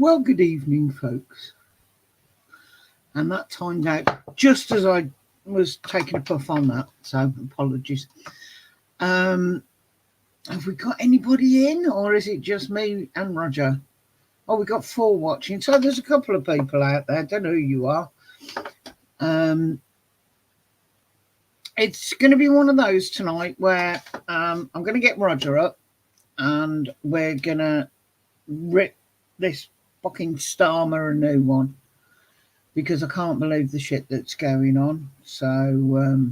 Well, good evening, folks. And that timed out just as I was taking a puff on that, so apologies. Have we got anybody in, or is it just me and Roger? Oh, we got 4 watching, so there's a couple of people out there. Don't know who you are. It's going to be one of those tonight where I'm going to get Roger up and we're going to rip this fucking Starmer a new one, because I can't believe the shit that's going on. So,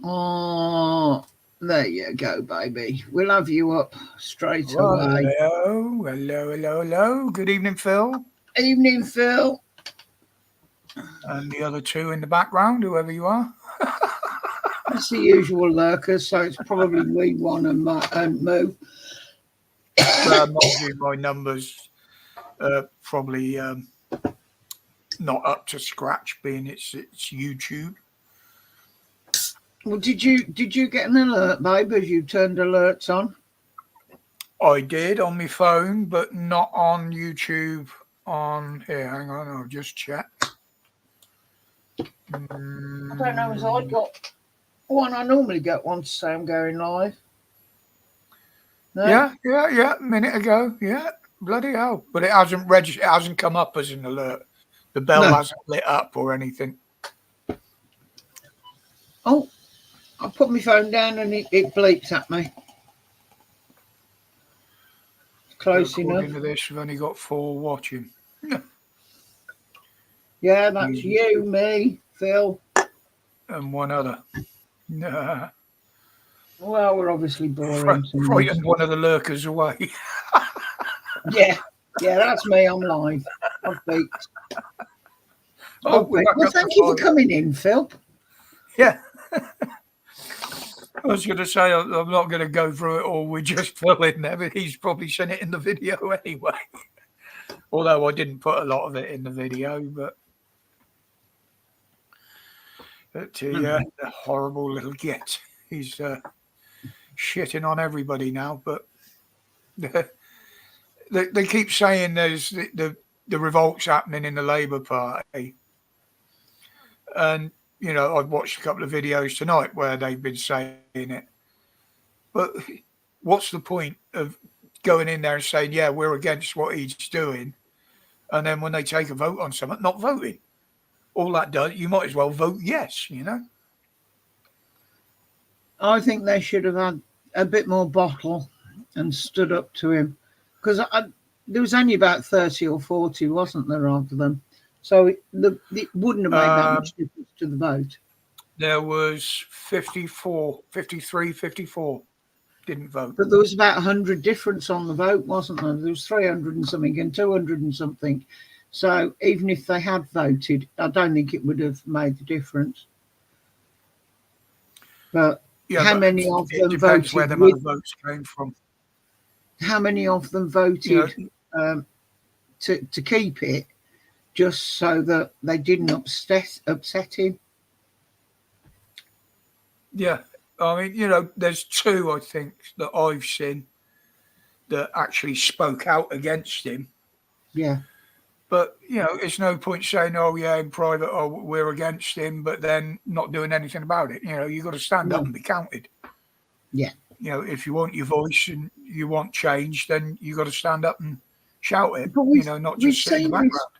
oh, there you go, baby. We'll have you up straight away. Hello. Good evening, Phil. Evening, Phil. And the other 2 in the background, whoever you are. It's the usual lurkers, so it's probably we, one, and Moo. Mind you, my numbers probably not up to scratch, being it's YouTube. Well, did you get an alert, babe, as you turned alerts on? I did on my phone, but not on YouTube. On here, hang on, I'll just check. I don't know, as I got one. I normally get one to say I'm going live. No? Yeah. A minute ago, yeah. Bloody hell! But it hasn't registered. It hasn't come up as an alert. The bell hasn't lit up or anything. Oh, I put my phone down and it bleeps at me. Close enough. According to this, we've only got 4 watching. Yeah, that's you, me, Phil, and one other. Well, we're obviously boring. Frightened one of the lurkers away. Yeah, that's me. I'm live. I've beaked. Well, thank you for coming in, Phil. Yeah. I was going to say, I'm not going to go through it all. We just Phil in there, but he's probably seen it in the video anyway. Although I didn't put a lot of it in the video, but the horrible little git. He's shitting on everybody now, but they keep saying there's the revolt's happening in the Labour Party. And, you know, I've watched a couple of videos tonight where they've been saying it. But what's the point of going in there and saying, yeah, we're against what he's doing, and then when they take a vote on something, not voting? All that does, you might as well vote yes, you know? I think they should have had a bit more bottle and stood up to him, because there was only about 30 or 40, wasn't there, of them? So it wouldn't have made that much difference to the vote. There was 54 didn't vote. But there was about 100 difference on the vote, wasn't there? There was 300 and something and 200 and something. So even if they had voted, I don't think it would have made the difference. But how many of them voted? Where the votes came from. How many of them voted to keep it, just so that they didn't upset him? Yeah, I mean, you know, there's 2, I think, that I've seen that actually spoke out against him. Yeah. But, you know, it's no point saying, oh, yeah, in private, oh, we're against him, but then not doing anything about it. You know, you've got to stand up and be counted. Yeah. You know, if you want your voice and you want change, then you've got to stand up and shout it, not just sit in the background.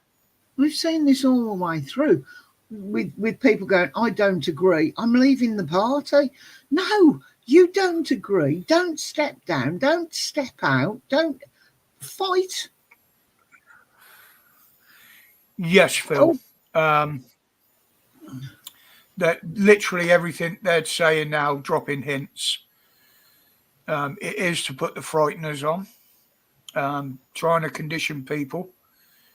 We've seen this all the way through with people going, I don't agree, I'm leaving the party. No, you don't agree. Don't step down. Don't step out. Don't fight. Yes, Phil. That literally everything they're saying now, dropping hints, it is to put the frighteners on, trying to condition people,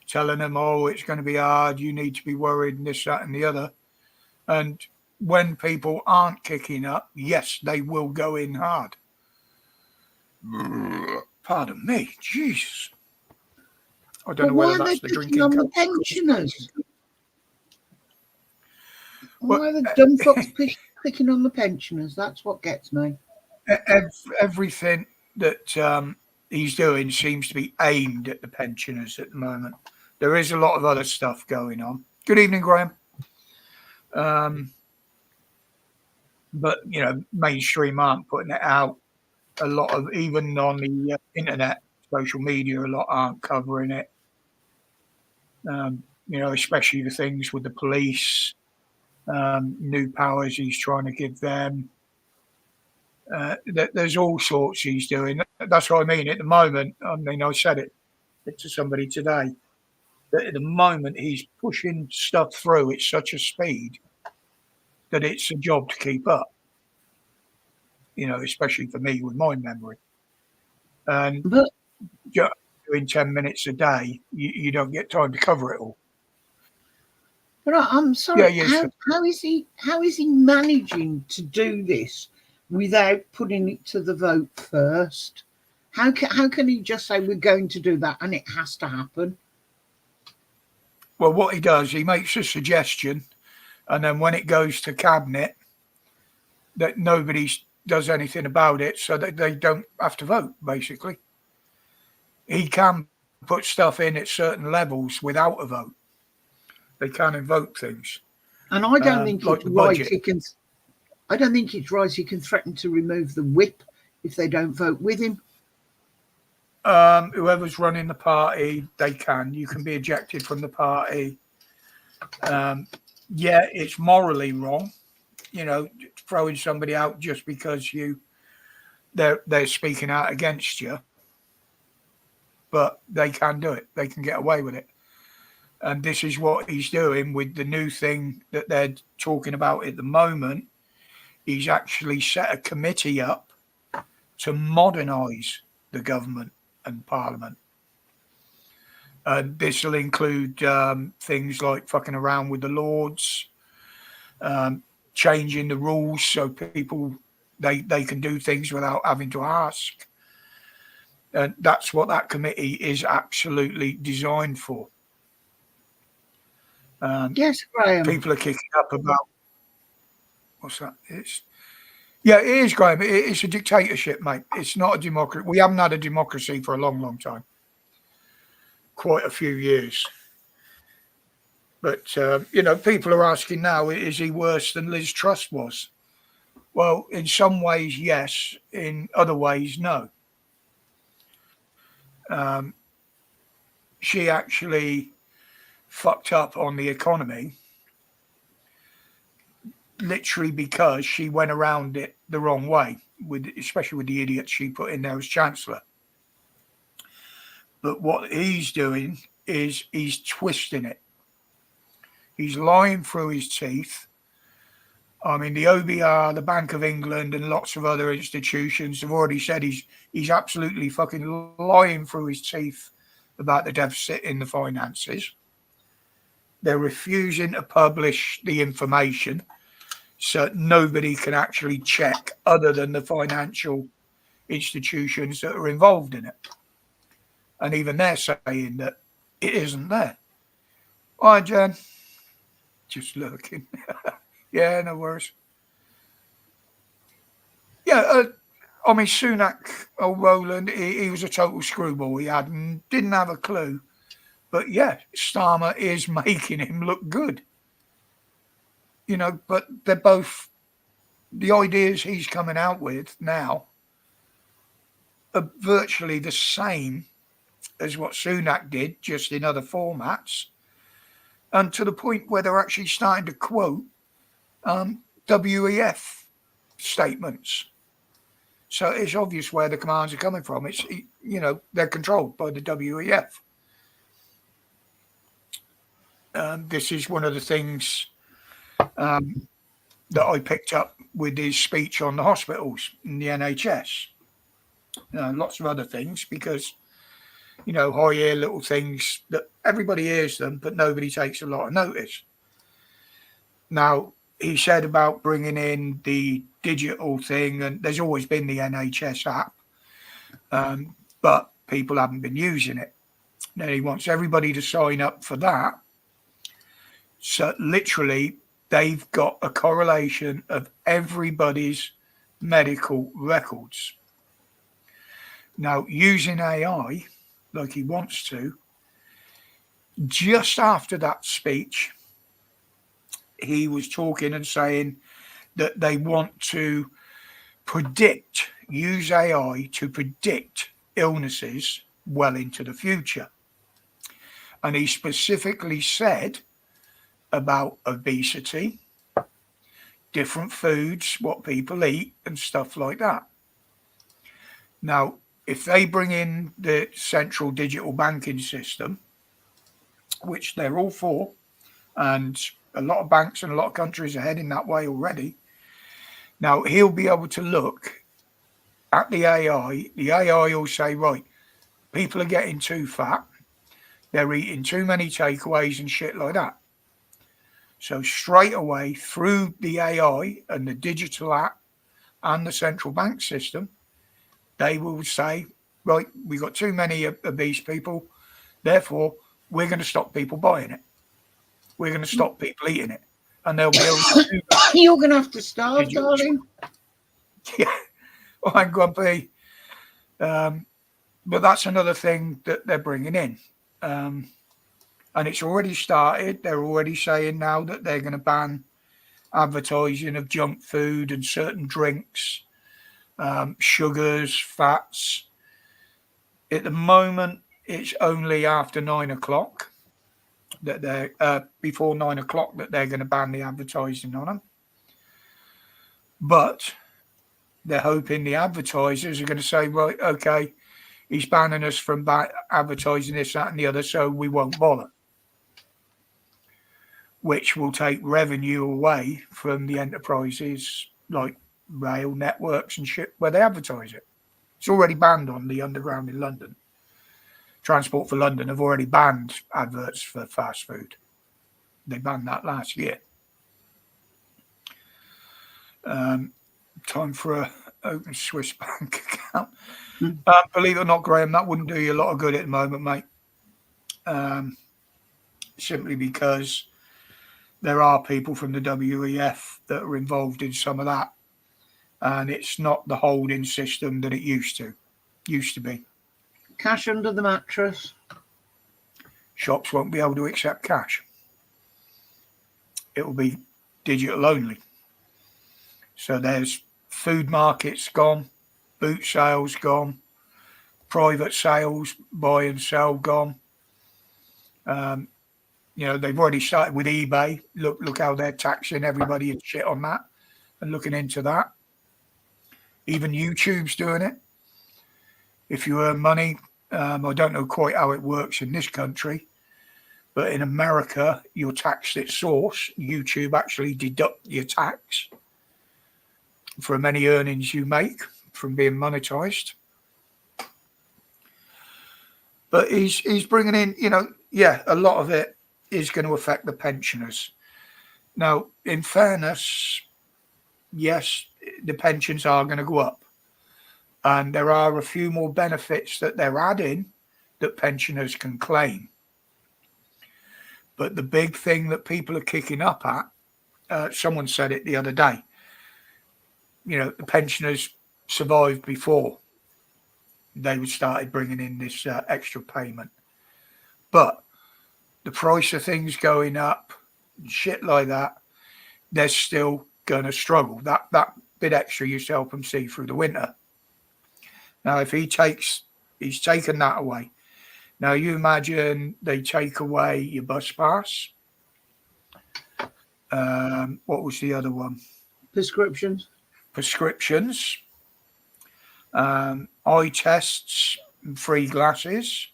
telling them, oh, it's going to be hard, you need to be worried, and this, that, and the other. And when people aren't kicking up, yes, they will go in hard. Pardon me, Jesus. I don't know whether that's the drinking on the pensioners. Why are the dumb fucks picking on the pensioners? That's what gets me. Everything that he's doing seems to be aimed at the pensioners at the moment. There is a lot of other stuff going on. Good evening, Graham. But mainstream aren't putting it out. A lot of, even on the internet, social media, a lot aren't covering it. Especially the things with the police, new powers he's trying to give them. There's all sorts he's doing. That's what I mean. At the moment, I said it to somebody today, that at the moment he's pushing stuff through at such a speed that it's a job to keep up. Especially for me with my memory. And But doing 10 minutes a day, you don't get time to cover it all. But I'm sorry. Yeah, how is he managing to do this without putting it to the vote first? How can he just say we're going to do that and it has to happen? Well, what he does, he makes a suggestion, and then when it goes to cabinet, that nobody does anything about it, so that they don't have to vote. Basically, he can put stuff in at certain levels without a vote. They can invoke things, and I don't think like it's right. I don't think it's right. He can threaten to remove the whip if they don't vote with him. Whoever's running the party, they can. You can be ejected from the party. Yeah, it's morally wrong, throwing somebody out just because they're speaking out against you. But they can do it. They can get away with it. And this is what he's doing with the new thing that they're talking about at the moment. He's actually set a committee up to modernise the government and parliament. This will include things like fucking around with the Lords, changing the rules so people they can do things without having to ask. And that's what that committee is absolutely designed for. Yes, Graham. People are kicking up about what's that? It is, Graham. It's a dictatorship, mate. It's not a democracy. We haven't had a democracy for a long, long time. Quite a few years. But, people are asking now, is he worse than Liz Truss was? Well, in some ways, yes. In other ways, no. She actually fucked up on the economy literally because she went around it the wrong way, especially with the idiots she put in there as Chancellor. But what he's doing is he's twisting it. He's lying through his teeth. I mean, the OBR, the Bank of England, and lots of other institutions have already said he's absolutely fucking lying through his teeth about the deficit in the finances. They're refusing to publish the information, so nobody can actually check other than the financial institutions that are involved in it. And even they're saying that it isn't there. Hi, Jen. Just looking. Yeah, no worries. Yeah, Sunak, Roland, he was a total screwball. He didn't have a clue. But yeah, Starmer is making him look good. But they're both, the ideas he's coming out with now are virtually the same as what Sunak did, just in other formats. And to the point where they're actually starting to quote WEF statements. So it's obvious where the commands are coming from. It's, they're controlled by the WEF. This is one of the things that I picked up with his speech on the hospitals and the NHS. Lots of other things because, I hear little things that everybody hears them, but nobody takes a lot of notice. Now, he said about bringing in the digital thing, and there's always been the NHS app, but people haven't been using it. Now, he wants everybody to sign up for that. So literally, they've got a correlation of everybody's medical records. Now, using AI like he wants to, just after that speech, he was talking and saying that they want to use AI to predict illnesses well into the future. And he specifically said about obesity, different foods, what people eat, and stuff like that. Now, if they bring in the central digital banking system, which they're all for, and a lot of banks and a lot of countries are heading that way already, now he'll be able to look at the AI. The AI will say, right, people are getting too fat, they're eating too many takeaways and shit like that. So straight away through the AI and the digital app and the central bank system, they will say, right, we've got too many obese people, therefore we're going to stop people buying it. We're going to stop people eating it. And they'll be able to do that. You're going to have to starve, darling. Yeah, well, I'm grumpy. But that's another thing that they're bringing in. And it's already started. They're already saying now that they're going to ban advertising of junk food and certain drinks, sugars, fats. At the moment, it's only after 9 o'clock that they're before 9 o'clock that they're going to ban the advertising on them. But they're hoping the advertisers are going to say, right, okay, he's banning us from advertising this, that, and the other, so we won't bother. Which will take revenue away from the enterprises like rail networks and shit where they advertise it. It's already banned on the Underground in London. Transport for London have already banned adverts for fast food. They banned that last year. Time for a open Swiss bank account. Believe it or not, Graham, that wouldn't do you a lot of good at the moment, mate. Simply because there are people from the WEF that are involved in some of that, and it's not the holding system that it used to be. Cash under the mattress. Shops won't be able to accept cash. It will be digital only. So there's food markets gone, boot sales gone, private sales, buy and sell gone. They've already started with eBay. Look how they're taxing everybody and shit on that, and looking into that. Even YouTube's doing it. If you earn money, I don't know quite how it works in this country, but in America, you're taxed at source. YouTube actually deduct your tax from any earnings you make from being monetized. But he's bringing in, a lot of it is going to affect the pensioners. Now, in fairness, yes, the pensions are going to go up. And there are a few more benefits that they're adding that pensioners can claim. But the big thing that people are kicking up at, someone said it the other day, the pensioners survived before they started bringing in this extra payment. But the price of things going up, shit like that, they're still going to struggle. That bit extra used to help them see through the winter. Now, if he's taken that away. Now, you imagine they take away your bus pass. What was the other one? Prescriptions. Eye tests, and free glasses.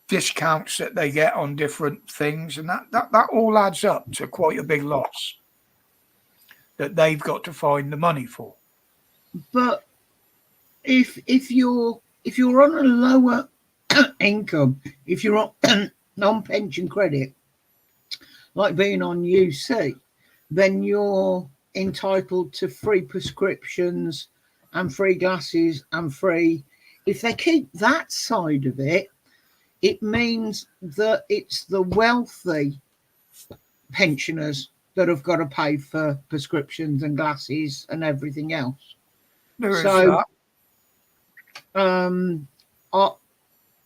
Discounts that they get on different things. And that all adds up to quite a big loss that they've got to find the money for. But if you're on a lower income, if you're on non-pension credit, like being on UC, then you're entitled to free prescriptions and free glasses and free. If they keep that side of it, it means that it's the wealthy pensioners that have got to pay for prescriptions and glasses and everything else. There is that. Are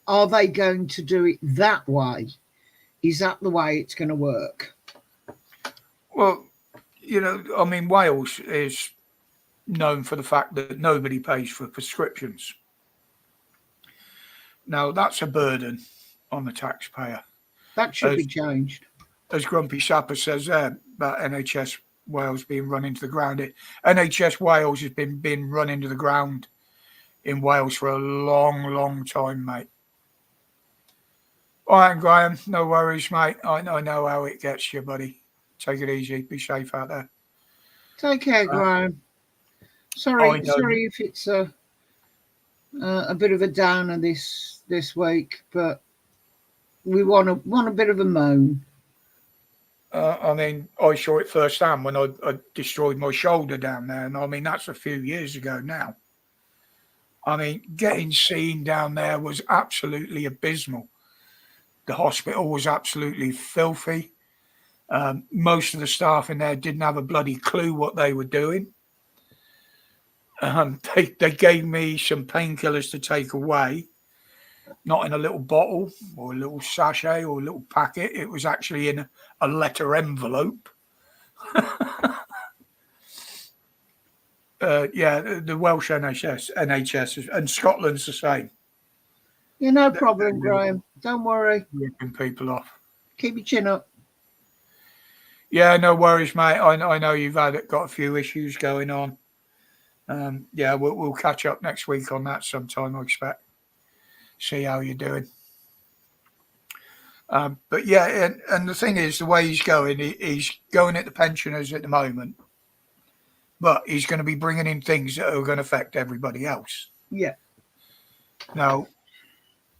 are they going to do it that way? Is that the way it's going to work? Well, I mean, Wales is known for the fact that nobody pays for prescriptions. Now, that's a burden on the taxpayer. That should As, be changed. as Grumpy Sapper says there about NHS Wales being run into the ground. NHS Wales has been being run into the ground in Wales for a long, long time, mate. All right, Graham, no worries, mate. I know how it gets you, buddy. Take it easy. Be safe out there. Take care, Graham. I Sorry know. if it's a bit of a downer this week, but we want a bit of a moan. I mean, I saw it firsthand when I destroyed my shoulder down there, and I mean that's a few years ago now. I mean, getting seen down there was absolutely abysmal. The hospital was absolutely filthy. Most of the staff in there didn't have a bloody clue what they were doing. They gave me some painkillers to take away, not in a little bottle or a little sachet or a little packet. It was actually in a letter envelope. Yeah, the Welsh NHS, and Scotland's the same. Yeah, no They're problem, Graham. Don't worry. ripping people off. Keep your chin up. Yeah, no worries, mate. I know you've got a few issues going on. Yeah, we'll catch up next week on that sometime, I expect. See how you're doing. But yeah, and the thing is, the way he's going at the pensioners at the moment, but he's going to be bringing in things that are going to affect everybody else. Yeah. Now,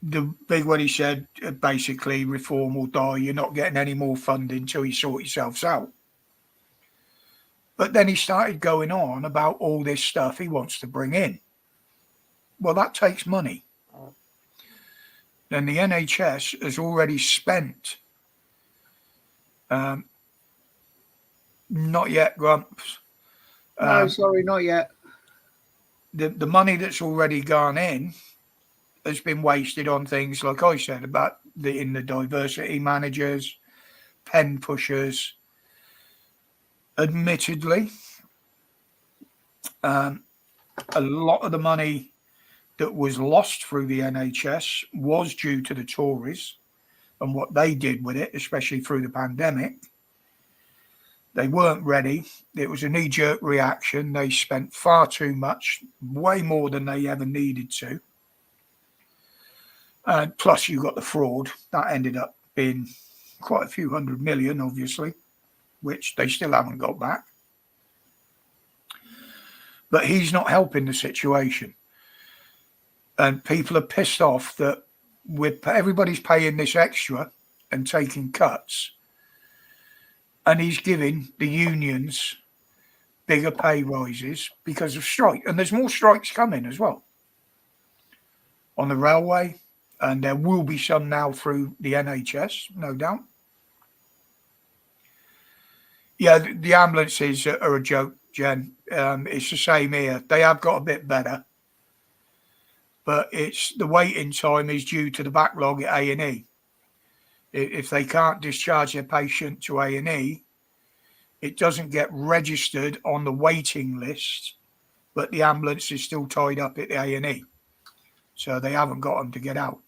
the big one he said, basically, reform or die. You're not getting any more funding until you sort yourselves out. But then he started going on about all this stuff he wants to bring in. Well, that takes money. Then the NHS has already spent, not yet, Grumps. No, sorry, not yet. The money that's already gone in has been wasted on things like I said about the diversity managers, pen pushers. Admittedly, a lot of the money that was lost through the NHS was due to the Tories and what they did with it, especially through the pandemic. They weren't ready. It was a knee-jerk reaction. They spent far too much, way more than they ever needed to. And plus you got the fraud. That ended up being quite a few hundred million, obviously, which they still haven't got back. But he's not helping the situation. And people are pissed off that everybody's paying this extra and taking cuts. And he's giving the unions bigger pay rises because of strike. And there's more strikes coming as well on the railway. And there will be some now through the NHS, no doubt. Yeah, the ambulances are a joke, Jen. It's the same here. They have got a bit better. But it's the waiting time is due to the backlog at A&E. If they can't discharge their patient to A&E, it doesn't get registered on the waiting list, but the ambulance is still tied up at the A&E. So they haven't got them to get out.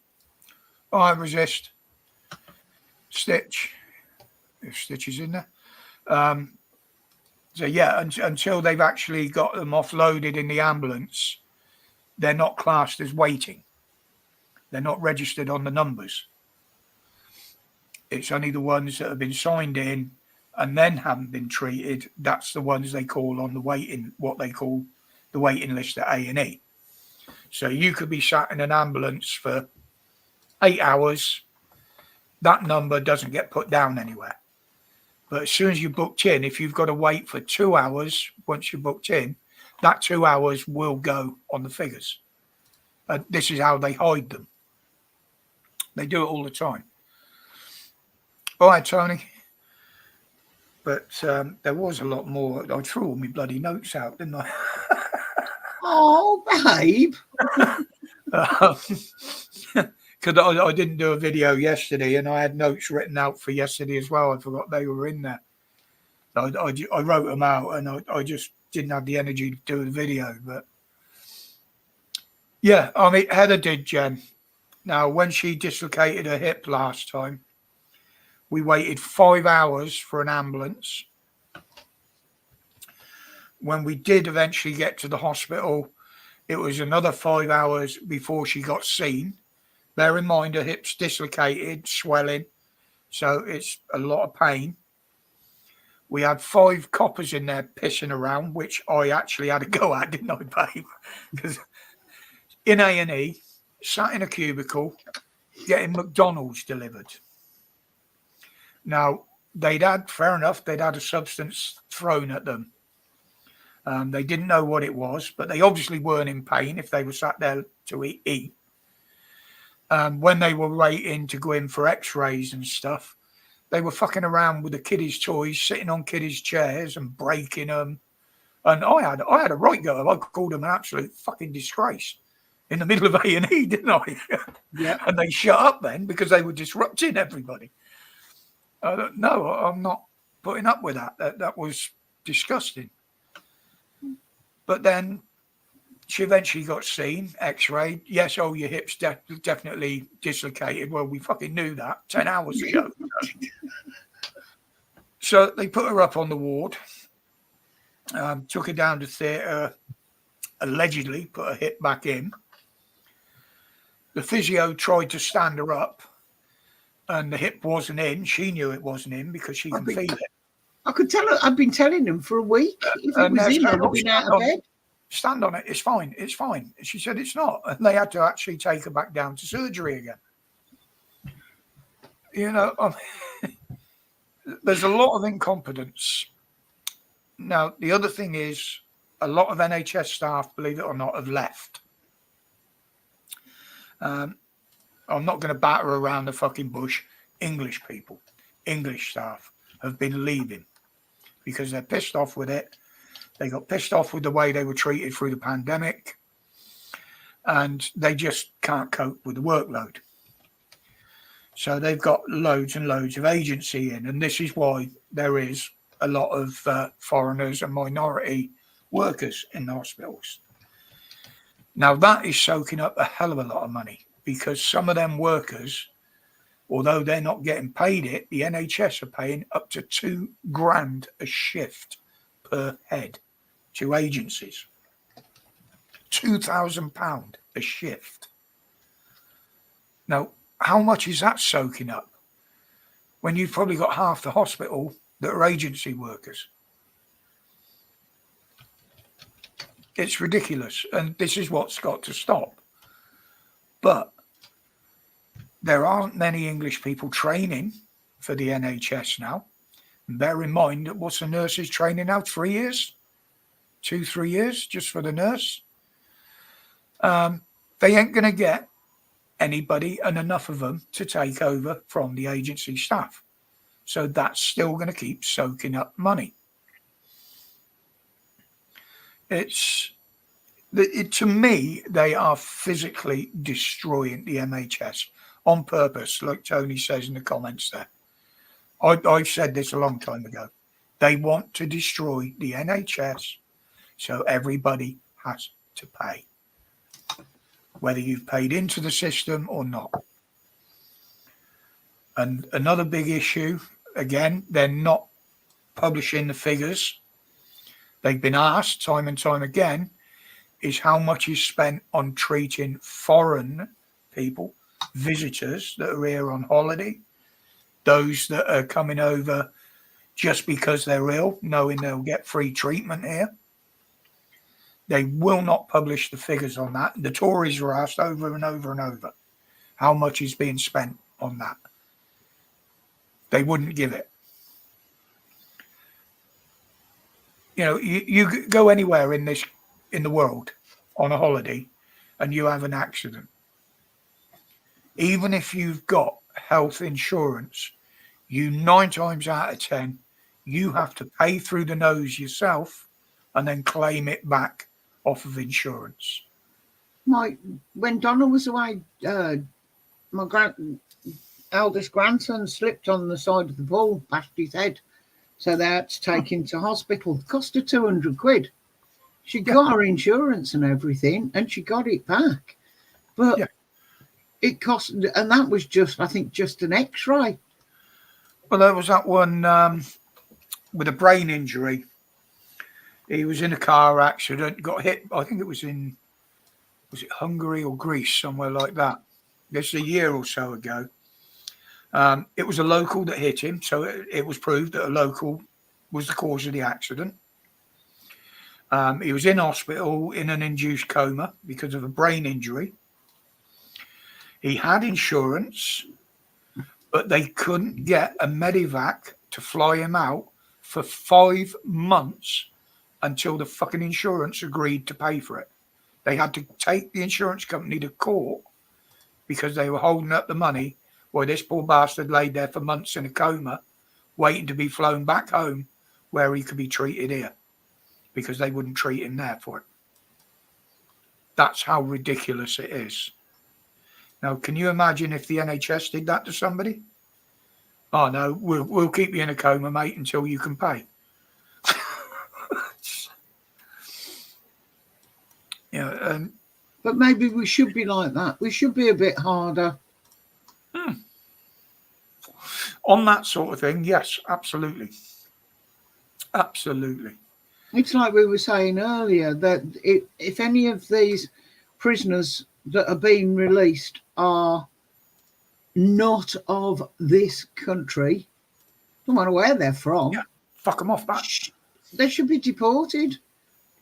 All right, resist. Stitch. If Stitch is in there. So yeah, until they've actually got them offloaded in the ambulance, they're not classed as waiting. They're not registered on the numbers. It's only the ones that have been signed in and then haven't been treated. That's the ones they call on the waiting, what they call the waiting list at A&E. So you could be sat in an ambulance for 8 hours. That number doesn't get put down anywhere. But as soon as you're booked in, if you've got to wait for 2 hours once you're booked in, that 2 hours will go on the figures. This is how they hide them. They do it all the time. All right, Tony. But there was a lot more. I threw all my bloody notes out, didn't I? Oh, babe. Because I didn't do a video yesterday, and I had notes written out for yesterday as well. I forgot they were in there. I wrote them out, and I just didn't have the energy to do the video. But yeah, I mean, Heather did, Jen. Now, when she dislocated her hip last time, we waited 5 hours for an ambulance. When we did eventually get to the hospital, it was another 5 hours before she got seen. Bear in mind, her hip's dislocated, swelling, so it's a lot of pain. We had 5 coppers in there pissing around, which I actually had to go at, didn't I, babe? Because in A&E, sat in a cubicle, getting McDonald's delivered. Now, fair enough, they'd had a substance thrown at them. They didn't know what it was, but they obviously weren't in pain if they were sat there to eat. When they were waiting to go in for x-rays and stuff, they were fucking around with the kiddies' toys, sitting on kiddies' chairs and breaking them. And I had a right go. I called them an absolute fucking disgrace in the middle of A&E, didn't I? Yeah. And they shut up then because they were disrupting everybody. No, I'm not putting up with that. That was disgusting. But then she eventually got seen, x-rayed. Yes, oh, your hip's definitely dislocated. Well, we fucking knew that 10 hours ago. So they put her up on the ward, took her down to theatre, allegedly put her hip back in. The physio tried to stand her up, and the hip wasn't in. She knew it wasn't in because she can feel it. I could tell her. I've been telling them for a week. If it was in, I'd have been out of bed. Stand on it. It's fine. It's fine. She said it's not. And they had to actually take her back down to surgery again. You know, there's a lot of incompetence. Now, the other thing is a lot of NHS staff, believe it or not, have left. I'm not going to batter around the fucking bush. English people, English staff have been leaving because they're pissed off with it. They got pissed off with the way they were treated through the pandemic, and they just can't cope with the workload. So they've got loads and loads of agency in, and this is why there is a lot of foreigners and minority workers in the hospitals. Now, that is soaking up a hell of a lot of money because some of them workers, although they're not getting paid it, the NHS are paying up to $2,000 a shift per head to agencies. £2,000 a shift. Now, how much is that soaking up when you've probably got half the hospital that are agency workers? It's ridiculous, and this is what's got to stop. But there aren't many English people training for the NHS now. And bear in mind that what's the nurses training now? 3 years? 2-3 years just for the nurse? They ain't going to get anybody and enough of them to take over from the agency staff. So that's still going to keep soaking up money. To me, they are physically destroying the NHS on purpose, like Tony says in the comments there. I've said this a long time ago. They want to destroy the NHS so everybody has to pay, whether you've paid into the system or not. And another big issue, again, they're not publishing the figures. They've been asked time and time again, is how much is spent on treating foreign people, visitors that are here on holiday, those that are coming over just because they're ill, knowing they'll get free treatment here. They will not publish the figures on that. The Tories were asked over and over and over how much is being spent on that. They wouldn't give it. You know, you go anywhere in the world on a holiday and you have an accident. Even if you've got health insurance, 9 times out of 10, you have to pay through the nose yourself and then claim it back off of insurance. When Donna was away, my eldest grandson slipped on the side of the pool, bashed his head. So they had to take him to hospital. Cost her 200 quid. She got her insurance and everything, and she got it back. But it cost, and that was just, I think, just an X-ray. Well, there was that one with a brain injury. He was in a car accident, got hit. I think it was it Hungary or Greece, somewhere like that. This is a year or so ago. It was a local that hit him, so it was proved that a local was the cause of the accident. He was in hospital in an induced coma because of a brain injury. He had insurance, but they couldn't get a medevac to fly him out for 5 months until the fucking insurance agreed to pay for it. They had to take the insurance company to court because they were holding up the money while this poor bastard laid there for months in a coma, waiting to be flown back home where he could be treated here because they wouldn't treat him there for it. That's how ridiculous it is. Now, can you imagine if the NHS did that to somebody? Oh, no, we'll keep you in a coma, mate, until you can pay. But maybe we should be like that. We should be a bit harder. On that sort of thing, yes, absolutely. Absolutely. It's like we were saying earlier, that if any of these prisoners that are being released are not of this country, no matter where they're from, fuck them off back. They should be deported.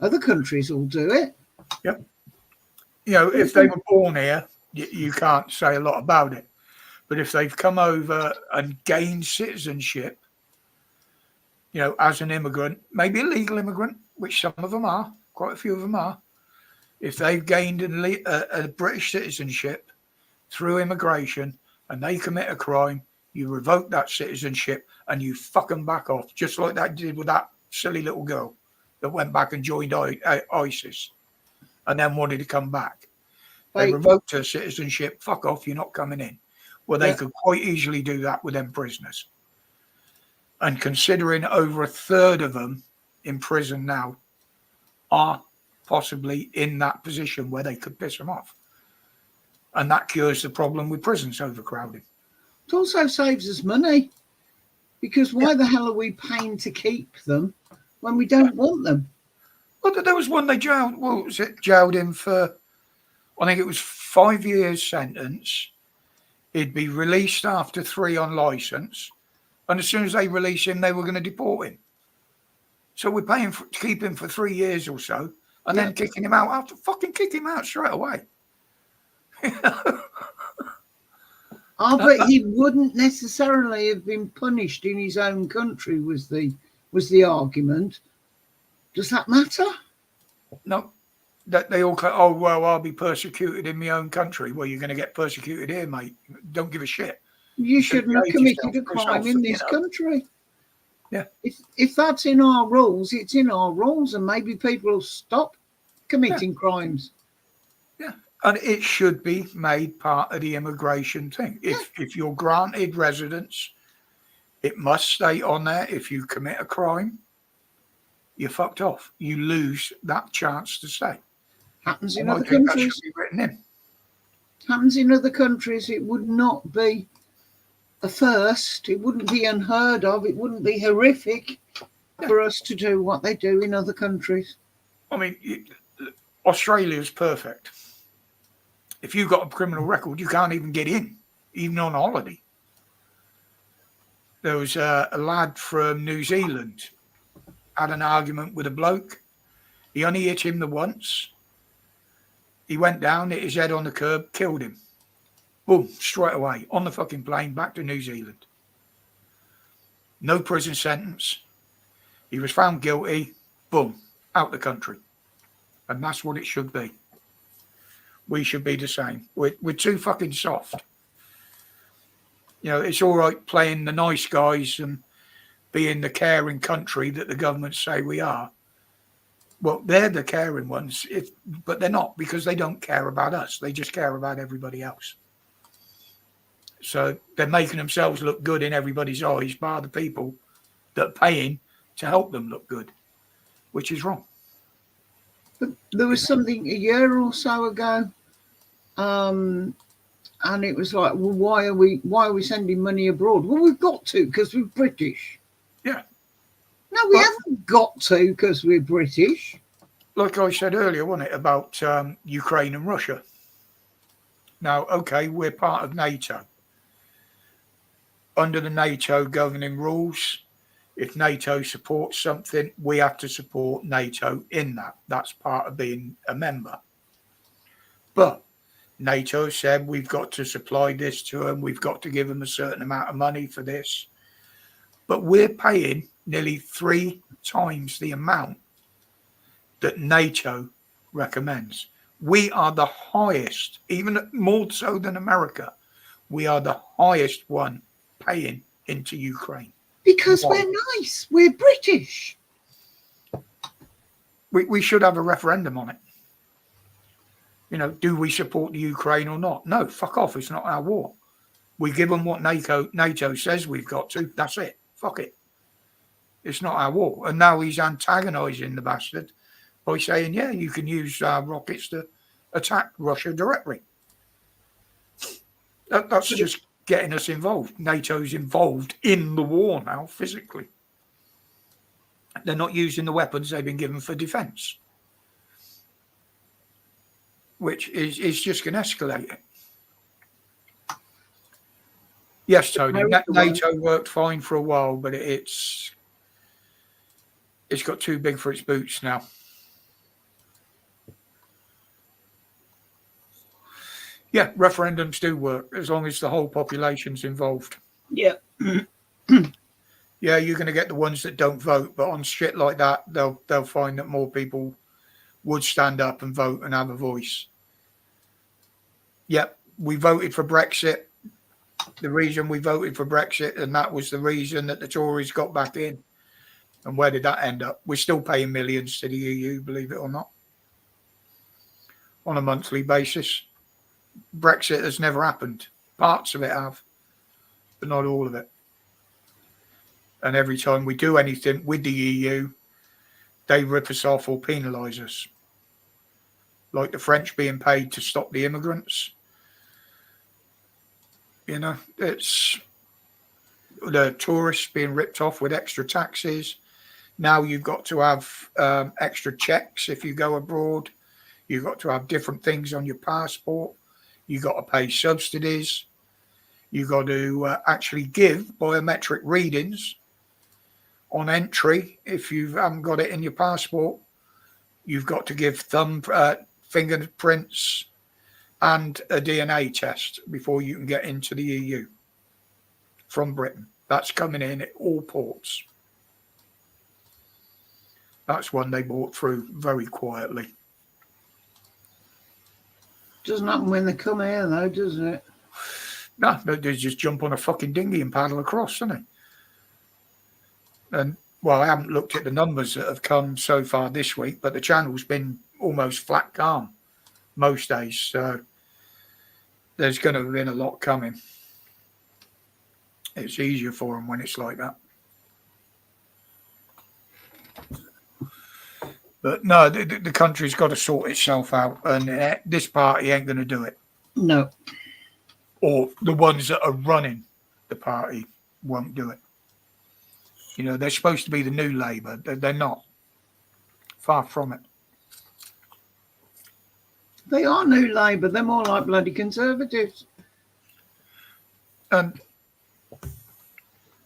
Other countries will do it. Yep. If they were born here, you can't say a lot about it. But if they've come over and gained citizenship, as an immigrant, maybe a legal immigrant, which some of them are, quite a few of them are, if they've gained a British citizenship through immigration and they commit a crime, you revoke that citizenship and you fuck them back off, just like that did with that silly little girl that went back and joined ISIS and then wanted to come back. They revoked her citizenship. Fuck off, you're not coming in. Well, they could quite easily do that with them prisoners. And considering over a third of them in prison now are possibly in that position where they could piss them off. And that cures the problem with prisons overcrowding. It also saves us money. Because why the hell are we paying to keep them when we don't want them? Well, there was one they jailed. What was it? Jailed him for, I think it was 5 years sentence. He'd be released after 3 on license. And as soon as they release him, they were going to deport him. So we're paying to keep him for 3 years or so and then kicking him out after fucking kick him out straight away. But he wouldn't necessarily have been punished in his own country was the argument. Does that matter? No. That they all go, oh, well, I'll be persecuted in my own country. Well, you're going to get persecuted here, mate. Don't give a shit. You shouldn't have committed a crime in this country. Yeah. If that's in our rules, it's in our rules, and maybe people will stop committing crimes. Yeah. And it should be made part of the immigration thing. If you're granted residence, it must state on there, if you commit a crime, you're fucked off. You lose that chance to stay. Happens in other countries. That should be written in. Happens in other countries. It would not be a first. It wouldn't be unheard of. It wouldn't be horrific for us to do what they do in other countries. I mean, Australia's perfect. If you've got a criminal record, you can't even get in, even on holiday. There was a lad from New Zealand had an argument with a bloke. He only hit him the once. He went down, hit his head on the curb, killed him. Boom, straight away, on the fucking plane, back to New Zealand. No prison sentence. He was found guilty. Boom, out the country. And that's what it should be. We should be the same. We're too fucking soft. It's all right playing the nice guys and being the caring country that the government say we are. Well, they're the caring ones, but they're not, because they don't care about us. They just care about everybody else. So they're making themselves look good in everybody's eyes by the people that are paying to help them look good, which is wrong. But there was something a year or so ago, and it was like, well, why are we sending money abroad? Well, we've got to because we're British. Yeah. No, we haven't got to because we're British. Like I said earlier, wasn't it, about Ukraine and Russia? Now, okay, we're part of NATO. Under the NATO governing rules, if NATO supports something, we have to support NATO in that. That's part of being a member. But NATO said we've got to supply this to them, we've got to give them a certain amount of money for this. But we're paying nearly 3 times the amount that NATO recommends. We are the highest, even more so than America. We are the highest one paying into Ukraine. Because we're nice. We're British. We should have a referendum on it. You know, do we support the Ukraine or not? No, fuck off. It's not our war. We give them what NATO says we've got to. That's it. Fuck it. It's not our war. And now he's antagonising the bastard by saying, yeah, you can use rockets to attack Russia directly. That's just getting us involved. NATO's involved in the war now, physically. They're not using the weapons they've been given for defence, which is just going to escalate it. Yes, Tony, NATO worked fine for a while, but it's got too big for its boots now. Yeah, referendums do work as long as the whole population's involved. Yeah. Yeah, you're going to get the ones that don't vote, but on shit like that, they'll find that more people would stand up and vote and have a voice. Yep, we voted for Brexit. The reason we voted for Brexit, and that was the reason that the Tories got back in. And where did that end up? We're still paying millions to the EU, believe it or not, on a monthly basis. Brexit has never happened. Parts of it have, but not all of it. And every time we do anything with the EU, they rip us off or penalise us. Like the French being paid to stop the immigrants. You know, it's the tourists being ripped off with extra taxes. Now you've got to have extra checks if you go abroad. You've got to have different things on your passport. You've got to pay subsidies. You've got to actually give biometric readings on entry. If you haven't got it in your passport, you've got to give fingerprints and a DNA test before you can get into the EU from Britain. That's coming in at all ports. That's one they brought through very quietly. Doesn't happen when they come here, though, does it? No, they just jump on a fucking dinghy and paddle across, don't they? And, well, I haven't looked at the numbers that have come so far this week, but the channel's been almost flat calm most days. So there's going to have been a lot coming. It's easier for them when it's like that. But no, the country's got to sort itself out, and this party ain't going to do it. No. Or the ones that are running the party won't do it. You know, they're supposed to be the new Labour. They're not. Far from it. They are new Labour. They're more like bloody Conservatives. And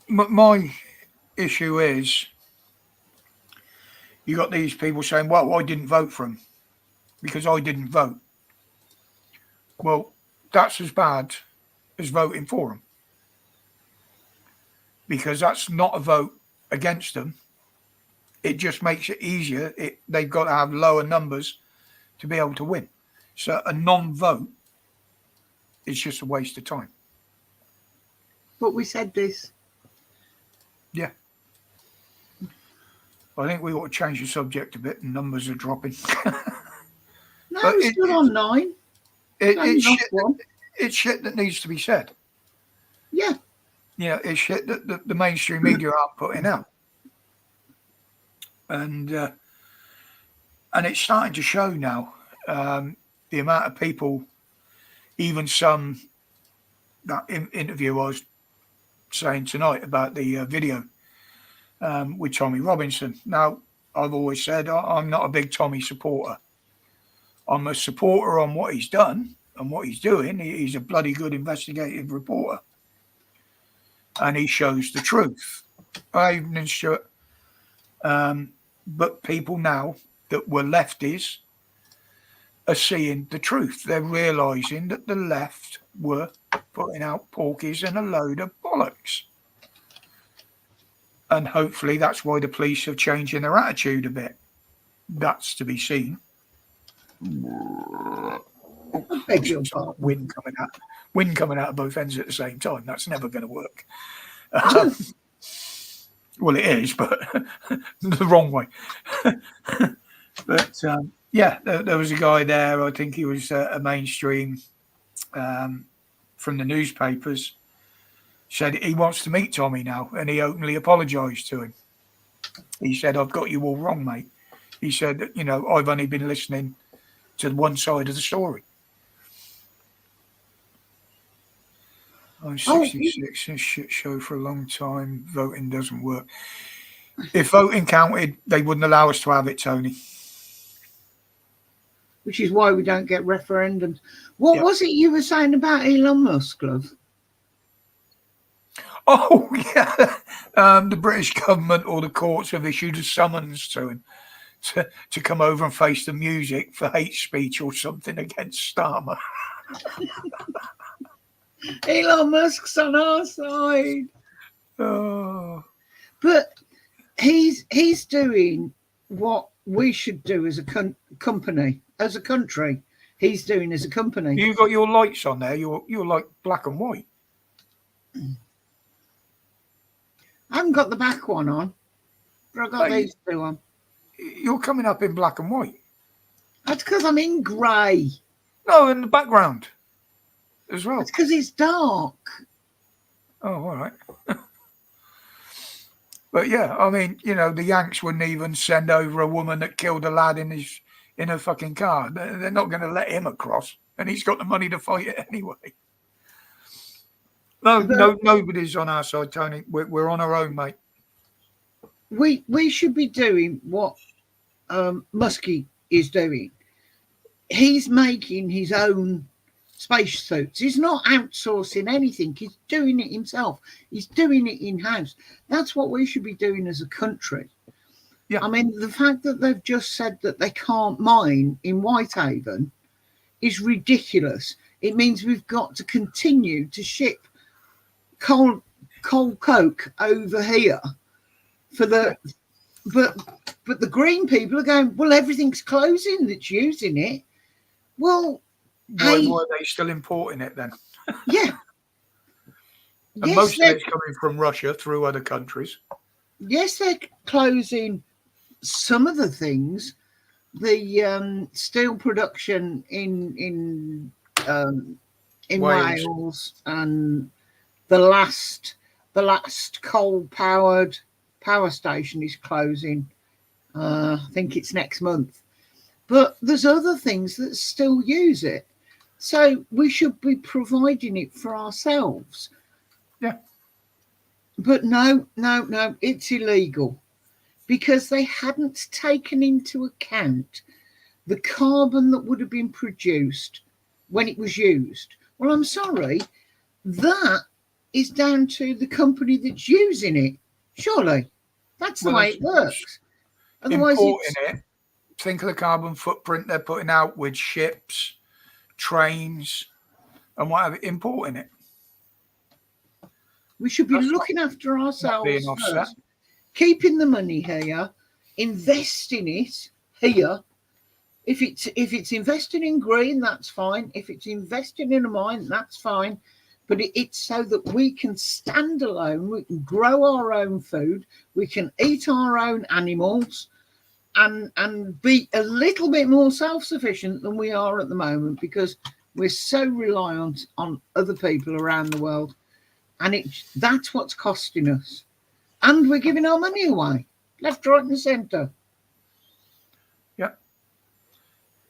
my issue is, you got these people saying, well, I didn't vote for him because I didn't vote. Well, that's as bad as voting for him, because that's not a vote against them. It just makes it easier. They've got to have lower numbers to be able to win. So a non-vote is just a waste of time. But we said this. Yeah. I think we ought to change the subject a bit. And numbers are dropping. No, But it's still on 9. it's Not shit. one. It's shit that needs to be said. Yeah. You know, it's shit that the mainstream media aren't putting out, and it's starting to show now. The amount of people, even some that interview I was saying tonight about the video with Tommy Robinson. Now, I've always said I'm not a big Tommy supporter. I'm a supporter on what he's done and what he's doing. He's a bloody good investigative reporter. And he shows the truth. Evening, Stuart. But people now that were lefties are seeing the truth. They're realising that the left were putting out porkies and a load of bollocks. And hopefully that's why the police are changing their attitude a bit. That's to be seen. I beg your pardon. Wind coming out of both ends at the same time. That's never going to work. Well, it is, but the wrong way. But yeah, there was a guy there. I think he was a mainstream from the newspapers. Said he wants to meet Tommy now, and he openly apologised to him. He said, "I've got you all wrong, mate." He said, "You know, I've only been listening to one side of the story." I'm 66, a shit show for a long time. Voting doesn't work. If voting counted, they wouldn't allow us to have it, Tony. Which is why we don't get referendums. What was it you were saying about Elon Musk, love? Oh, yeah. The British government or the courts have issued a summons to him to come over and face the music for hate speech or something against Starmer. Elon Musk's on our side. Oh. But he's doing what we should do as a company, as a country. He's doing as a company. You got your lights on there. You're like black and white. I haven't got the back one on, but I've got these two on. You're coming up in black and white. That's because I'm in grey. No, in the background as well. It's because it's dark. Oh, all right. But yeah, I mean, you know, the Yanks wouldn't even send over a woman that killed a lad in her fucking car. They're not going to let him across, and he's got the money to fight it anyway. No, nobody's on our side, Tony. We're on our own, mate. We should be doing what Muskie is doing. He's making his own spacesuits. He's not outsourcing anything. He's doing it himself. He's doing it in-house. That's what we should be doing as a country. Yeah. I mean, the fact that they've just said that they can't mine in Whitehaven is ridiculous. It means we've got to continue to ship coal coke over here for the but the green people are going, well, everything's closing that's using it. Well, why are they still importing it then? Yeah. And most of it's coming from Russia through other countries. Yes, they're closing some of the things. The steel production in Wales and the last coal-powered power station is closing. I think it's next month. But there's other things that still use it. So we should be providing it for ourselves. Yeah. But no, it's illegal because they hadn't taken into account the carbon that would have been produced when it was used. Well, I'm sorry, that is down to the company that's using it. Surely, that's the way it works. Otherwise, importing it. Think of the carbon footprint they're putting out with ships, trains, and whatever. Importing it. We should be looking after ourselves first, keeping the money here, investing it here. If it's invested in green, that's fine. If it's invested in a mine, that's fine. but it's so that we can stand alone, we can grow our own food, we can eat our own animals, and be a little bit more self-sufficient than we are at the moment, because we're so reliant on other people around the world, and that's what's costing us. And we're giving our money away, left, right, and centre. Yeah.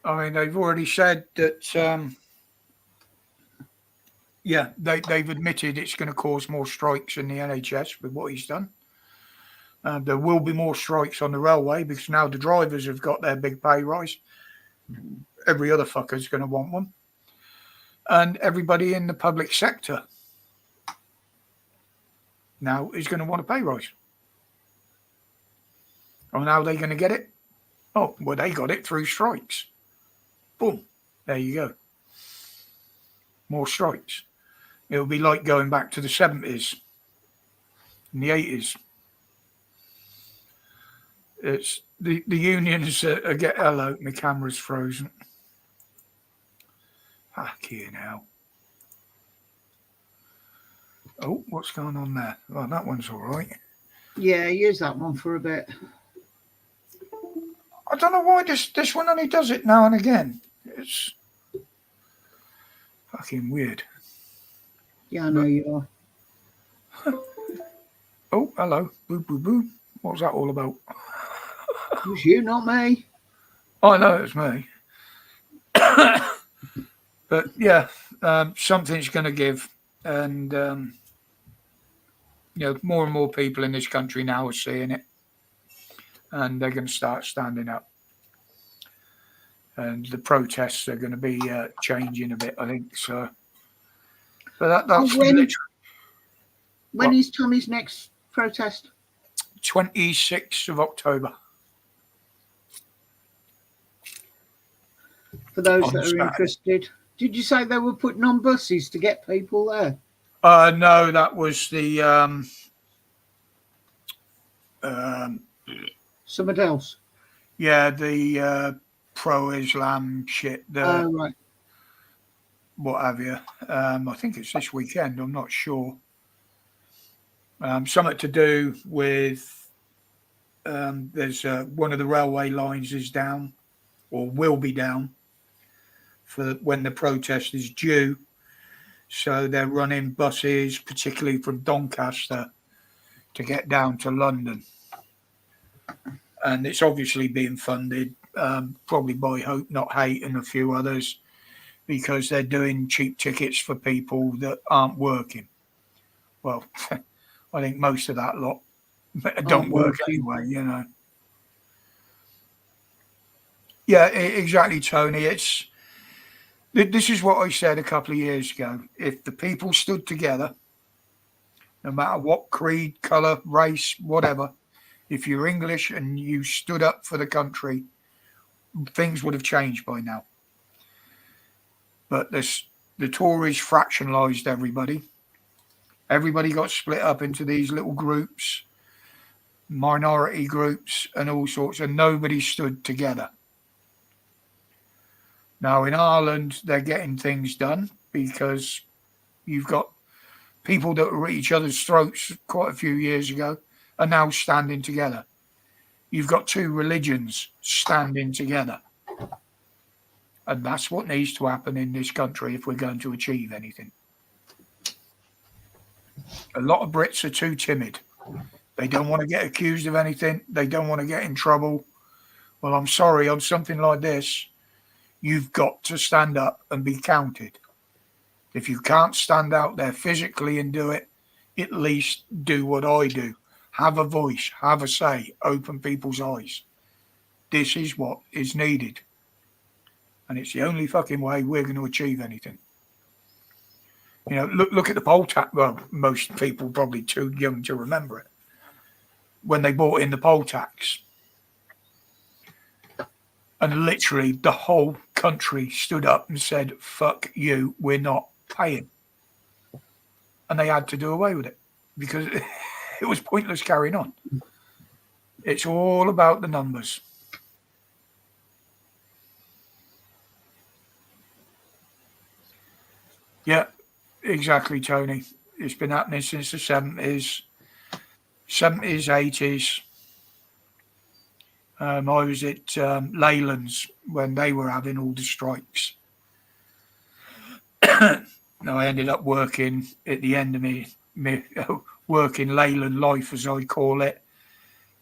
I mean, they've already said that, they've admitted it's going to cause more strikes in the NHS with what he's done. There will be more strikes on the railway because now the drivers have got their big pay rise. Every other fucker's going to want one. And everybody in the public sector now is going to want a pay rise. Oh, how are they going to get it? Oh, well, they got it through strikes. Boom. There you go. More strikes. It'll be like going back to the 70s and the 80s. It's the unions get hello, my camera's frozen. Fucking hell. Oh, what's going on there? Well, that one's all right. Yeah, use that one for a bit. I don't know why this one only does it now and again. It's fucking weird. Yeah, I know you are. Oh, hello. Boo, boo, boo. What was that all about? It was you, not me. I know it's me. But yeah, something's going to give. And, more and more people in this country now are seeing it. And they're going to start standing up. And the protests are going to be changing a bit, I think. So, but that's when is Tommy's next protest? 26th of October. For those that are interested. Did you say they were putting on buses to get people there? No, that was the something else. Yeah, the pro-Islam shit. Right. What have you? I think it's this weekend. I'm not sure. Something to do with there's one of the railway lines is down or will be down for when the protest is due. So they're running buses, particularly from Doncaster, to get down to London. And it's obviously being funded probably by Hope Not Hate and a few others, because they're doing cheap tickets for people that aren't working. Well, I think most of that lot don't work anyway, Yeah, exactly, Tony. This is what I said a couple of years ago. If the people stood together, no matter what creed, colour, race, whatever, if you're English and you stood up for the country, things would have changed by now. But the Tories fractionalised everybody. Everybody got split up into these little groups, minority groups and all sorts, and nobody stood together. Now in Ireland, they're getting things done because you've got people that were at each other's throats quite a few years ago are now standing together. You've got two religions standing together. And that's what needs to happen in this country if we're going to achieve anything. A lot of Brits are too timid. They don't want to get accused of anything. They don't want to get in trouble. Well, I'm sorry, on something like this, you've got to stand up and be counted. If you can't stand out there physically and do it, at least do what I do. Have a voice, have a say, open people's eyes. This is what is needed. And it's the only fucking way we're going to achieve anything. Look at the poll tax. Well, most people probably too young to remember it. When they brought in the poll tax. And literally the whole country stood up and said, fuck you, we're not paying. And they had to do away with it because it was pointless carrying on. It's all about the numbers. Yeah. Exactly, Tony. It's been happening since the 70s, 80s. I was at Leyland's when they were having all the strikes. I ended up working at the end of me working Leyland life, as I call it,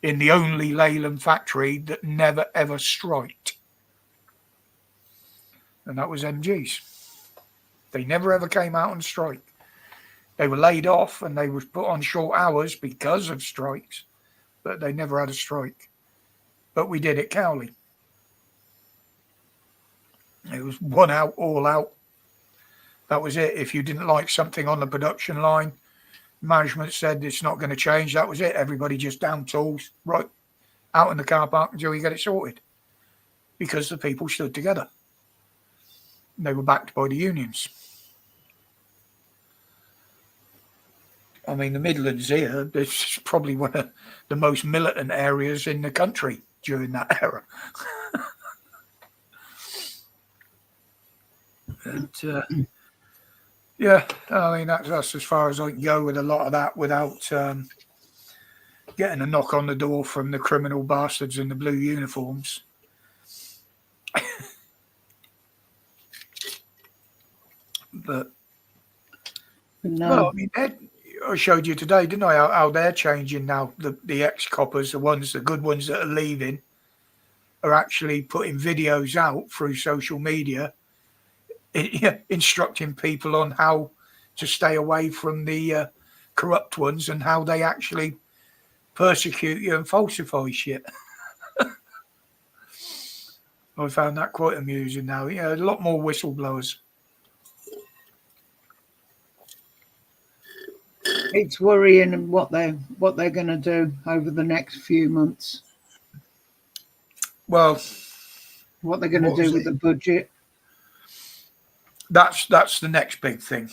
in the only Leyland factory that never ever striked, and that was MG's. They never ever came out on strike. They were laid off and they were put on short hours because of strikes, but they never had a strike. But we did at Cowley. It was one out, all out. That was it. If you didn't like something on the production line, management said it's not going to change. That was it. Everybody just down tools, right, out in the car park until you get it sorted. Because the people stood together. They were backed by the unions. I mean, the Midlands here, this is probably one of the most militant areas in the country during that era. And, yeah, I mean, that's as far as I can go with a lot of that without getting a knock on the door from the criminal bastards in the blue uniforms. But, No. well, I mean, I showed you today, didn't I, how they're changing now. The ex-coppers, the good ones that are leaving, are actually putting videos out through social media instructing people on how to stay away from the corrupt ones and how they actually persecute you and falsify shit. I found that quite amusing now. Yeah, a lot more whistleblowers. It's worrying what they're going to do over the next few months. Well, what they're going to do with the budget. That's the next big thing.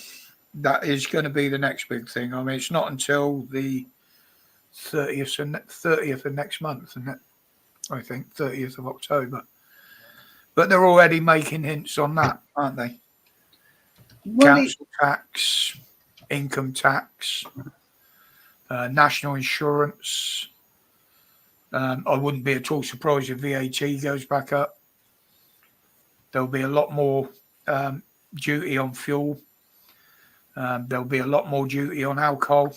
That is going to be the next big thing. I mean, it's not until the 30th of next month, isn't it? I think 30th of October. But they're already making hints on that, aren't they? Well, council tax, income tax, national insurance. I wouldn't be at all surprised if VAT goes back up. There'll be a lot more duty on fuel. There'll be a lot more duty on alcohol.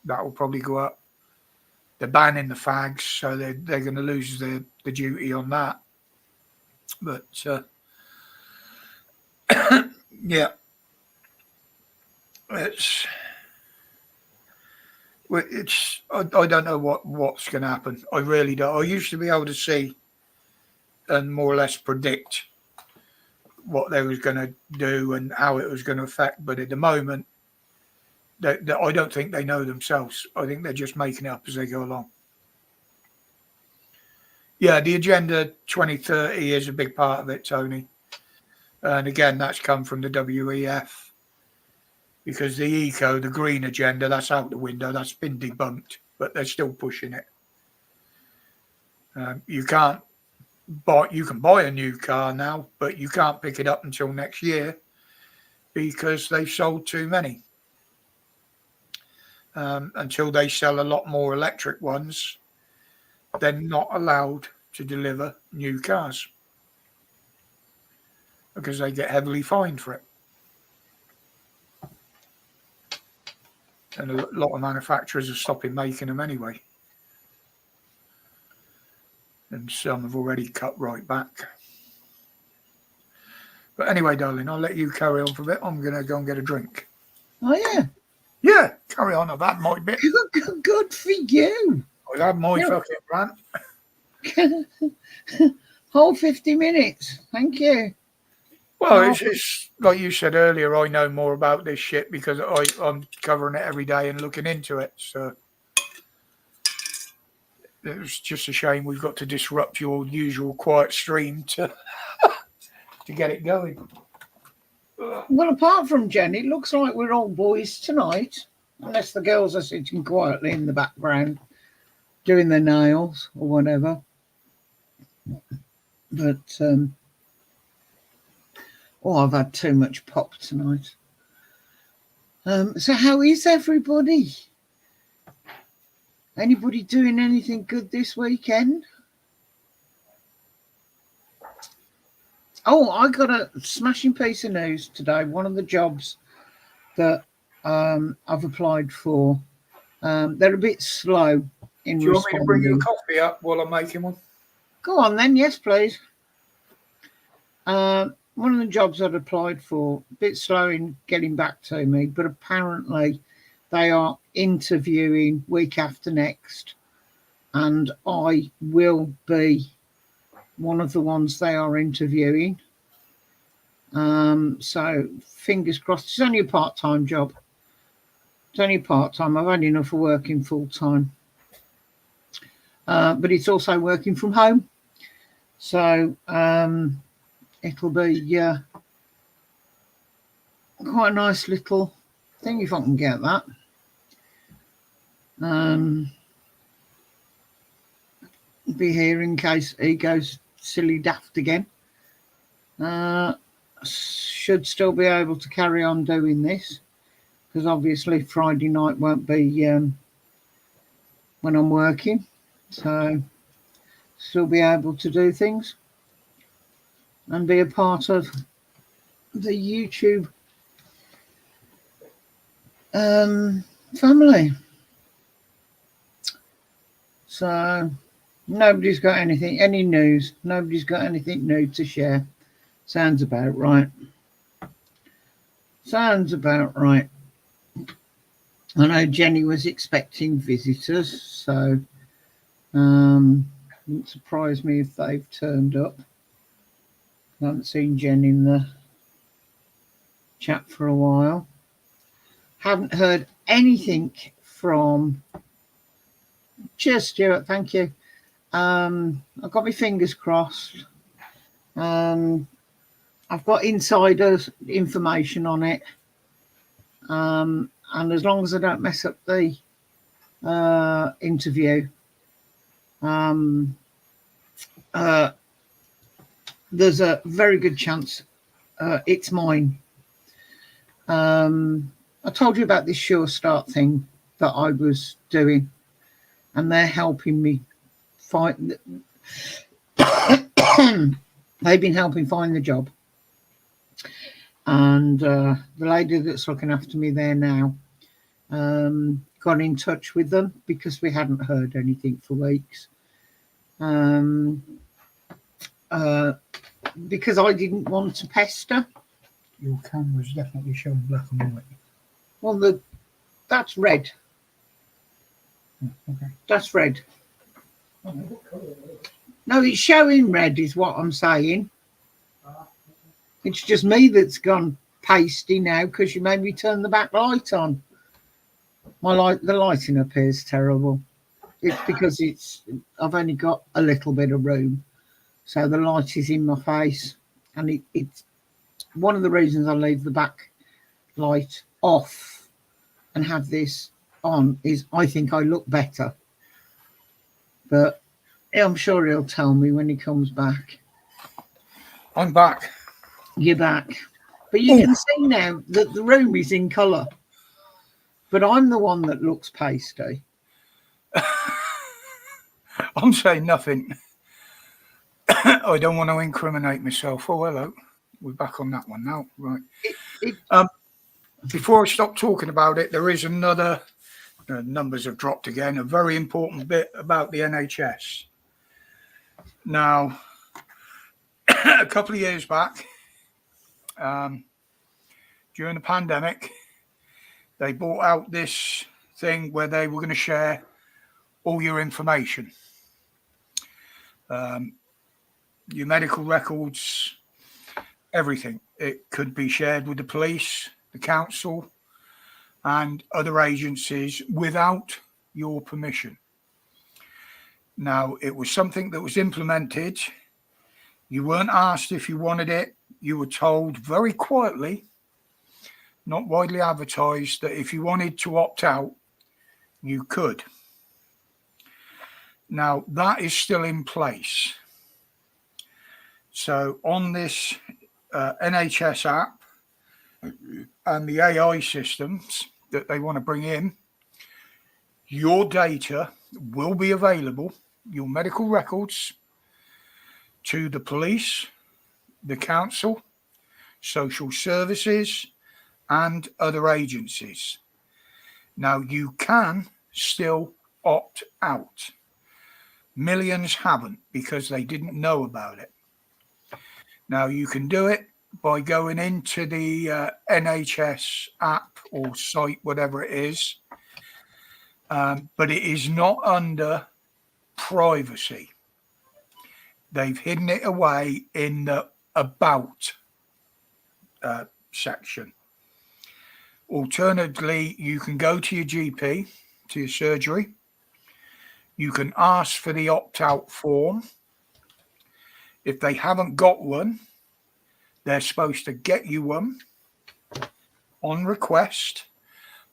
That will probably go up. They're banning the fags, so they're going to lose the duty on that. But yeah, it's I don't know what's going to happen. I really don't. I used to be able to see and more or less predict what they was going to do and how it was going to affect. But at the moment, I don't think they know themselves. I think they're just making it up as they go along. Yeah, the Agenda 2030 is a big part of it, Tony. And again, that's come from the WEF. Because the the green agenda, that's out the window. That's been debunked, but they're still pushing it. You can buy a new car now, but you can't pick it up until next year because they've sold too many. Until they sell a lot more electric ones, they're not allowed to deliver new cars because they get heavily fined for it. And a lot of manufacturers are stopping making them anyway. And some have already cut right back. But anyway, darling, I'll let you carry on for a bit. I'm going to go and get a drink. Oh, yeah? Yeah, carry on. I've had my bit. Good for you. I've had my fucking rant. Whole 50 minutes. Thank you. Well, it's like you said earlier, I know more about this shit because I'm covering it every day and looking into it. So it's just a shame we've got to disrupt your usual quiet stream to get it going. Well, apart from Jen, it looks like we're all boys tonight, unless the girls are sitting quietly in the background doing their nails or whatever. But I've had too much pop tonight. So how is everybody? Anybody doing anything good this weekend? Oh, I got a smashing piece of news today. One of the jobs that I've applied for, they're a bit slow in Do you want me to bring you a responding. coffee up while I'm making one? Go on then, yes, please. One of the jobs I'd applied for, a bit slow in getting back to me, but apparently they are interviewing week after next, and I will be one of the ones they are interviewing. So fingers crossed. It's only a part-time job. It's only part-time. I've had enough of working full-time. But it's also working from home. So it'll be quite a nice little thing if I can get that. Be here in case he goes silly daft again. Should still be able to carry on doing this, because obviously Friday night won't be when I'm working, so still be able to do things and be a part of the YouTube family. So nobody's got anything, any news. Nobody's got anything new to share. Sounds about right. Sounds about right. I know Jenny was expecting visitors, so wouldn't surprise me if they've turned up. I haven't seen Jen in the chat for a while. Haven't heard anything from... Cheers, Stuart, thank you. I've got my fingers crossed. I've got insiders information on it. And as long as I don't mess up the interview, there's a very good chance it's mine. I told you about this Sure Start thing that I was doing, and they're helping me find... They've been helping find the job. And the lady that's looking after me there now got in touch with them because we hadn't heard anything for weeks. Because I didn't want to pester. Your camera's definitely showing black and white. Well, that's red. Okay. That's red. No, it's showing red is what I'm saying. It's just me that's gone pasty now because you made me turn the back light on. The lighting appears terrible. It's because I've only got a little bit of room, so the light is in my face, and it's one of the reasons I leave the back light off and have this on is I think I look better. But I'm sure he'll tell me when he comes back. I'm back. You're back. But you can see now that the room is in colour. But I'm the one that looks pasty. I'm saying nothing. I don't want to incriminate myself. Oh, hello. We're back on that one now. Right. Before I stop talking about it, there is another... numbers have dropped again. A very important bit about the NHS. Now, a couple of years back, during the pandemic, they brought out this thing where they were going to share all your information, your medical records, everything. It could be shared with the police, the council, and other agencies without your permission. Now, it was something that was implemented. You weren't asked if you wanted it. You were told very quietly, not widely advertised, that if you wanted to opt out, you could. Now, that is still in place. So on this NHS app, and the AI systems that they want to bring in, your data will be available, your medical records, to the police, the council, social services, and other agencies. Now, you can still opt out. Millions haven't because they didn't know about it. Now, you can do it by going into the NHS app or site, whatever it is, but it is not under privacy. They've hidden it away in the about section. Alternatively, you can go to your GP, to your surgery. You can ask for the opt-out form. If they haven't got one, they're supposed to get you one on request.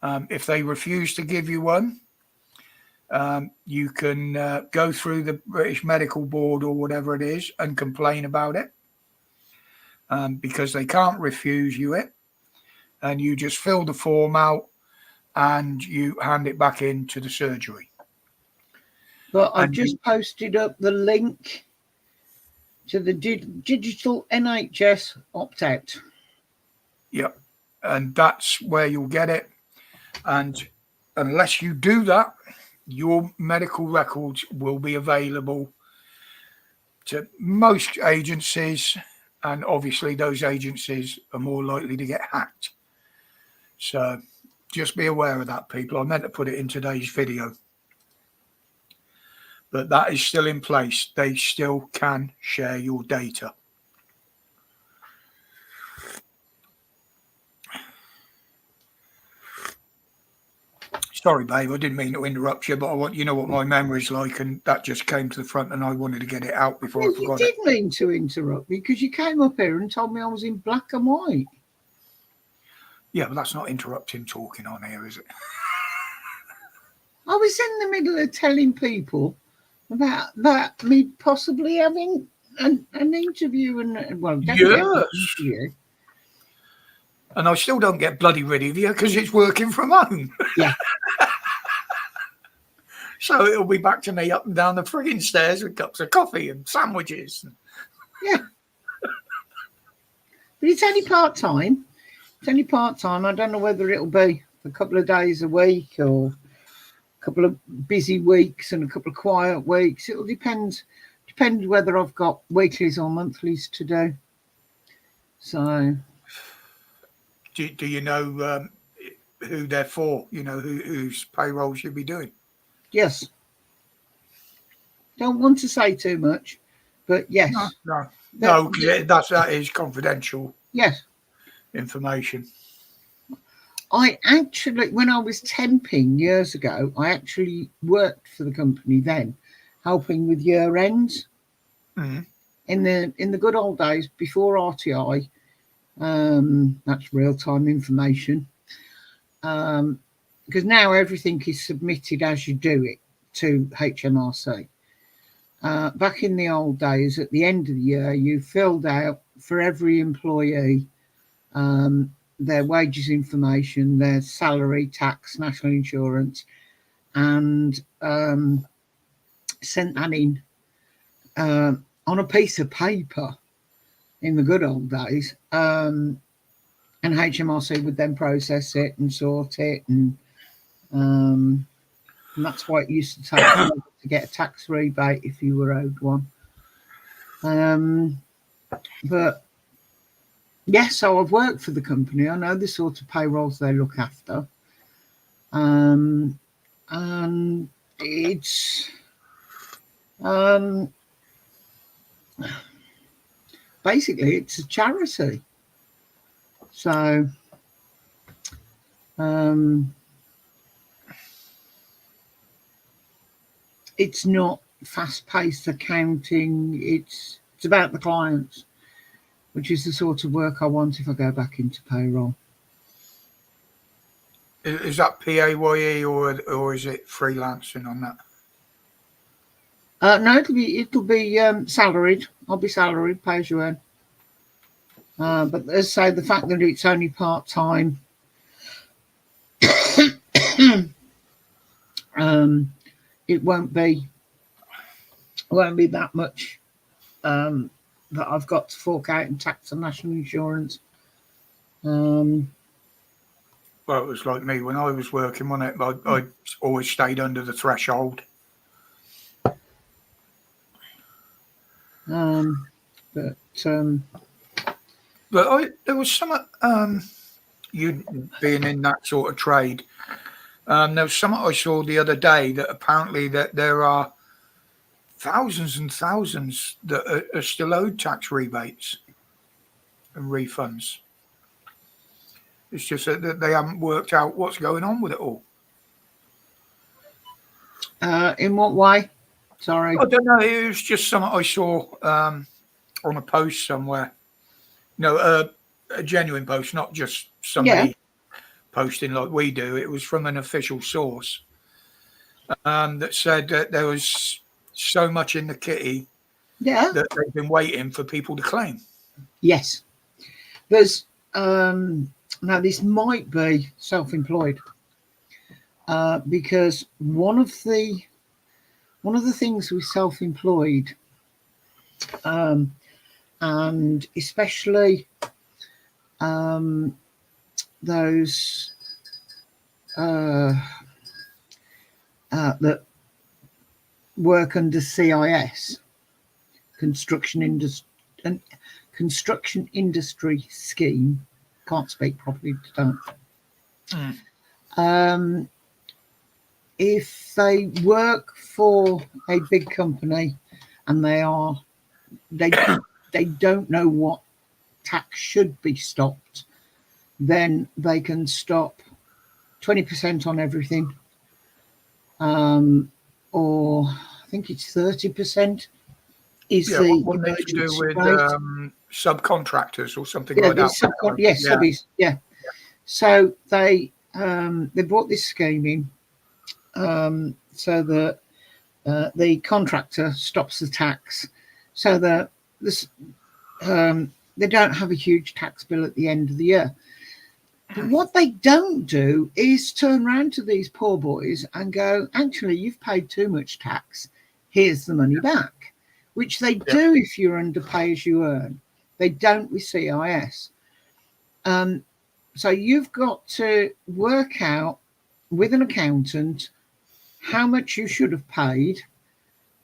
If they refuse to give you one, you can go through the British Medical Board or whatever it is and complain about it, because they can't refuse you it. And you just fill the form out and you hand it back into the surgery. But I've just posted up the link to the digital NHS opt-out. Yep. And that's where you'll get it. And unless you do that, your medical records will be available to most agencies. And obviously those agencies are more likely to get hacked. So just be aware of that, people. I meant to put it in today's video. But that is still in place. They still can share your data. Sorry, babe, I didn't mean to interrupt you, but I want you know what my memory's like, and that just came to the front, and I wanted to get it out before I forgot it. You did mean to interrupt me because you came up here and told me I was in black and white. Yeah, but that's not interrupting talking on here, is it? I was in the middle of telling people about me possibly having an interview and well, definitely an interview. And I still don't get bloody rid of you because it's working from home. Yeah. So it'll be back to me up and down the frigging stairs with cups of coffee and sandwiches. Yeah. But it's only part-time. It's only part-time. I don't know whether it'll be a couple of days a week or a couple of busy weeks and a couple of quiet weeks. It'll depend whether I've got weeklies or monthlies to do. So... Do you know who they're for? You know whose payroll should be doing? Yes. Don't want to say too much, but yes. No, that is confidential. Yes. Information. I actually, when I was temping years ago, I actually worked for the company then, helping with year ends. Mm-hmm. In the good old days before RTI. That's real-time information, because now everything is submitted as you do it to HMRC. Back in the old days, at the end of the year, you filled out for every employee their wages information, their salary, tax, national insurance, and sent that in on a piece of paper. In the good old days, and HMRC would then process it and sort it, and that's why it used to take to get a tax rebate if you were owed one. But yes, so I've worked for the company. I know the sort of payrolls they look after, and it's basically, it's a charity. So, it's not fast-paced accounting. It's about the clients, which is the sort of work I want if I go back into payroll. Is that PAYE or is it freelancing on that? No, it'll be salaried. I'll be salaried, pay as you earn. But as I say, the fact that it's only part-time, it won't be that much that I've got to fork out in tax and national insurance. Well, it was like me when I was working on it. I always stayed under the threshold. But there was some you being in that sort of trade. There was something I saw the other day that apparently that there are thousands and thousands that are still owed tax rebates and refunds. It's just that they haven't worked out what's going on with it all. in what way? Sorry. I don't know. It was just something I saw on a post somewhere. A genuine post, not just somebody posting like we do. It was from an official source that said that there was so much in the kitty that they've been waiting for people to claim. Yes. There's now this might be self-employed because one of the things with self-employed and especially those that work under CIS, construction industry scheme. Can't speak properly, don't. If they work for a big company and they don't know what tax should be stopped, then they can stop 20% on everything, or I think it's 30%. Is the emergency to do with subcontractors or something like that? Subbies. Yeah. So they brought this scheme in so that the contractor stops the tax, so that they don't have a huge tax bill at the end of the year. But what they don't do is turn around to these poor boys and go, actually, you've paid too much tax. Here's the money back, which they do if you're under pay as you earn. They don't with CIS. So you've got to work out with an accountant how much you should have paid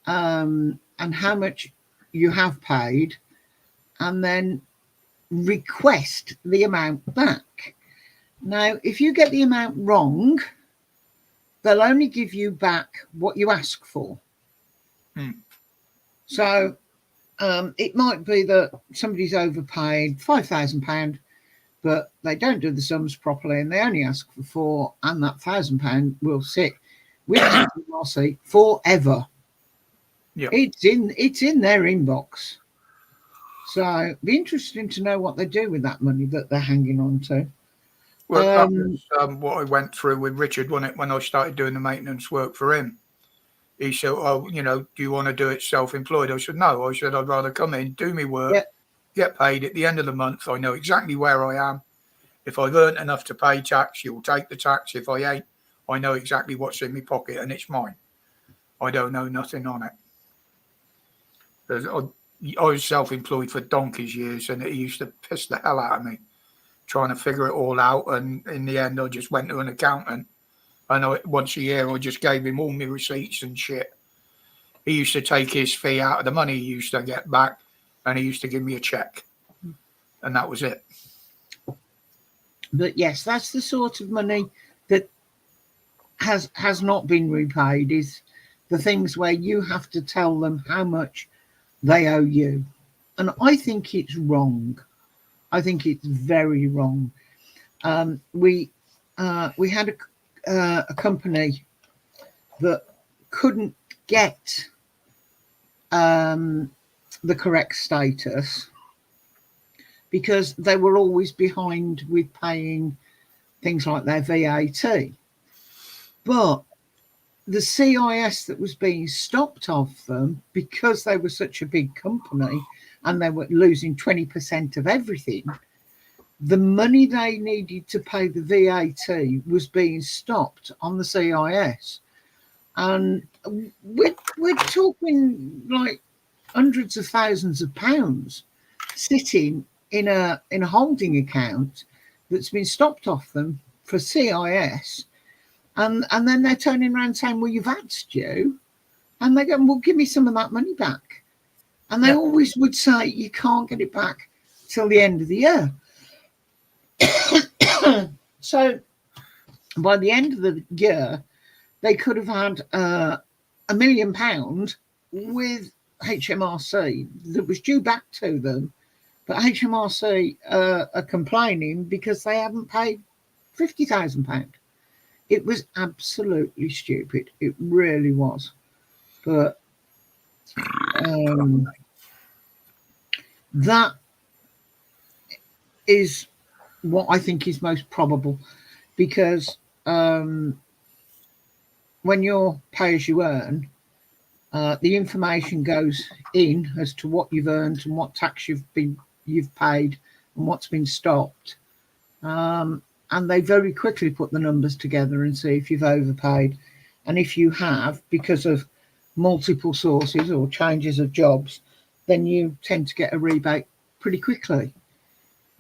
and how much you have paid, and then request the amount back. Now, if you get the amount wrong, they'll only give you back what you ask for. So it might be that somebody's overpaid £5,000, but they don't do the sums properly and they only ask for £4, and that £1,000 will sit with HMRC forever. It's in their inbox. So it'd be interesting to know what they do with that money that they're hanging on to. Well, that was what I went through with Richard, wasn't it, when I started doing the maintenance work for him. He said, oh, do you want to do it self-employed? I said, no. I said, I'd rather come in, do my work, get paid at the end of the month. I know exactly where I am. If I've earned enough to pay tax, you'll take the tax. If I ain't, I know exactly what's in my pocket and it's mine. I don't know nothing on it. I was self-employed for donkey's years, and it used to piss the hell out of me trying to figure it all out. And in the end, I just went to an accountant, and once a year I just gave him all my receipts and shit. He used to take his fee out of the money he used to get back, and he used to give me a check, and that was it. But yes, that's the sort of money that has not been repaid, is the things where you have to tell them how much they owe you. And I think it's wrong. I think it's very wrong. We had a company that couldn't get the correct status because they were always behind with paying things like their VAT. But the CIS that was being stopped of them because they were such a big company and they were losing 20% of everything, the money they needed to pay the VAT was being stopped on the CIS. And we're talking like hundreds of thousands of pounds sitting in a holding account that's been stopped off them for CIS. And then they're turning around saying, well, your VAT's due. And they go, well, give me some of that money back. And they always would say, you can't get it back till the end of the year. So by the end of the year, they could have had £1 million with HMRC that was due back to them. But HMRC are complaining because they haven't paid £50,000. It was absolutely stupid. It really was. But that is what I think is most probable, because when you're pay as you earn, the information goes in as to what you've earned and what tax you've paid and what's been stopped. And they very quickly put the numbers together and see if you've overpaid. And if you have, because of multiple sources or changes of jobs, then you tend to get a rebate pretty quickly.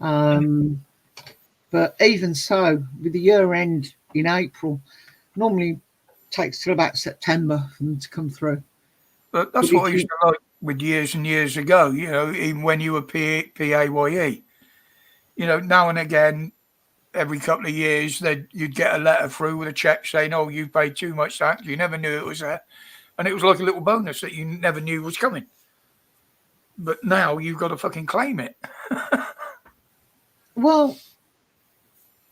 But even so, with the year end in April, normally takes till about September for them to come through. But that's what I used to like with years and years ago, you know, even when you were PAYE. You know, now and again, every couple of years, you'd get a letter through with a check saying, oh, you paid too much tax. You never knew it was there. And it was like a little bonus that you never knew was coming. But now you've got to fucking claim it. Well,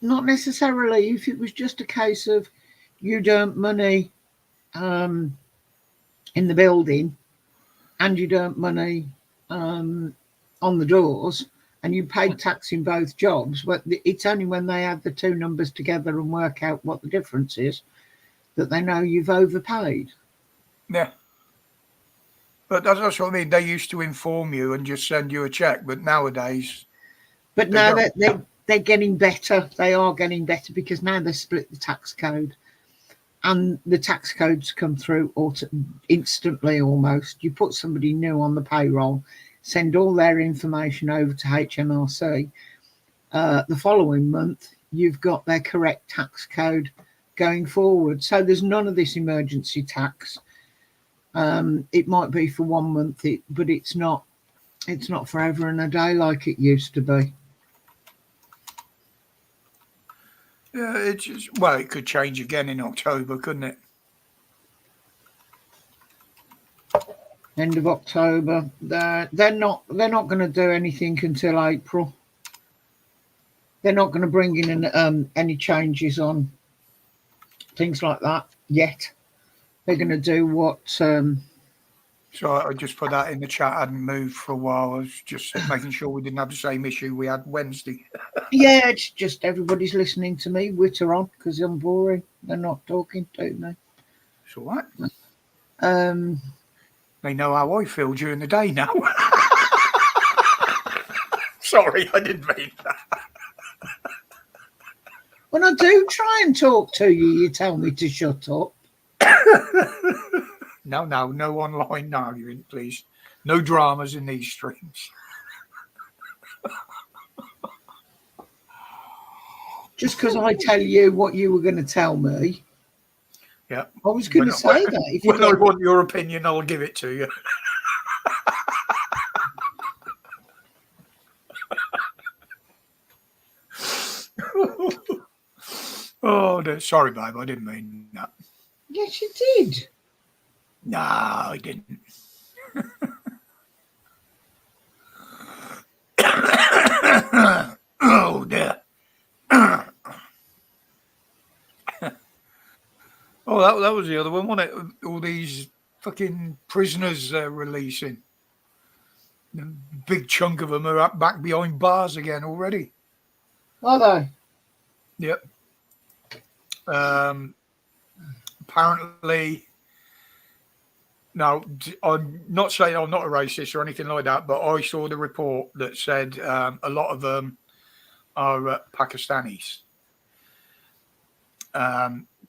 not necessarily. If it was just a case of you'd earned money in the building and you'd earned money on the doors and you paid tax in both jobs, but it's only when they add the two numbers together and work out what the difference is that they know you've overpaid. Yeah. But that's what I mean. They used to inform you and just send you a check, but nowadays... But now they're getting better. They are getting better because now they split the tax code. And the tax codes come through instantly almost. You put somebody new on the payroll, send all their information over to HMRC. The following month, you've got their correct tax code going forward. So there's none of this emergency tax. It might be for 1 month, but it's not forever and a day like it used to be. Yeah, it could change again in October, couldn't it? End of October. They're not going to do anything until April. They're not going to bring in any changes on things like that yet. They're going to do what. So I just put that in the chat. I hadn't moved for a while. I was just making sure we didn't have the same issue we had Wednesday. Yeah, it's just everybody's listening to me witter on because I'm boring. They're not talking to me. It's all right. They know how I feel during the day now. Sorry, I didn't mean that. When I do try and talk to you, you tell me to shut up. No online arguing, please. No dramas in these streams. Just because I tell you what you were going to tell me. Yeah. I was going to say that. If when I want your opinion, I'll give it to you. Oh, no. Sorry, babe. I didn't mean that. Yes, you did. No, I didn't. Oh, dear. Oh, that was the other one, wasn't it? All these fucking prisoners releasing. A big chunk of them are back behind bars again already. Are they? Yep. apparently, now I'm not saying I'm not a racist or anything like that, but I saw the report that said a lot of them are Pakistanis.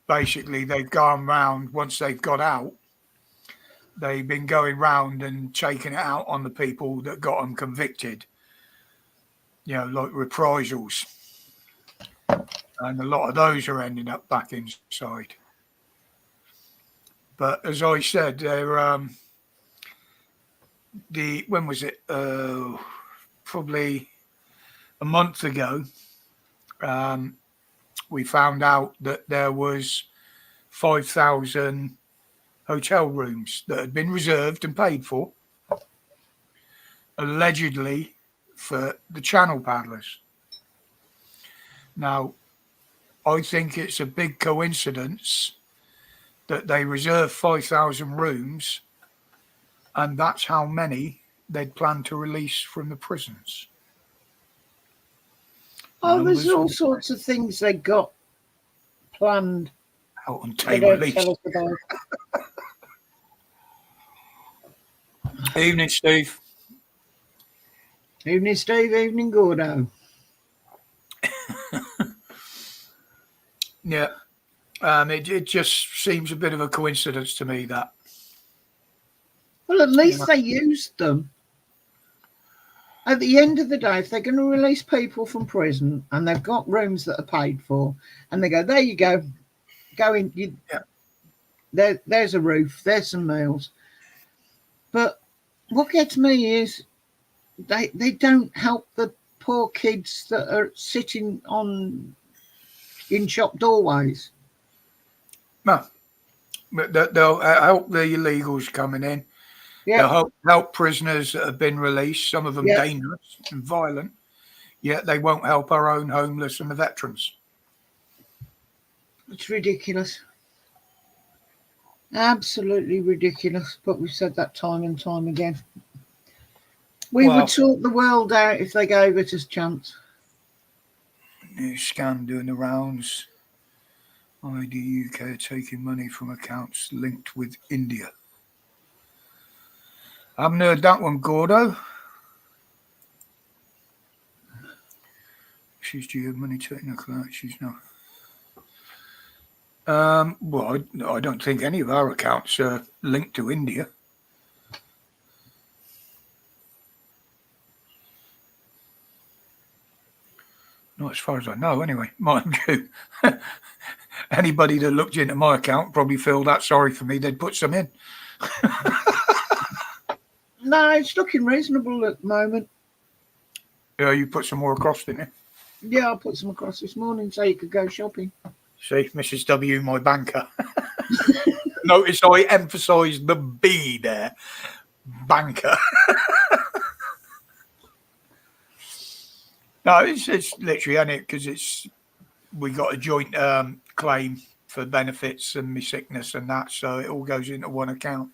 Basically, they've gone round once they've got out. They've been going round and taking it out on the people that got them convicted. Like reprisals. And a lot of those are ending up back inside. But as I said, they're when was it? Probably a month ago. We found out that there was 5,000 hotel rooms that had been reserved and paid for, allegedly for the channel paddlers. Now, I think it's a big coincidence that they reserved 5,000 rooms, and that's how many they'd planned to release from the prisons. Oh, there's all sorts of things they got planned. Out on They table don't tell us about. Evening, Steve. Evening, Steve. Evening, Gordo. Yeah. It just seems a bit of a coincidence to me that. Well, at least they used them. At the end of the day, if they're going to release people from prison and they've got rooms that are paid for, and they go, there you go, go in. There's a roof, there's some meals. But what gets me is they don't help the poor kids that are sitting in shop doorways. No, but they'll help the illegals coming in. Yeah. They'll help prisoners that have been released, some of them dangerous and violent, yet they won't help our own homeless and the veterans. It's ridiculous. Absolutely ridiculous. But we've said that time and time again. We would sort the world out if they gave it a chance. New scam doing the rounds. ID UK taking money from accounts linked with India. I haven't heard that one, Gordo. She's due money technical out. She's not. Well, I don't think any of our accounts are linked to India. Not as far as I know, anyway. Mind you, anybody that looked into my account probably feel that sorry for me. They'd put some in. No, it's looking reasonable at the moment. Yeah, you put some more across, didn't you? Yeah, I put some across this morning so you could go shopping. See, Mrs. W, my banker. Notice I emphasised the B there. Banker. No, it's literally, isn't it? Because we got a joint claim for benefits and my sickness and that, so it all goes into one account.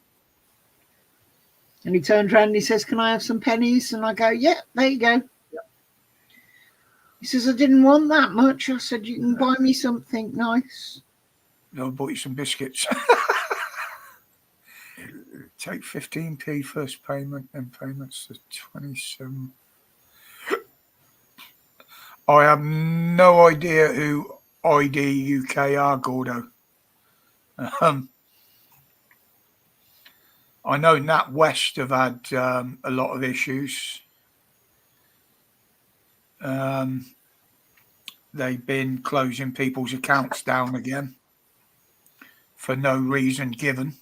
And he turned around and he says, "Can I have some pennies?" And I go, "Yeah, there you go." Yeah. He says, "I didn't want that much." I said, "You can buy me something nice." I bought you some biscuits. Take 15p first payment and payments to 27. I have no idea who ID UK are, Gordo. I know Nat West have had a lot of issues. They've been closing people's accounts down again for no reason given.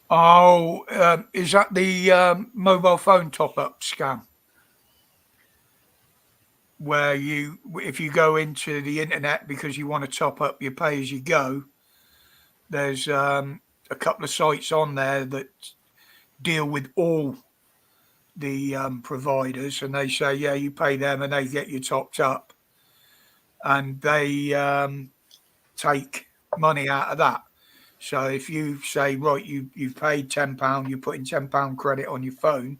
Oh, is that the mobile phone top-up scam? Where if you go into the internet because you want to top up your pay-as-you-go, there's a couple of sites on there that deal with all the providers, and they say, yeah, you pay them and they get you topped up. And they take money out of that. So if you say, right, you've paid £10, you put in £10 credit on your phone,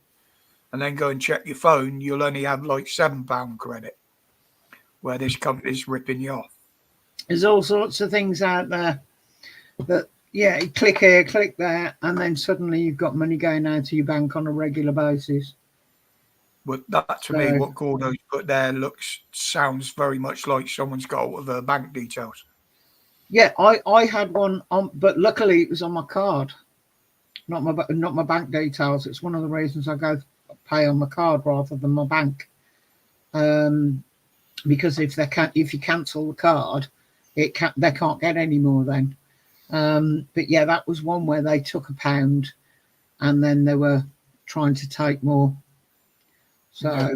and then go and check your phone, you'll only have like £7 credit. where this company's ripping you off. There's all sorts of things out there that, yeah, you click here, click there, and then suddenly you've got money going out to your bank on a regular basis. But that, to me, what Gordo's put there sounds very much like someone's got all of her bank details. Yeah, I had one on, but luckily it was on my card, not my bank details. It's one of the reasons I go pay on my card rather than my bank. Because if you cancel the card, they can't get any more then. But yeah, that was one where they took £1 and then they were trying to take more. So yeah.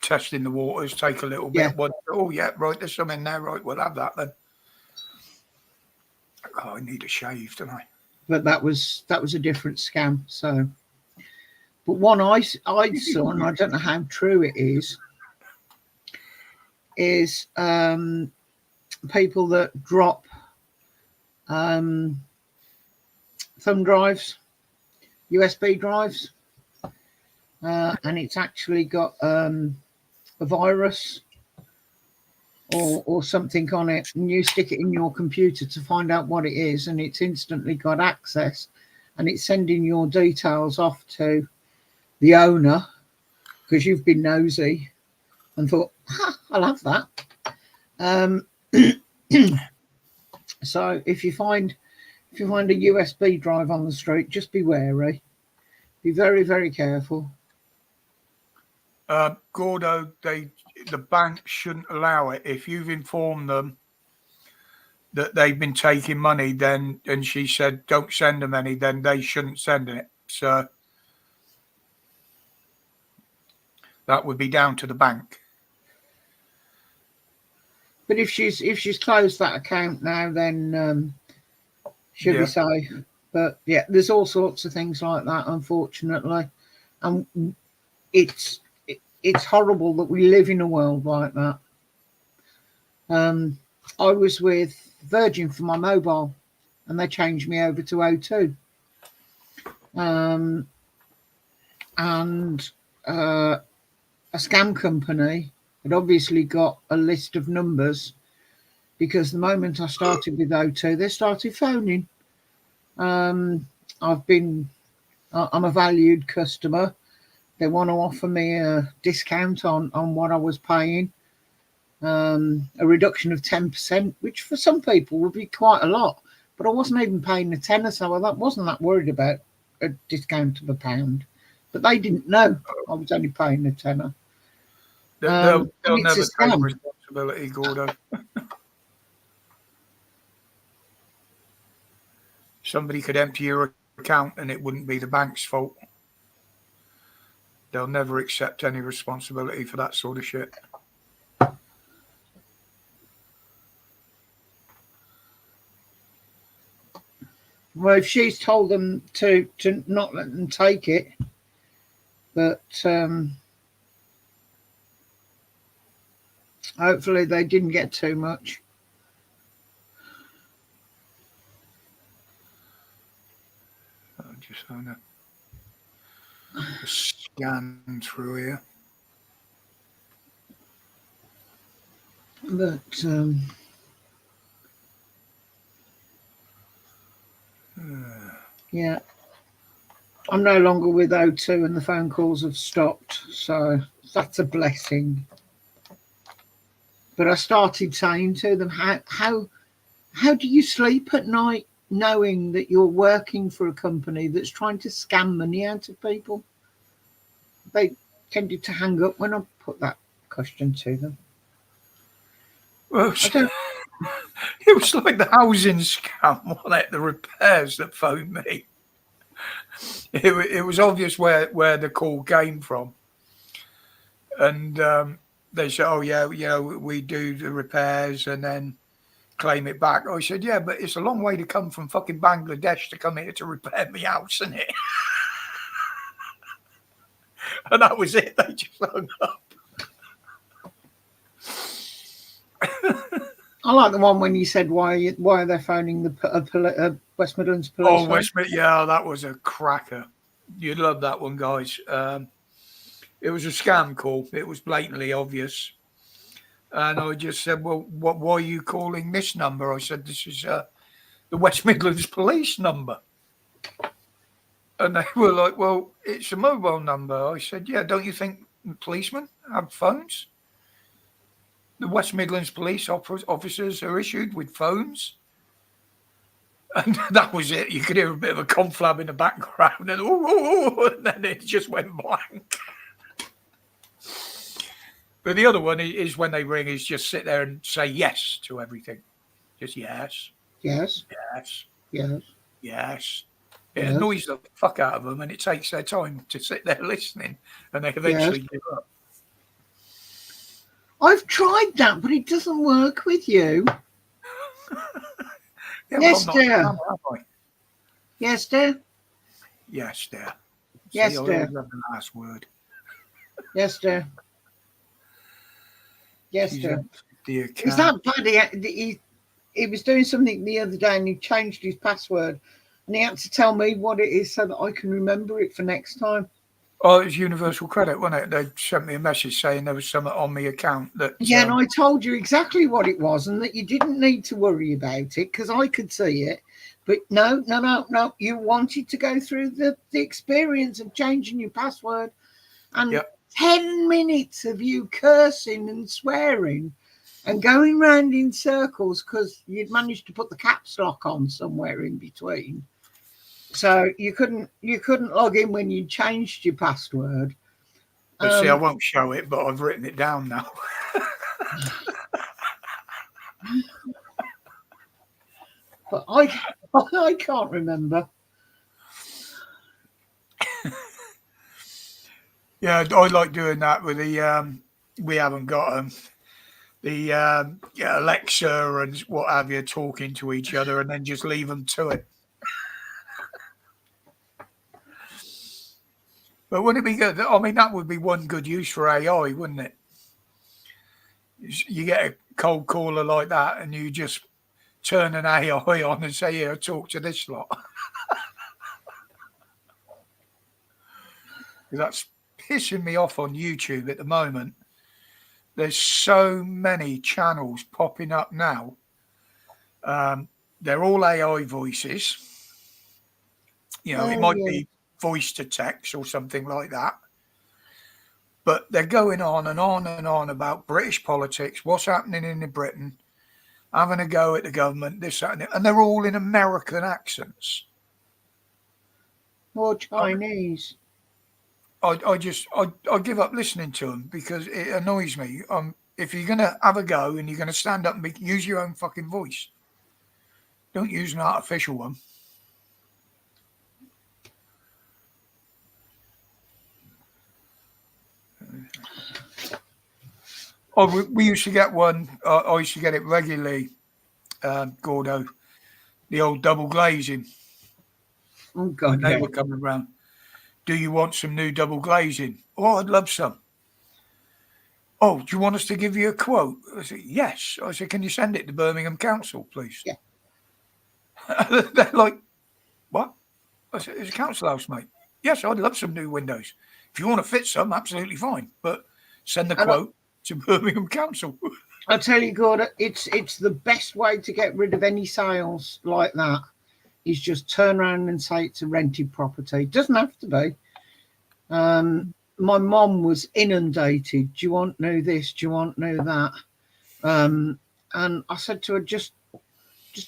Testing the waters, take a little bit. Yeah. Oh yeah, right, there's some in there, right, we'll have that then. Oh, I need a shave, don't I? But that was a different scam. So, but one I saw, and I don't know how true it is people that drop thumb drives, USB drives, and it's actually got a virus or something on it, and you stick it in your computer to find out what it is, and it's instantly got access, and it's sending your details off to the owner because you've been nosy and thought, I'll have that. So if you find a USB drive on the street, just be wary. Be very, very careful. Gordo, the bank shouldn't allow it. If you've informed them that they've been taking money, then, and she said don't send them any, then they shouldn't send it. So that would be down to the bank. But if she's closed that account now, then she'll be safe. But yeah, there's all sorts of things like that, unfortunately, and it's horrible that we live in a world like that. I was with Virgin for my mobile, and they changed me over to O2. And a scam company had obviously got a list of numbers, because the moment I started with O2, they started phoning. I'm a valued customer. They want to offer me a discount on what I was paying, a reduction of 10%, which for some people would be quite a lot. But I wasn't even paying a tenner, so I wasn't that worried about a discount of £1. But they didn't know I was only paying a tenner. They'll never take responsibility, Gordo. Somebody could empty your account and it wouldn't be the bank's fault. They'll never accept any responsibility for that sort of shit. Well, if she's told them to not let them take it, but hopefully they didn't get too much. I'm just having a scan through here. But yeah, I'm no longer with O2 and the phone calls have stopped, so that's a blessing. But I started saying to them, how do you sleep at night knowing that you're working for a company that's trying to scam money out of people? They tended to hang up when I put that question to them. Well, it was like the housing scam, wasn't it? The repairs that phoned me. It was obvious where the call came from. And they said, oh, yeah, we do the repairs and then claim it back. I said, yeah, but it's a long way to come from fucking Bangladesh to come here to repair my house, isn't it? And that was it. They just hung up. I like the one when you said why are they phoning the West Midlands police? Oh, West Midlands, yeah, that was a cracker. You'd love that one, guys. It was a scam call. It was blatantly obvious. And I just said, well, why are you calling this number? I said, this is the West Midlands police number. And they were like, well, it's a mobile number. I said, yeah, don't you think policemen have phones? The West Midlands police officers are issued with phones. And that was it. You could hear a bit of a conflab in the background, and, and then it just went blank. But the other one is when they ring, is just sit there and say yes to everything. Just yes. Yes. Yes. Yes. Yes. It annoys the fuck out of them, and it takes their time to sit there listening, and they eventually give up. I've tried that, but it doesn't work with you. Yes, dear. Yes, dear. Yes, dear. Yes, See, dear. I love the last word. Yes, dear. Yes, dear. Dear cat. Is that bad? He was doing something the other day and he changed his password and he had to tell me what it is so that I can remember it for next time. Oh, it was Universal Credit, wasn't it? They sent me a message saying there was something on my account that... Yeah, and I told you exactly what it was and that you didn't need to worry about it because I could see it. But no. You wanted to go through the experience of changing your password and 10 minutes of you cursing and swearing and going round in circles because you'd managed to put the caps lock on somewhere in between. So you couldn't log in when you changed your password. But see, I won't show it, but I've written it down now. But I can't remember. Yeah, I like doing that with the we haven't got them. The Alexa and what have you talking to each other, and then just leave them to it. But wouldn't it be good? I mean, that would be one good use for AI, wouldn't it? You get a cold caller like that, and you just turn an AI on and say, "Here, talk to this lot." That's pissing me off on YouTube at the moment. There's so many channels popping up now. They're all AI voices. You know, it might be voice to text or something like that. But they're going on and on and on about British politics, what's happening in Britain, having a go at the government, this, that, and they're all in American accents. Or Chinese. I give up listening to them because it annoys me. If you're going to have a go and you're going to stand up and use your own fucking voice, don't use an artificial one. Oh, we used to get one. I used to get it regularly, Gordo. The old double glazing. Oh, God. They were coming around. Do you want some new double glazing? Oh, I'd love some. Oh, do you want us to give you a quote? I said, yes. I said, can you send it to Birmingham Council, please? Yeah. They're like, what? I said, it's a council house, mate. Yes, I'd love some new windows. If you want to fit some, absolutely fine. But send the quote to Birmingham Council. I tell you, Gordon, it's the best way to get rid of any sales like that is just turn around and say it's a rented property. It doesn't have to be. My mom was inundated. Do you want know this? Do you want know that? And I said to her, just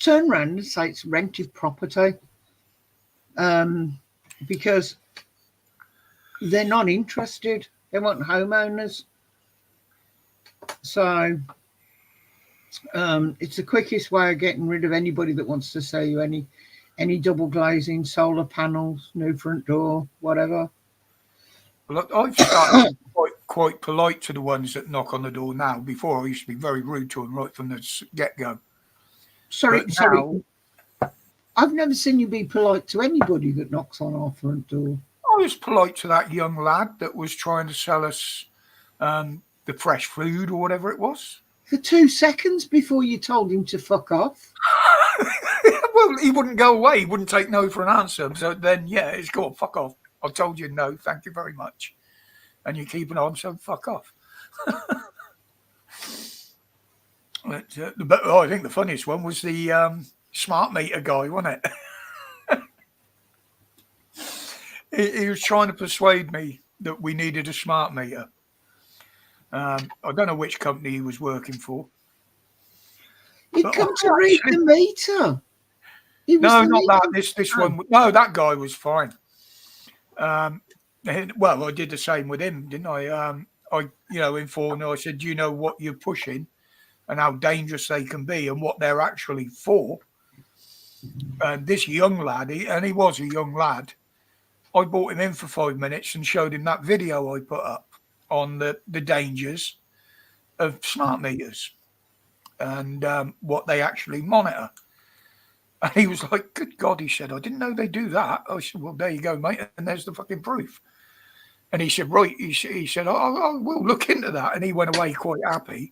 turn around and say it's rented property. Because they're not interested. They want homeowners. So it's the quickest way of getting rid of anybody that wants to sell you any double glazing, solar panels, new front door, whatever. Well, I've started quite polite to the ones that knock on the door now. Before I used to be very rude to them right from the get-go. Sorry, I've never seen you be polite to anybody that knocks on our front door. I was polite to that young lad that was trying to sell us the fresh food or whatever it was. For 2 seconds before you told him to fuck off. Well, he wouldn't go away. He wouldn't take no for an answer. So then, yeah, it's go on, fuck off. I told you no, thank you very much. And you're keeping on, so fuck off. But I think the funniest one was the smart meter guy, wasn't it? He was trying to persuade me that we needed a smart meter. I don't know which company he was working for. He come to read the meter. No, not that. This one. No, that guy was fine. Well, I did the same with him, didn't I? Informed him. I said, "Do you know what you're pushing and how dangerous they can be and what they're actually for?" And this young lad, he was a young lad, I brought him in for 5 minutes and showed him that video I put up on the dangers of smart meters and what they actually monitor. And he was like, "Good God," he said, "I didn't know they do that." I said, "Well, there you go, mate, and there's the fucking proof." And he said, "Right," he said, I will look into that." And he went away quite happy.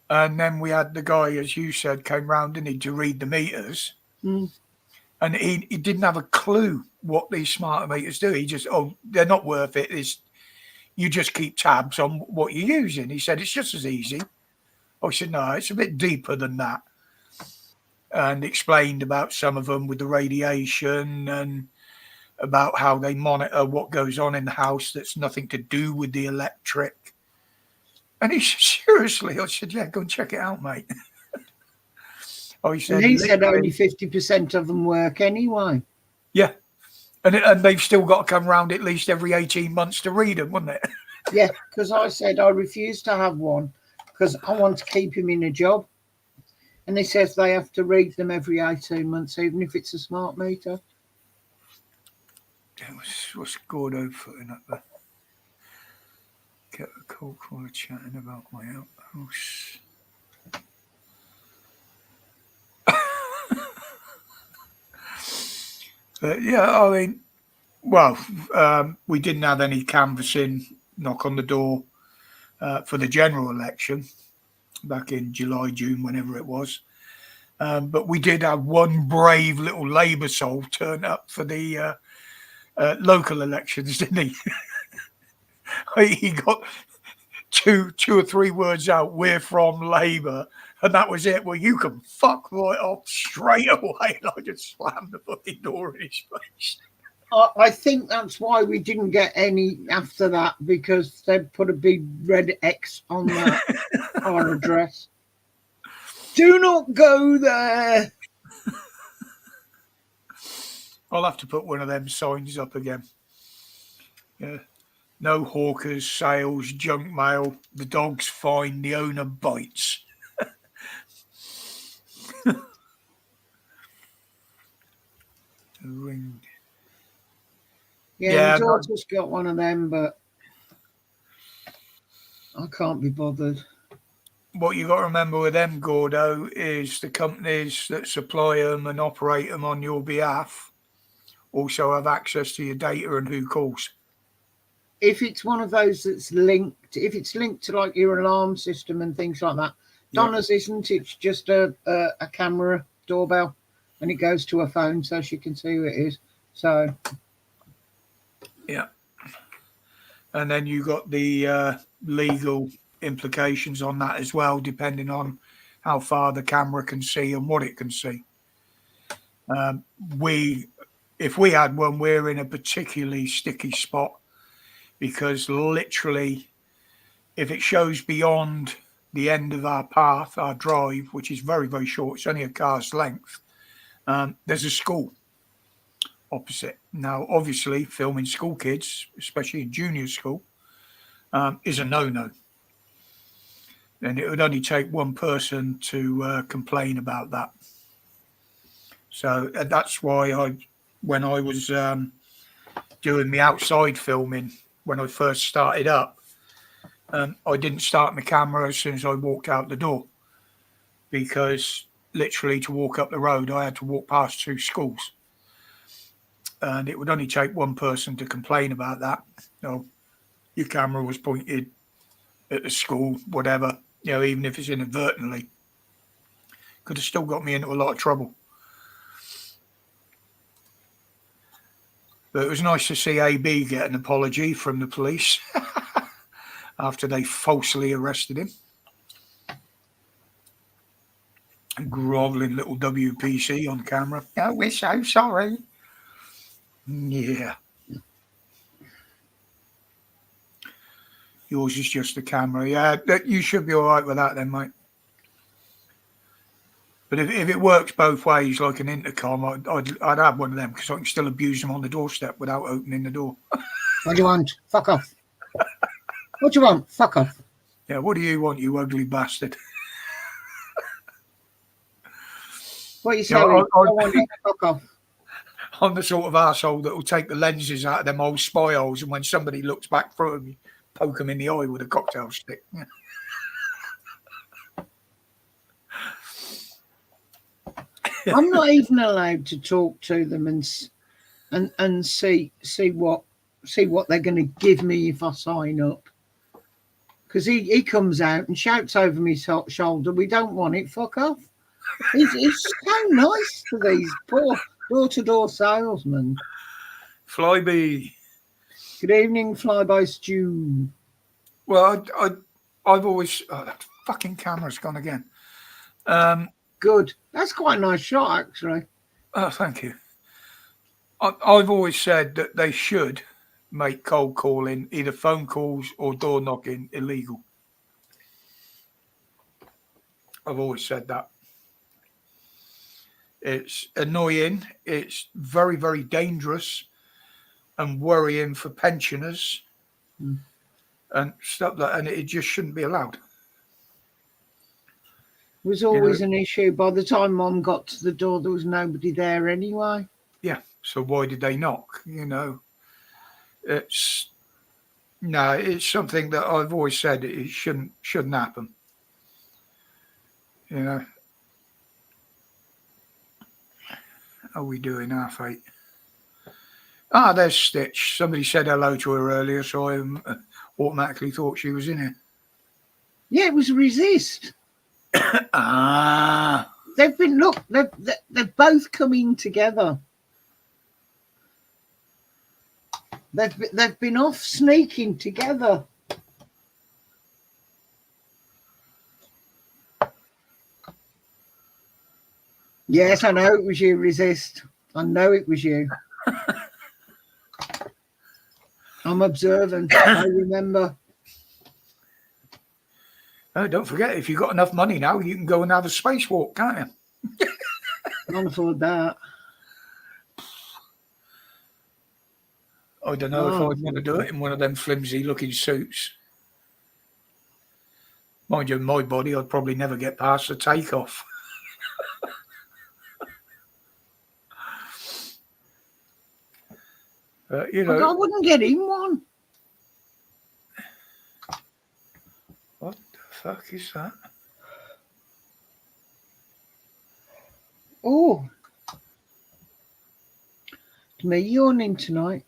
And then we had the guy, as you said, came round, didn't he, to read the meters. Mm. And he didn't have a clue what these smart meters do. He just, they're not worth it. You just keep tabs on what you're using. He said, "It's just as easy." I said, "No, it's a bit deeper than that." And explained about some of them with the radiation and about how they monitor what goes on in the house that's nothing to do with the electric. And he said, "Seriously?" I said, "Yeah, go and check it out, mate." He said only 50% of them work anyway. Yeah. And they've still got to come round at least every 18 months to read them, wouldn't it? Yeah, because I said I refuse to have one because I want to keep him in a job. And he says they have to read them every 18 months, even if it's a smart meter. What's Gordo putting up there? Get a call caller chatting about my outhouse. But yeah, I mean, well, we didn't have any canvassing, knock on the door for the general election back in July, June, whenever it was. But we did have one brave little Labour soul turn up for the local elections, didn't he? He got two or three words out, "We're from Labour," and that was it. "Well, you can fuck right off straight away." And I just slammed the fucking door in his face. I think that's why we didn't get any after that, because they put a big red X on our address. Do not go there. I'll have to put one of them signs up again. Yeah. "No hawkers, sales, junk mail. The dog's fine, the owner bites." Ring. Yeah, my daughter's got one of them, but I can't be bothered. What you got to remember with them, Gordo, is the companies that supply them and operate them on your behalf also have access to your data and who calls. If it's one of those that's linked, if it's linked to like your alarm system and things like that, Donna's isn't. It's just a camera doorbell, and it goes to her phone so she can see who it is. So yeah. And then you got the legal implications on that as well, depending on how far the camera can see and what it can see. If we had one, we're in a particularly sticky spot, because literally, if it shows beyond the end of our path, our drive, which is very, very short, it's only a car's length, there's a school opposite. Now, obviously, filming school kids, especially in junior school, is a no-no. And it would only take one person to complain about that. So that's why when I was doing the outside filming, when I first started up, I didn't start my camera as soon as I walked out the door, because literally to walk up the road, I had to walk past 2 schools. And it would only take one person to complain about that. Your camera was pointed at the school, whatever, even if it's inadvertently, could have still got me into a lot of trouble. But it was nice to see AB get an apology from the police after they falsely arrested him. groveling little WPC on camera. Oh, we're so sorry. Yeah. Yours is just the camera. Yeah, you should be all right with that then, mate. But if it works both ways, like an intercom, I'd have one of them because I can still abuse them on the doorstep without opening the door. What do you want? Fuck off. What do you want? Fuck off. Yeah, what do you want, you ugly bastard? What are you saying? I want you to fuck off. I'm the sort of arsehole that will take the lenses out of them old spy holes, and when somebody looks back through them, you poke them in the eye with a cocktail stick. Yeah. I'm not even allowed to talk to them and see what they're going to give me if I sign up. Because he comes out and shouts over my shoulder, "We don't want it, fuck off." He's so nice to these poor door-to-door salesmen. Flyby. Good evening, Flyby Stew. Well, I've always... Oh, that fucking camera's gone again. Good. That's quite a nice shot, actually. Oh, thank you. I've always said that they should make cold calling, either phone calls or door knocking, illegal. I've always said that. It's annoying. It's very, very dangerous and worrying for pensioners and stuff like that. And it just shouldn't be allowed. It was always an issue. By the time Mom got to the door, there was nobody there anyway. Yeah. So why did they knock? It's something that I've always said it shouldn't happen. How are we doing? 8:30. Ah, there's Stitch. Somebody said hello to her earlier, so I automatically thought she was in here. Yeah, it was Resist. They've both come in together. They've been off sneaking together. Yes, I know it was you, Resist. I know it was you. I'm observant. I remember. Oh, don't forget, if you've got enough money now, you can go and have a spacewalk, can't you? Can't afford that. I don't know if I'd want to do it in one of them flimsy-looking suits. Mind you, my body, I'd probably never get past the takeoff. I wouldn't get in one. What the fuck is that? Oh, it's me yawning tonight.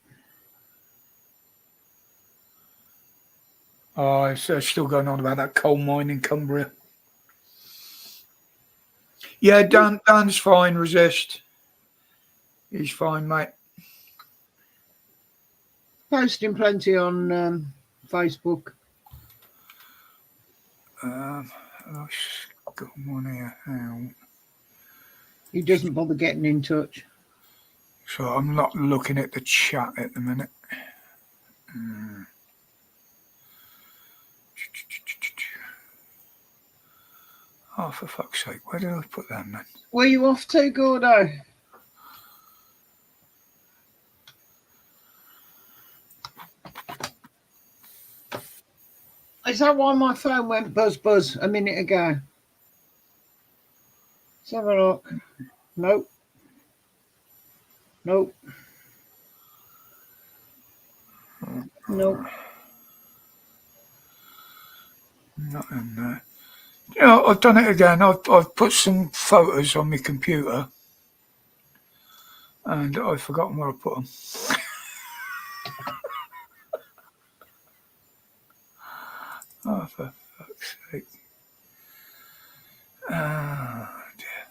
Oh, it's still going on about that coal mine in Cumbria. Yeah, Dan's fine, Resist. He's fine, mate. Posting plenty on Facebook. I've got one here. He doesn't bother getting in touch. So I'm not looking at the chat at the minute. Oh, for fuck's sake, where did I put that then? Where are you off to, Gordo? Is that why my phone went buzz a minute ago? Let's have a look. Nope. Nope. Nope. Nothing there. Yeah, I've done it again. I've put some photos on my computer and I've forgotten where I put them. Oh, for fuck's sake. Oh, dear.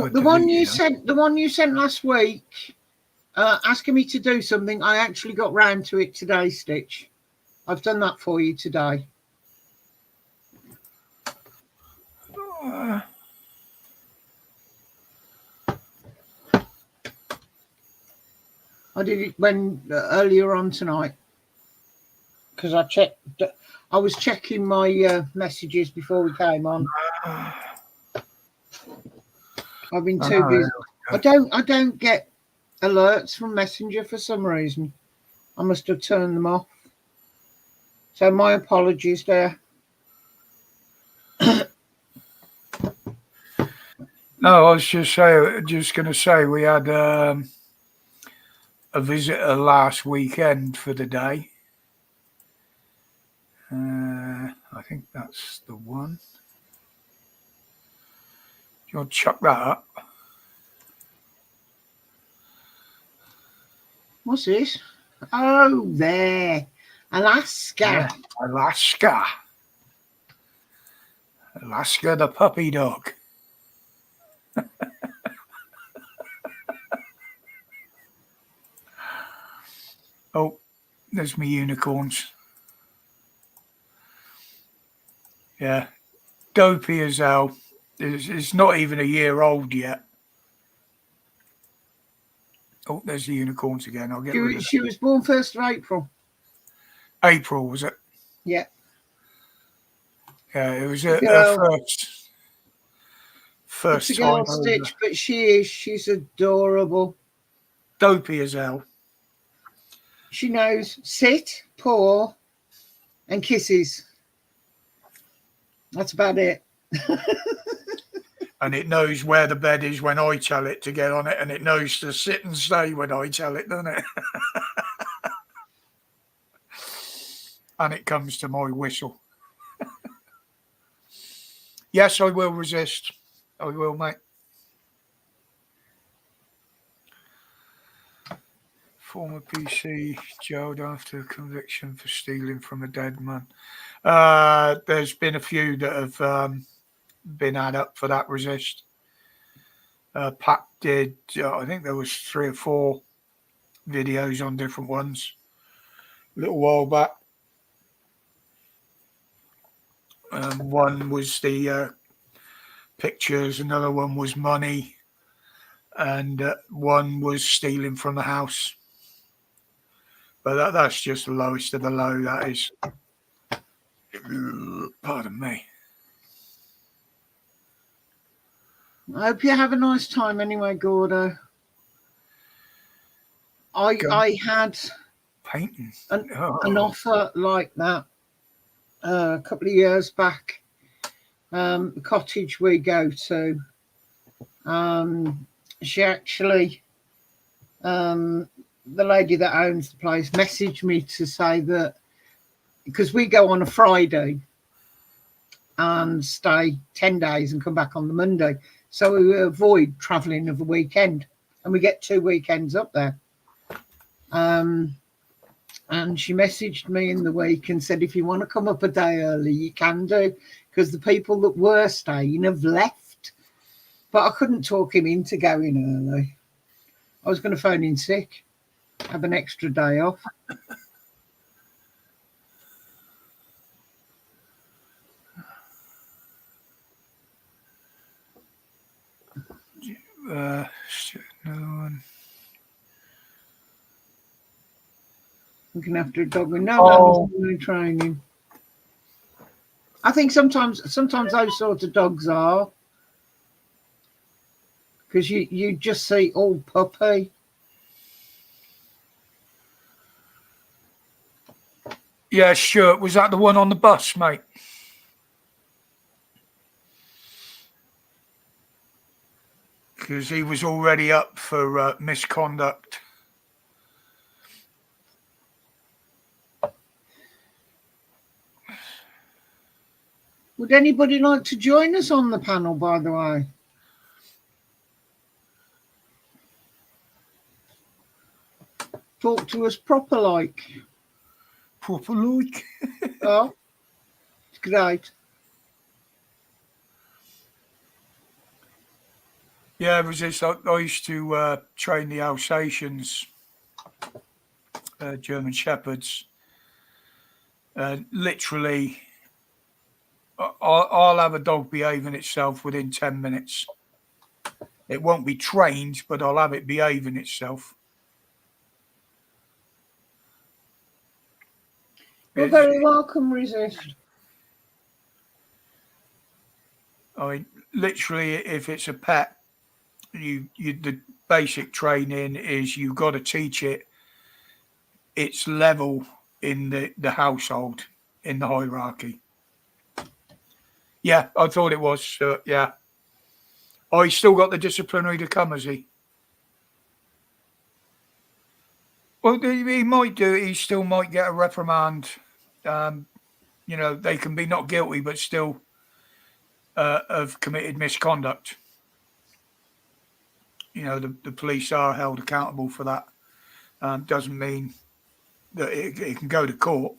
The one you sent last week, asking me to do something. I actually got round to it today, Stitch. I've done that for you today. I did it when earlier on tonight because I was checking my messages before we came on. I've been too busy. I don't get alerts from Messenger for some reason. I must have turned them off. So my apologies there. No, I was just going to say we had a visitor last weekend for the day. I think that's the one. Do you want to chuck that up? What's this? Oh, there. Alaska. Yeah, Alaska. Alaska the puppy dog. Oh, there's my unicorns. Yeah, dopey as hell. It's not even a year old yet. Oh, there's the unicorns again. I'll get rid of She was born 1st of April. April, was it? Yeah. Yeah, it was her first It's a time girl, Stitch, but she's adorable. Dopey as hell. She knows sit, paw, and kisses. That's about it. And it knows where the bed is when I tell it to get on it, and it knows to sit and stay when I tell it, doesn't it? And it comes to my whistle. Yes, I will resist. I will, mate. Former PC jailed after conviction for stealing from a dead man. There's been a few that have been had up for that resist. Pat did, I think there was 3 or 4 videos on different ones a little while back. One was the pictures, another one was money, and one was stealing from the house. But that's just the lowest of the low, that is. Pardon me. I hope you have a nice time anyway, Gordo. I had painting an offer like that a couple of years back. The cottage we go to, she actually, the lady that owns the place messaged me to say that because we go on a Friday and stay 10 days and come back on the Monday, so we avoid travelling of the weekend, and we get 2 weekends up there. And she messaged me in the week and said, if you want to come up a day early, you can do, because the people that were staying have left. But I couldn't talk him into going early. I was going to phone in sick, have an extra day off. No one. Looking after a dog with no training. I think sometimes those sort of dogs are, because you just see old puppy. Yeah, sure. Was that the one on the bus, mate? Because he was already up for misconduct. Would anybody like to join us on the panel, by the way? Talk to us proper like. Proper like? Oh, it's great. Yeah, it was this. I used to train the Alsatians, German Shepherds. Literally, I'll have a dog behaving itself within 10 minutes. It won't be trained, but I'll have it behaving itself. You're very welcome, Resist. I mean, literally, if it's a pet, the basic training is you've got to teach it its level in the household, in the hierarchy. Yeah, I thought it was. Yeah. Oh, he's still got the disciplinary to come, has he? Well, he might do. He still might get a reprimand. They can be not guilty, but still have committed misconduct. The police are held accountable for that. Doesn't mean that it can go to court.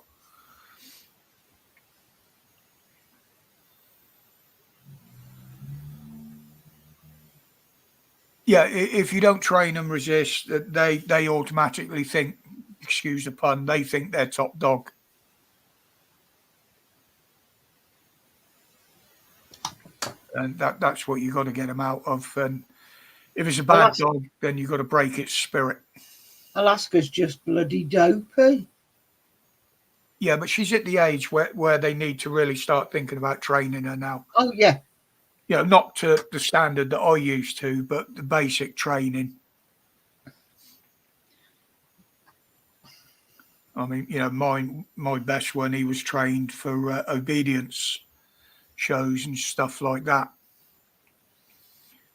Yeah, if you don't train them resist, they automatically think, excuse the pun, they think they're top dog. And that's what you got to get them out of. And if it's a bad dog, then you've got to break its spirit. Alaska's just bloody dopey. Yeah, but she's at the age where they need to really start thinking about training her now. Oh, yeah. Not to the standard that I used to, but the basic training. I mean, my best one, he was trained for obedience shows and stuff like that,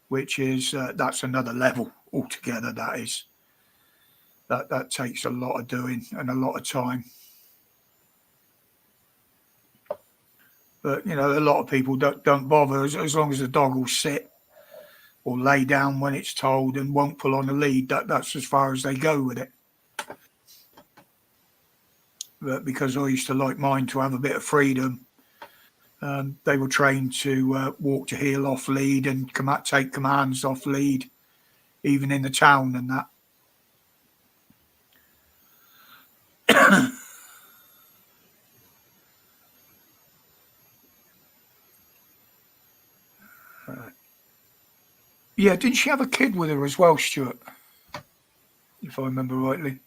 which is that's another level altogether. That takes a lot of doing and a lot of time. But a lot of people don't bother as long as the dog will sit or lay down when it's told and won't pull on the lead. That's as far as they go with it. But because I used to like mine to have a bit of freedom, they were trained to walk to heel off lead and take commands off lead, even in the town and that. Yeah, didn't she have a kid with her as well, Stuart? If I remember rightly.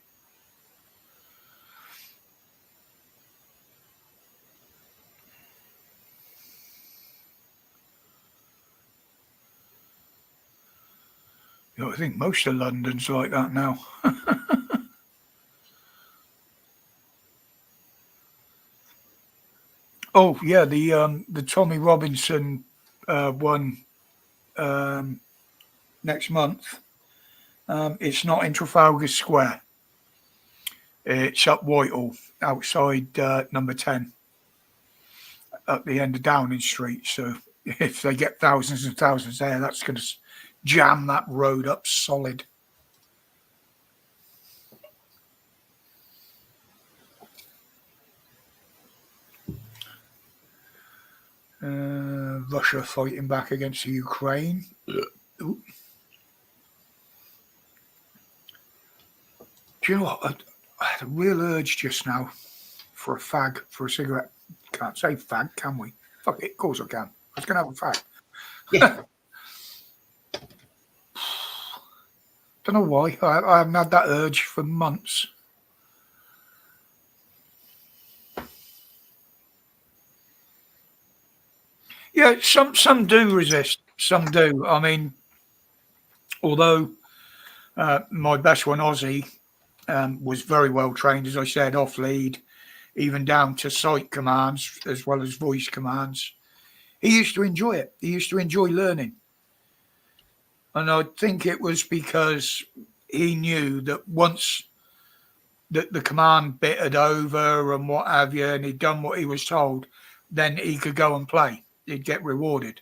I think most of London's like that now. Oh yeah, the Tommy Robinson one next month. It's not in Trafalgar Square. It's up Whitehall, outside number 10, at the end of Downing Street. So if they get thousands and thousands there, that's going to jam that road up solid. Russia fighting back against the Ukraine. Ooh. Do you know what? I had a real urge just now for a cigarette. Can't say fag, can we? Fuck it, of course I can. I was going to have a fag. Yeah. Don't know why. I haven't had that urge for months. Yeah, some do resist. Some do. I mean, although my best one, Aussie, was very well trained, as I said, off lead, even down to sight commands as well as voice commands. He used to enjoy it. He used to enjoy learning. And I think it was because he knew that once the command bit had over and what have you, and he'd done what he was told, then he could go and play. He'd get rewarded.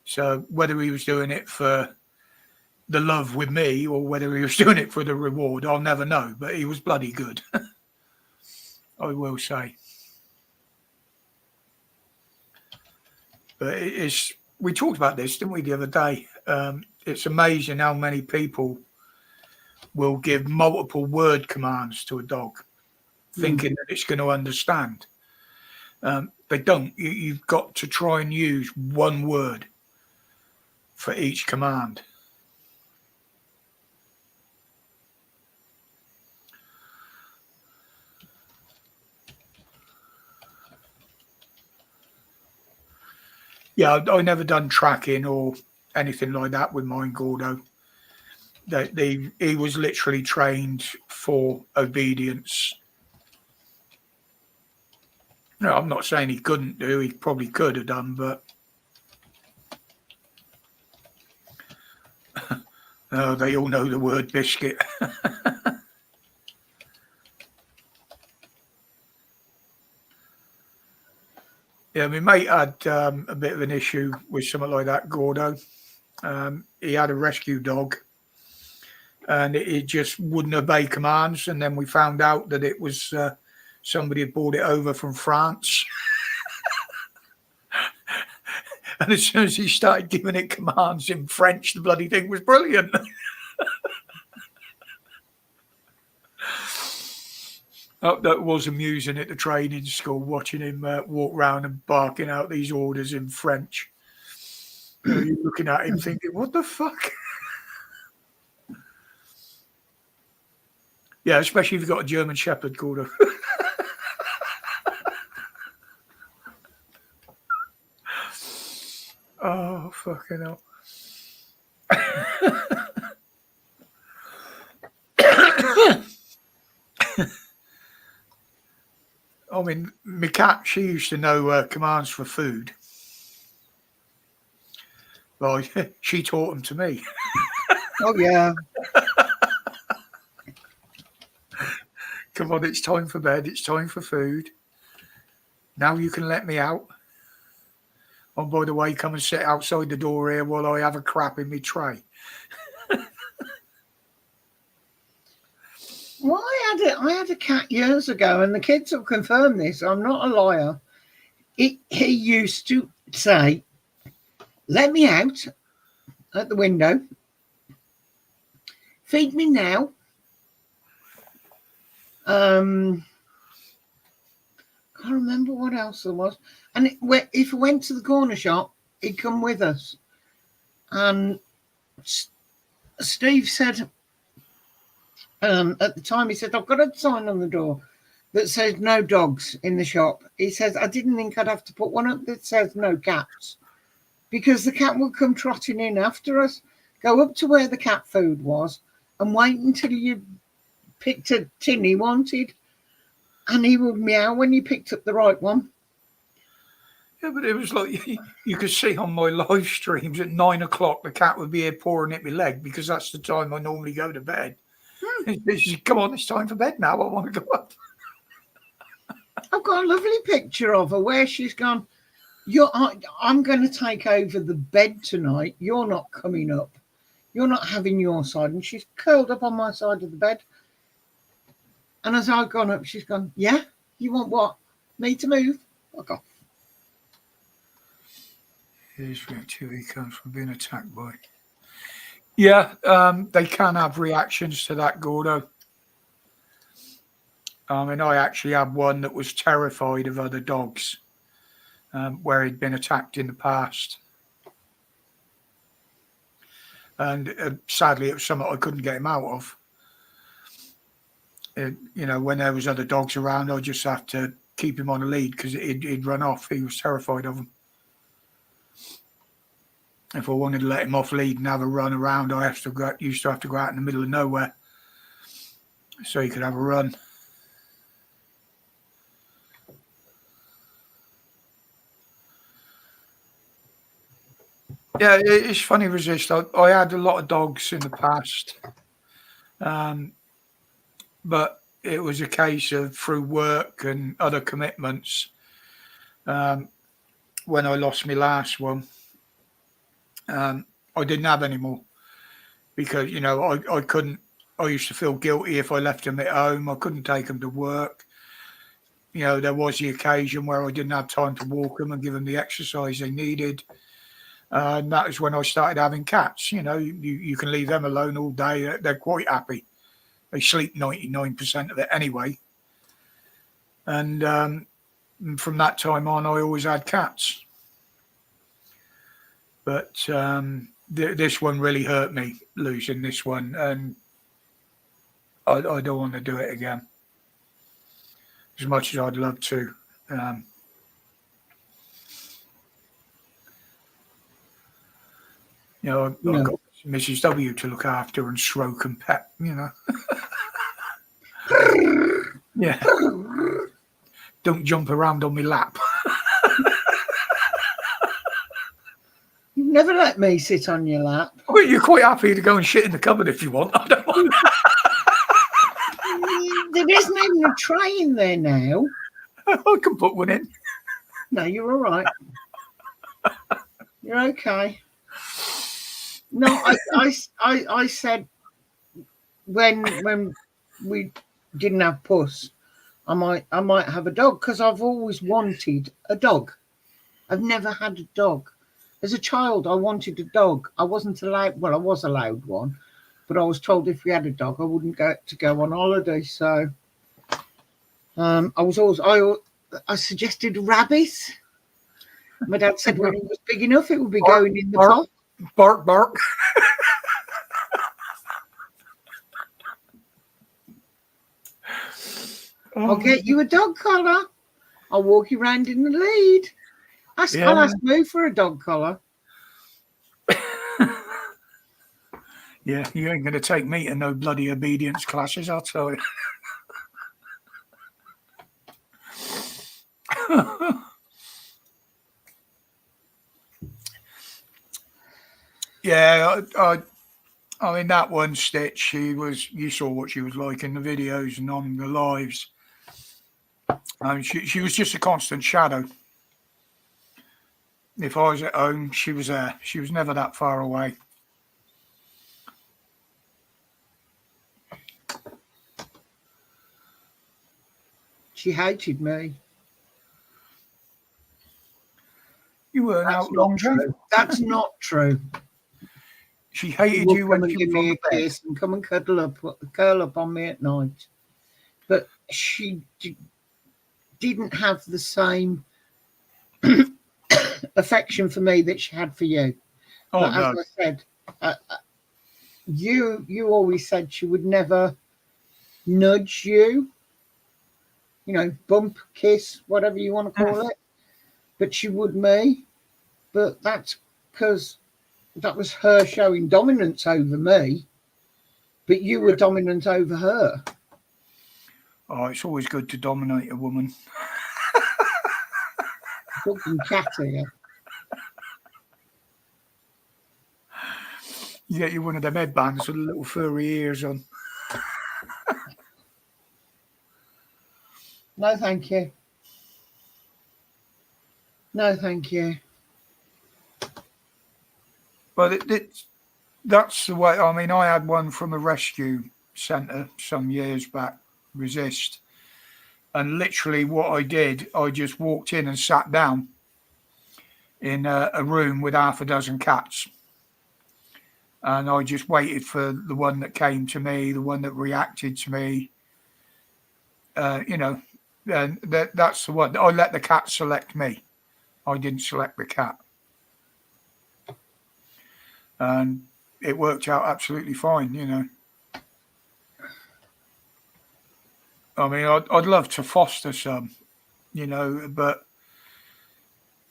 So whether he was doing it for the love with me or whether he was doing it for the reward, I'll never know. But he was bloody good, I will say. But we talked about this, didn't we, the other day? It's amazing how many people will give multiple word commands to a dog, thinking that it's going to understand. They don't. You've got to try and use one word for each command. Yeah, I never done tracking or anything like that with mine, Gordo. He was literally trained for obedience. No, I'm not saying he couldn't do. He probably could have done, but they all know the word biscuit. Yeah, my mate had a bit of an issue with something like that, Gordo. He had a rescue dog, and it just wouldn't obey commands. And then we found out that it was somebody had brought it over from France. And as soon as he started giving it commands in French, the bloody thing was brilliant. That was amusing at the training school, watching him walk around and barking out these orders in French. You're looking at him thinking, what the fuck? Yeah, especially if you've got a German Shepherd called her. Oh, fucking hell. I mean, my cat, she used to know commands for food. Well, she taught them to me. Oh, yeah. Come on, it's time for bed. It's time for food. Now you can let me out. Oh, by the way, come and sit outside the door here while I have a crap in my tray. Well, I had a cat years ago, and the kids have confirmed this. I'm not a liar. He used to say, let me out at the window. Feed me now. Can't remember what else there was. And if we went to the corner shop, he'd come with us. And Steve said, at the time, he said, I've got a sign on the door that says no dogs in the shop. He says, I didn't think I'd have to put one up that says no cats, because the cat would come trotting in after us, go up to where the cat food was, and wait until you picked a tin he wanted, and he would meow when you picked up the right one. Yeah, but it was like you could see on my live streams at 9 o'clock, the cat would be here pawing at my leg, because that's the time I normally go to bed. Come on, it's time for bed now. I want to go up. I've got a lovely picture of her where she's gone, I'm going to take over the bed tonight. You're not coming up. You're not having your side. And she's curled up on my side of the bed. And as I've gone up, she's gone, yeah? You want what? Me to move? Fuck off. His reactivity comes from being attacked by. Yeah, they can have reactions to that, Gordo. I mean, I actually had one that was terrified of other dogs, where he'd been attacked in the past. And sadly, it was something I couldn't get him out of. When there was other dogs around, I just have to keep him on a lead because he'd run off. He was terrified of them. If I wanted to let him off lead and have a run around, I used to have to go out in the middle of nowhere so he could have a run. Yeah, it's funny, Resist. I had a lot of dogs in the past, but it was a case of through work and other commitments. When I lost my last one, I didn't have any more because, I couldn't. I used to feel guilty if I left them at home. I couldn't take them to work. There was the occasion where I didn't have time to walk them and give them the exercise they needed. And that was when I started having cats. You can leave them alone all day. They're quite happy. They sleep 99% of it anyway. And And from that time on, I always had cats. But this one really hurt me, losing this one, and I don't want to do it again. As much as I'd love to. I've got Mrs. W to look after and stroke and pet, Yeah. Don't jump around on my lap. You've never let me sit on your lap. Well, you're quite happy to go and shit in the cupboard if you want. I don't want. There isn't even a tray in there now. I can put one in. No, you're all right. You're okay. No, I said when we didn't have Puss, I might have a dog, because I've always wanted a dog. I've never had a dog. As a child, I wanted a dog. I wasn't allowed. Well, I was allowed one, but I was told if we had a dog, I wouldn't get to go on holiday. So I suggested a rabbit. My dad said when it was big enough, it would be going in the pot. Bark, bark. I'll get you a dog collar. I'll walk you around in the lead. I'll ask Moo for a dog collar. Yeah, you ain't going to take me to no bloody obedience classes, I'll tell you. Yeah, I mean, that one Stitch, you saw what she was like in the videos and on the lives. She was just a constant shadow. If I was at home, she was there. She was never that far away. She hated me. You weren't out long, Joe. That's not true. She hated you when she she would give me a kiss and come and curl up on me at night. But she didn't have the same affection for me that she had for you. Oh, but no. As I said, you always said she would never nudge you, bump, kiss, whatever you want to call it. But she would me. But that's because that was her showing dominance over me. But you were dominant over her. Oh, it's always good to dominate a woman. Fucking cat here. You get you one of them headbands with the little furry ears on. No, thank you. No, thank you. But that's the way. I mean, I had one from a rescue centre some years back, Resist. And literally what I did, I just walked in and sat down in a room with half a dozen cats. And I just waited for the one that came to me, the one that reacted to me. And that's the one. I let the cat select me. I didn't select the cat. And it worked out absolutely fine, I mean, I'd love to foster some, but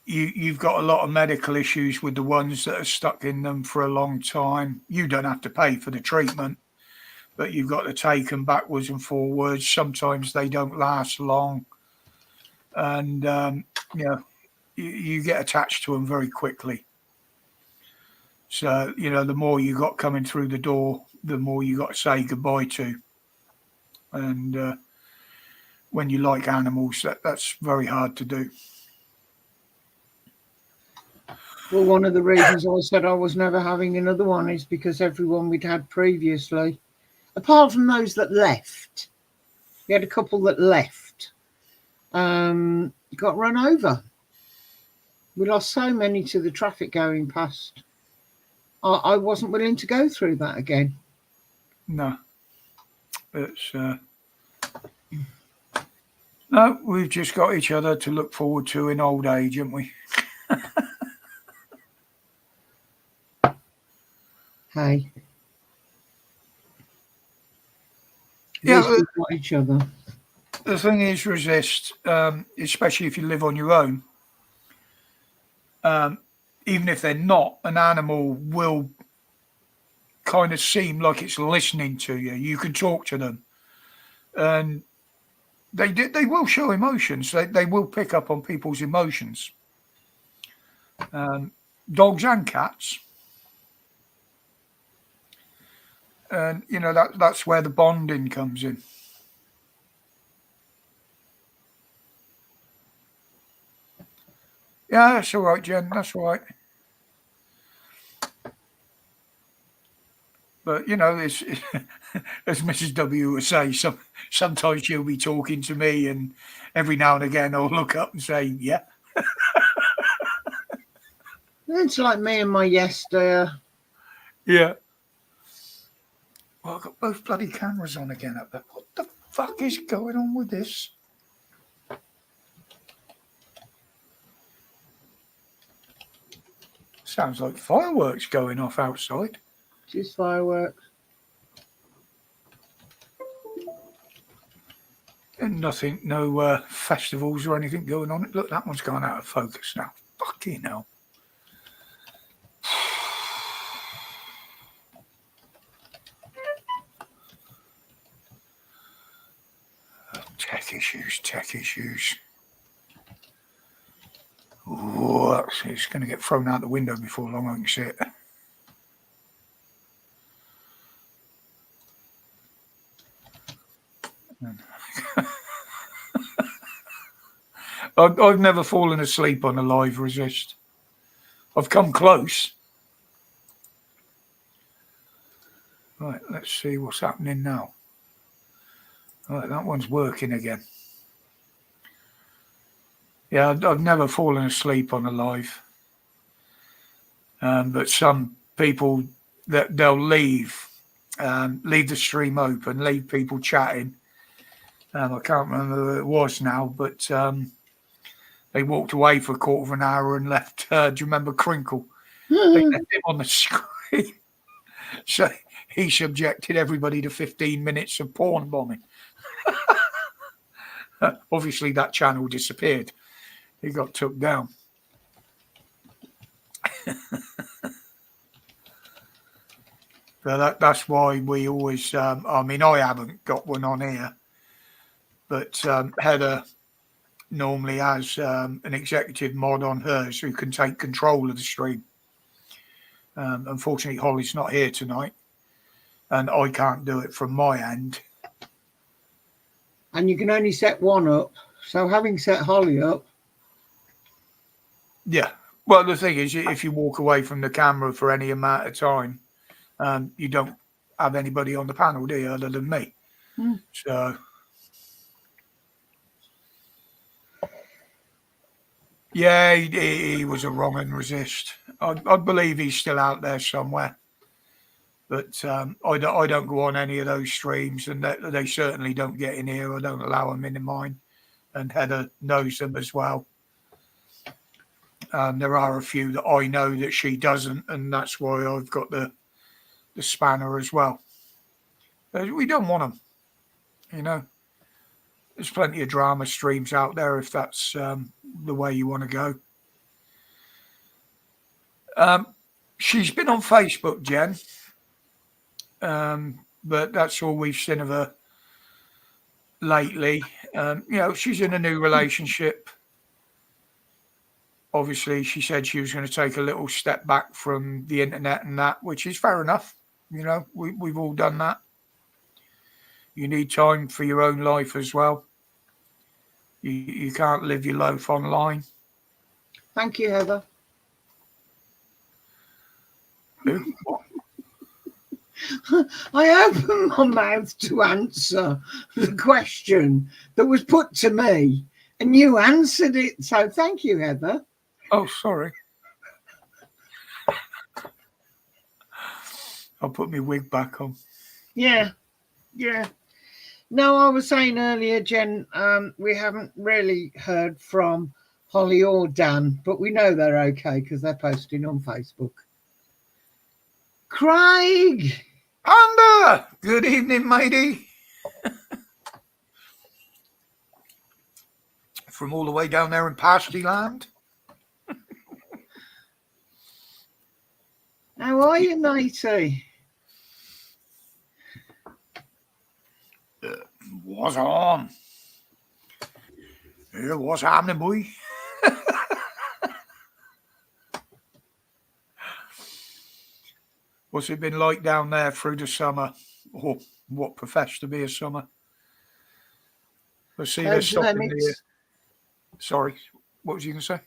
you've got a lot of medical issues with the ones that are stuck in them for a long time. You don't have to pay for the treatment, but you've got to take them backwards and forwards. Sometimes they don't last long. And, you get attached to them very quickly. So, the more you got coming through the door, the more you got to say goodbye to. And when you like animals, that's very hard to do. Well, one of the reasons I said I was never having another one is because everyone we'd had previously, apart from those that left, we had a couple that left, got run over. We lost so many to the traffic going past. I wasn't willing to go through that again. No. It's No, we've just got each other to look forward to in old age, haven't we? Hey. Yeah, Yes, we've got each other. the thing is, resist, especially if you live on your own. Even if they're not, an animal will kind of seem like it's listening to you. You can talk to them, and they will show emotions. They will pick up on people's emotions. Dogs and cats, and that's where the bonding comes in. Yeah, that's all right, Jen. That's all right. But it's, as Mrs. W would say, sometimes she'll be talking to me, and every now and again I'll look up and say, "Yeah." It's like me and my yes dear. Yeah. Well, I've got both bloody cameras on again up there. What the fuck is going on with this? Sounds like fireworks going off outside. Just fireworks. And nothing, no festivals or anything going on. Look, that one's gone out of focus now. Fucking hell. Tech issues, tech issues. Ooh, it's going to get thrown out the window before long. I can see it. I've never fallen asleep on a live resist. I've come close. Right, let's see what's happening now. Right, that one's working again. Yeah, I've never fallen asleep on a live. But some people they'll leave the stream open, leave people chatting. I can't remember who it was now, but they walked away for a quarter of an hour and left. Do you remember Crinkle? They left him on the screen. So he subjected everybody to 15 minutes of porn bombing. Obviously, that channel disappeared. He got took down. So that's why we always, I mean, I haven't got one on here, but Heather normally has an executive mod on hers who can take control of the stream. Unfortunately, Holly's not here tonight, and I can't do it from my end. And you can only set one up. So having set Holly up. Yeah. Well, the thing is, if you walk away from the camera for any amount of time, you don't have anybody on the panel, do you, other than me? So, yeah, he was a wrong and resist. I believe he's still out there somewhere. But I don't go on any of those streams, and they certainly don't get in here. I don't allow them in mine. And Heather knows them as well. There are a few that I know that she doesn't, and that's why I've got the spanner as well. We don't want them, There's plenty of drama streams out there if that's the way you want to go. She's been on Facebook, Jen, but that's all we've seen of her lately. She's in a new relationship. Obviously, she said she was going to take a little step back from the internet and that, which is fair enough. We've all done that. You need time for your own life as well. You can't live your life online. Thank you, Heather. What? I opened my mouth to answer the question that was put to me, and you answered it. So thank you, Heather. Oh, sorry. I'll put my wig back on. Yeah. No, I was saying earlier, Jen, we haven't really heard from Holly or Dan, but we know they're okay because they're posting on Facebook. Craig! Panda! Good evening, matey. From all the way down there in pasty land. How are you, matey? What's on? Yeah, what's happening, boy? What's it been like down there through the summer? Or what professed to be a summer? I see they're stopping the... Sorry, what was you going to say?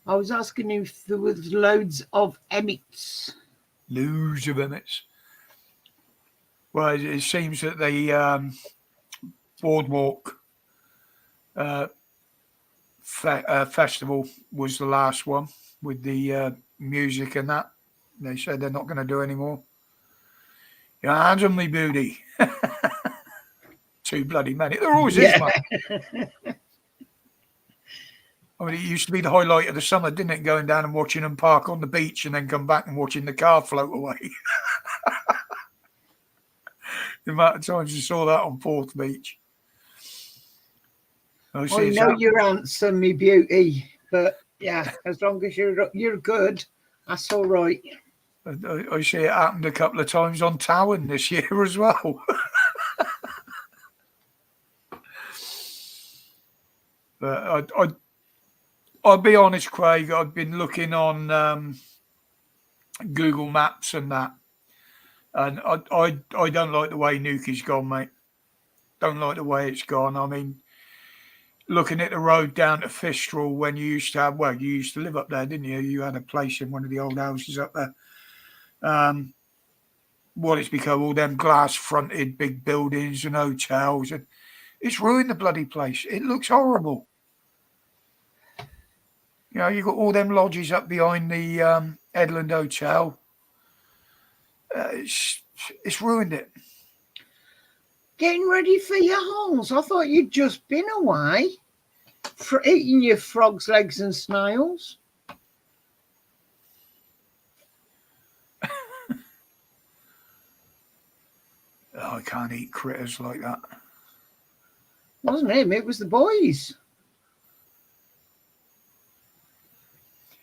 I was asking if there was loads of emmets. Loads of emmets. Well, it seems that the boardwalk festival was the last one with the music and that. They said they're not going to do any more. Your hands on me, booty. Too bloody many. There always is, mate. I mean, it used to be the highlight of the summer, didn't it? Going down and watching them park on the beach and then come back and watching the car float away. The amount of times you saw that on Porth Beach. I know you're handsome, me beauty, but yeah, as long as you're good, that's all right. I see it happened a couple of times on Towan this year as well. But I'll be honest, Craig, I've been looking on Google Maps and that, and I don't like the way Nuki's gone, mate. Don't like the way it's gone. I mean, looking at the road down to Fistral when you used to have, well, you used to live up there, didn't you? You had a place in one of the old houses up there. What it's become, all them glass-fronted big buildings and hotels, and it's ruined the bloody place. It looks horrible. You know, you've got all them lodges up behind the Edland Hotel. It's ruined it. Getting ready for your holes. I thought you'd just been away for eating your frogs' legs and snails. I can't eat critters like that. Wasn't him, it was the boys.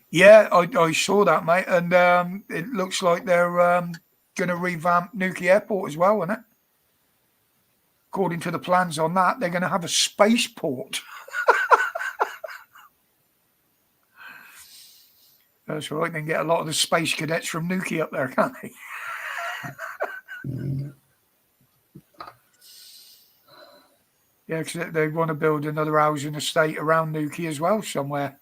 Yeah, I saw that, mate, and it looks like they're going to revamp Nuki Airport as well, isn't it? According to the plans on that, they're going to have a spaceport. That's right. They can get a lot of the space cadets from Nuki up there, can't they? Yeah, because they want to build another housing estate around Nuki as well somewhere.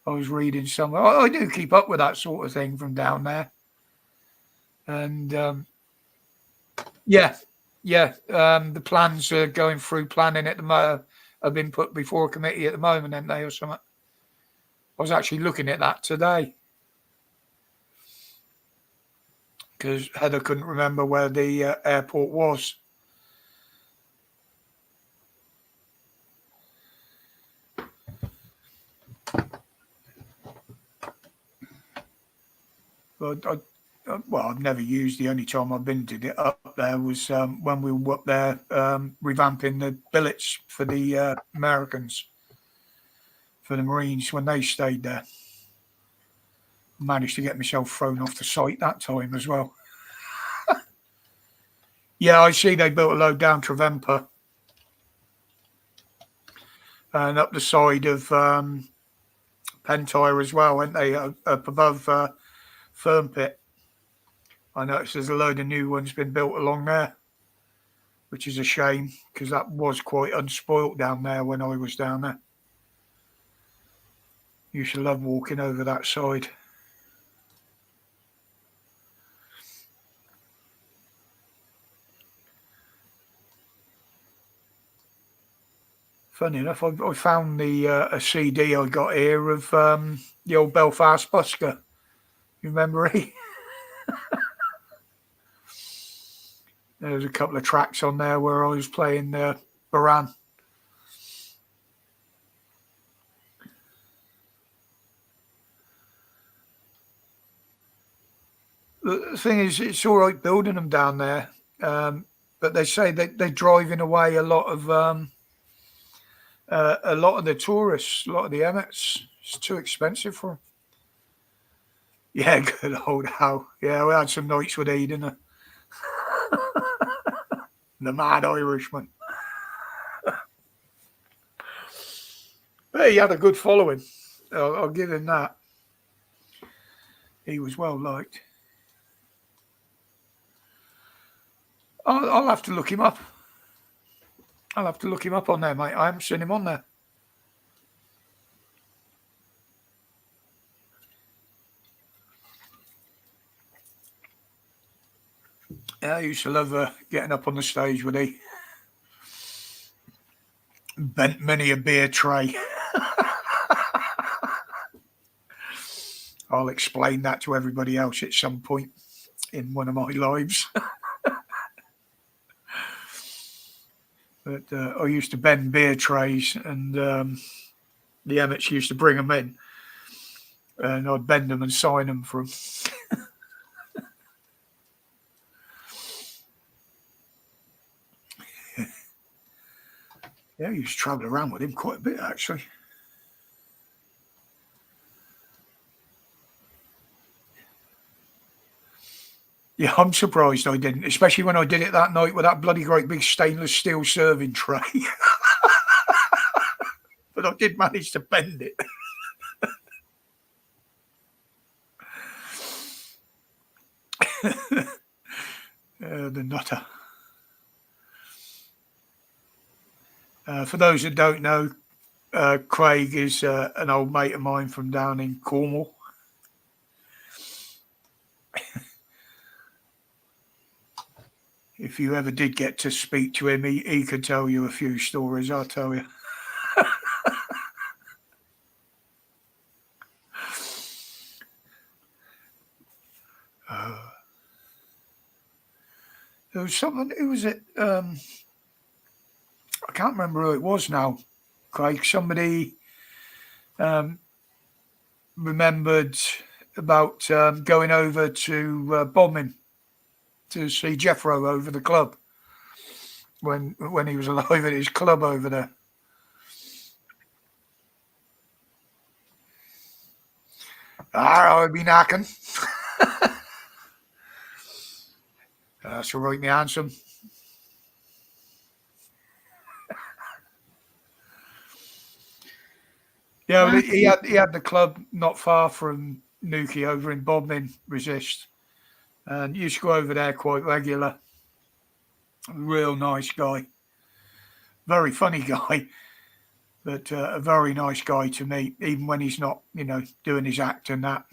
I was reading somewhere. I do keep up with that sort of thing from down there. And the plans are going through planning at the moment, have been put before a committee at the moment, aren't they, or something? I was actually looking at that today because Heather couldn't remember where the airport was. But I've never used. The only time I've been to it up there was when we were up there revamping the billets for the Americans, for the Marines when they stayed there. Managed to get myself thrown off the site that time as well. Yeah, I see they built a load down Trevemper and up the side of Pentire as well, weren't they? Up above Fernpit. I noticed there's a load of new ones been built along there, which is a shame because that was quite unspoilt down there when I was down there. Used to love walking over that side. Funny enough, I found a CD I got here of the old Belfast busker. You remember he? There was a couple of tracks on there where I was playing Baran. The thing is, it's all right building them down there, but they say that they're driving away a lot of the tourists, a lot of the emmets. It's too expensive for them. Yeah, good old Hal. Yeah, we had some nights with Eden, the mad Irishman. But he had a good following. I'll give him that. He was well liked. I'll have to look him up. I'll have to look him up on there, mate. I haven't seen him on there. Yeah, I used to love getting up on the stage with he. Bent many a beer tray. I'll explain that to everybody else at some point in one of my lives. But I used to bend beer trays, and the emmets used to bring them in, and I'd bend them and sign them for them. Yeah, I used to travel around with him quite a bit, actually. Yeah, I'm surprised I didn't, especially when I did it that night with that bloody great big stainless steel serving tray. But I did manage to bend it. The nutter. For those that don't know, Craig is an old mate of mine from down in Cornwall. If you ever did get to speak to him, he could tell you a few stories, I'll tell you. There was someone, who was it? I can't remember who it was now, Craig. Somebody remembered about going over to Bodmin to see Jeffro over the club when he was alive at his club over there. I'd be knacking. That's all right, me handsome. Yeah, well, he had the club not far from Nuki over in Bodmin, Resist, and used to go over there quite regular. Real nice guy, very funny guy, but a very nice guy to meet, even when he's not, doing his act and that.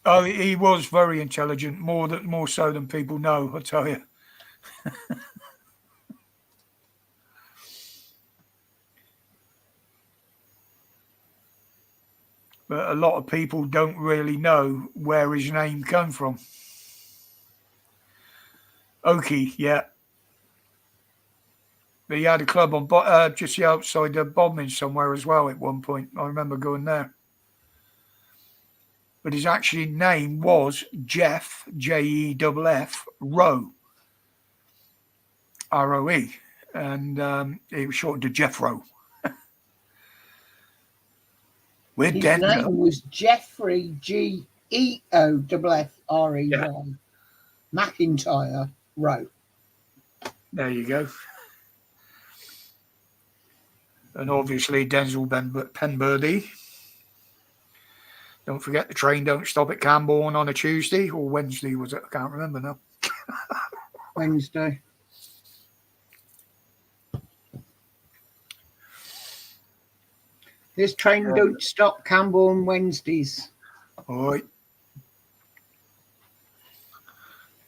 Oh, he was very intelligent, more so than people know, I tell you. But a lot of people don't really know where his name came from. Oki, yeah. But he had a club on just outside of Bodmin somewhere as well at one point. I remember going there. But his actual name was Jeff, Jeff, Rowe, R-O-E. And it was shortened to Jeffro. His name was Jeffrey, Geoffrey, Yeah. McIntyre Rowe. There you go. And obviously Denzel Penberdy. Don't forget the train don't stop at Camborne on a Tuesday or Wednesday, was it? I can't remember now. Wednesday. This train don't stop Camborne Wednesdays. All right.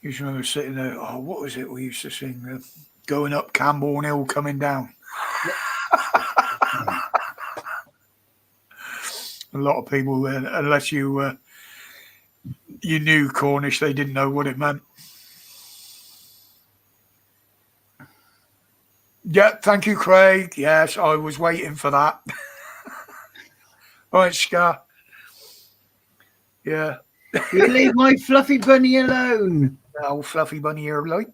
You used to remember sitting there. Oh, what was it we used to sing? Going up Camborne Hill, coming down. A lot of people, unless you knew Cornish, they didn't know what it meant. Yeah, thank you, Craig. Yes, I was waiting for that. All right, Scar. Yeah. You leave my fluffy bunny alone. Oh, fluffy bunny here, like.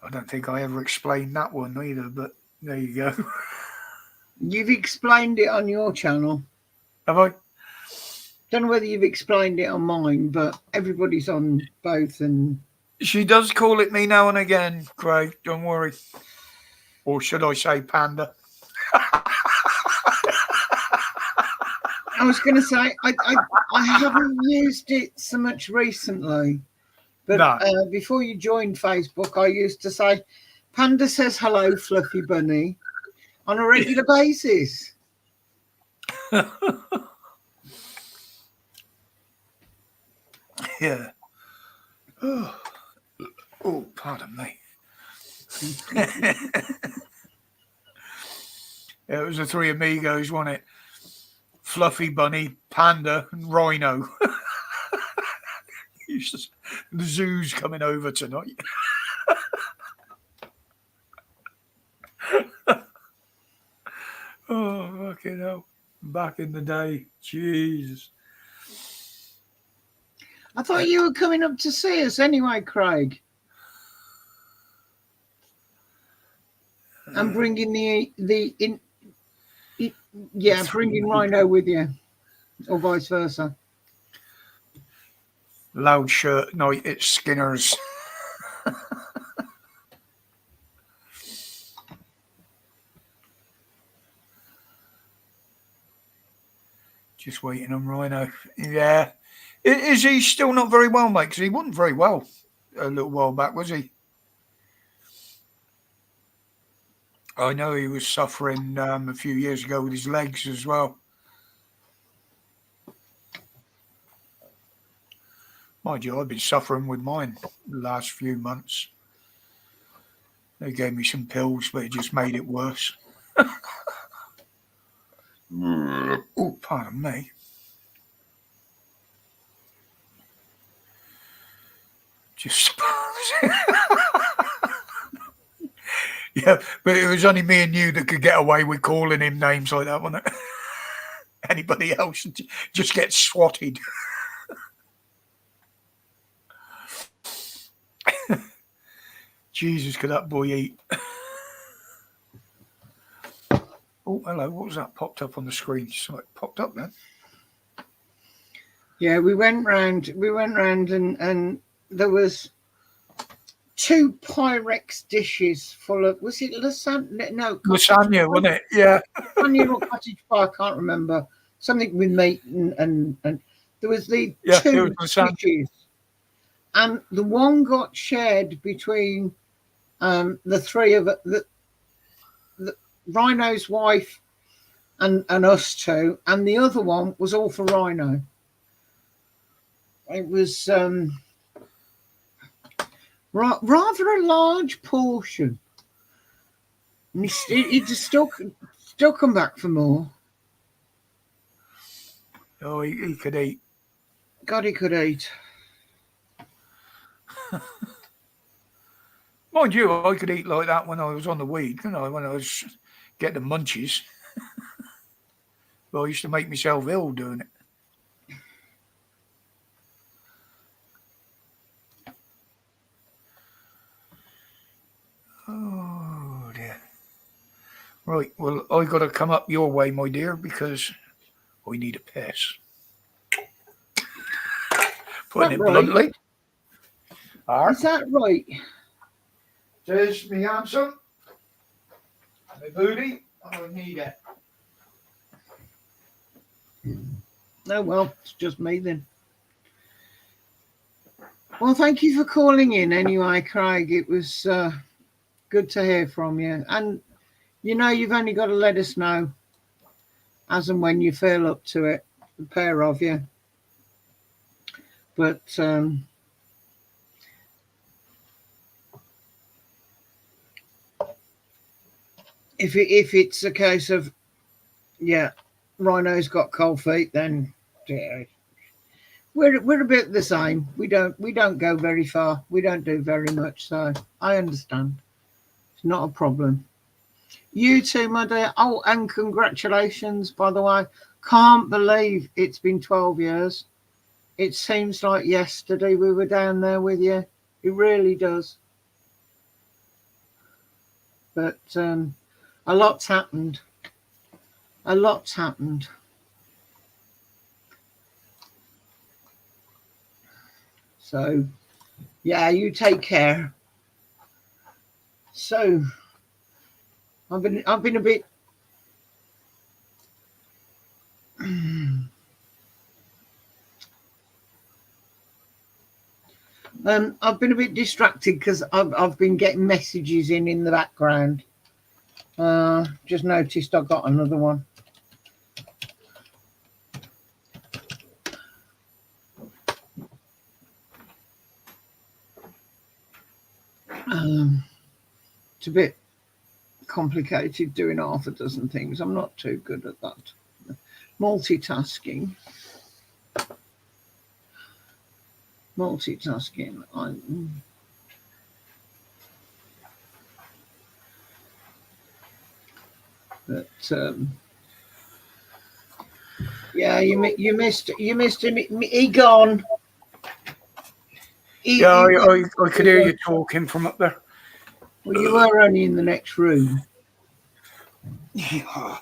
I don't think I ever explained that one either, but there you go. You've explained it on your channel. Have I? Don't know whether you've explained it on mine, but everybody's on both. And She does call it me now and again, Craig. Don't worry. Or should I say Panda? I was going to say I haven't used it so much recently, but No. before you joined Facebook, I used to say, "Panda says hello, Fluffy Bunny," on a regular basis. Yeah. Oh, pardon me. It was the three amigos, wasn't it? Fluffy Bunny, Panda, and Rhino. The zoo's coming over tonight. Oh, fucking hell. Back in the day. Jesus. I thought you were coming up to see us anyway, Craig. I'm bringing bringing Rhino with you, or vice versa. Loud shirt night at Skinner's. Just waiting on Rhino. Yeah. Is he still not very well, mate? Because he wasn't very well a little while back, was he? I know he was suffering a few years ago with his legs as well. Mind you, I've been suffering with mine the last few months. They gave me some pills, but it just made it worse. Oh, pardon me. Just yeah, but it was only me and you that could get away with calling him names like that, wasn't it? Anybody else just gets swatted. Jesus, could that boy eat? Oh, hello. What was that popped up on the screen? Something popped up then. Yeah, we went round and there was 2 Pyrex dishes full of, was it lasagna? No, Lasagna, wasn't it? Yeah. Lasagna or cottage pie, I can't remember. Something with meat and there was the Yeah, 2 was dishes. And the one got shared between the three of the Rhino's wife and us 2, and the other one was all for Rhino. It was rather a large portion. And he just still come back for more. Oh, he could eat. God, he could eat. Mind you, I could eat like that when I was on the weed, when I was getting the munchies. Well, I used to make myself ill doing it. Oh, dear. Right, well, I got to come up your way, my dear, because I need a piss. Putting it bluntly. Is that right? There's me answer. My booty. I need it. Oh, well, it's just me then. Well, thank you for calling in anyway, Craig. It was good to hear from you. And, you've only got to let us know as and when you feel up to it, the pair of you. But if it's a case of, yeah, Rhino's got cold feet, then yeah, we're a bit the same. We don't go very far. We don't do very much. So I understand. It's not a problem. You too, my dear. Oh, and congratulations, by the way. Can't believe it's been 12 years. It seems like yesterday we were down there with you. It really does. But a lot's happened. A lot's happened. So, yeah, you take care. So, I've been a bit. I've been a bit distracted because I've been getting messages in the background. Just noticed I got another one. It's a bit complicated doing half a dozen things. I'm not too good at that. Multitasking. But yeah, you missed him. He gone. Yeah, I could hear you talking from up there. Well, you were only in the next room. Yeah,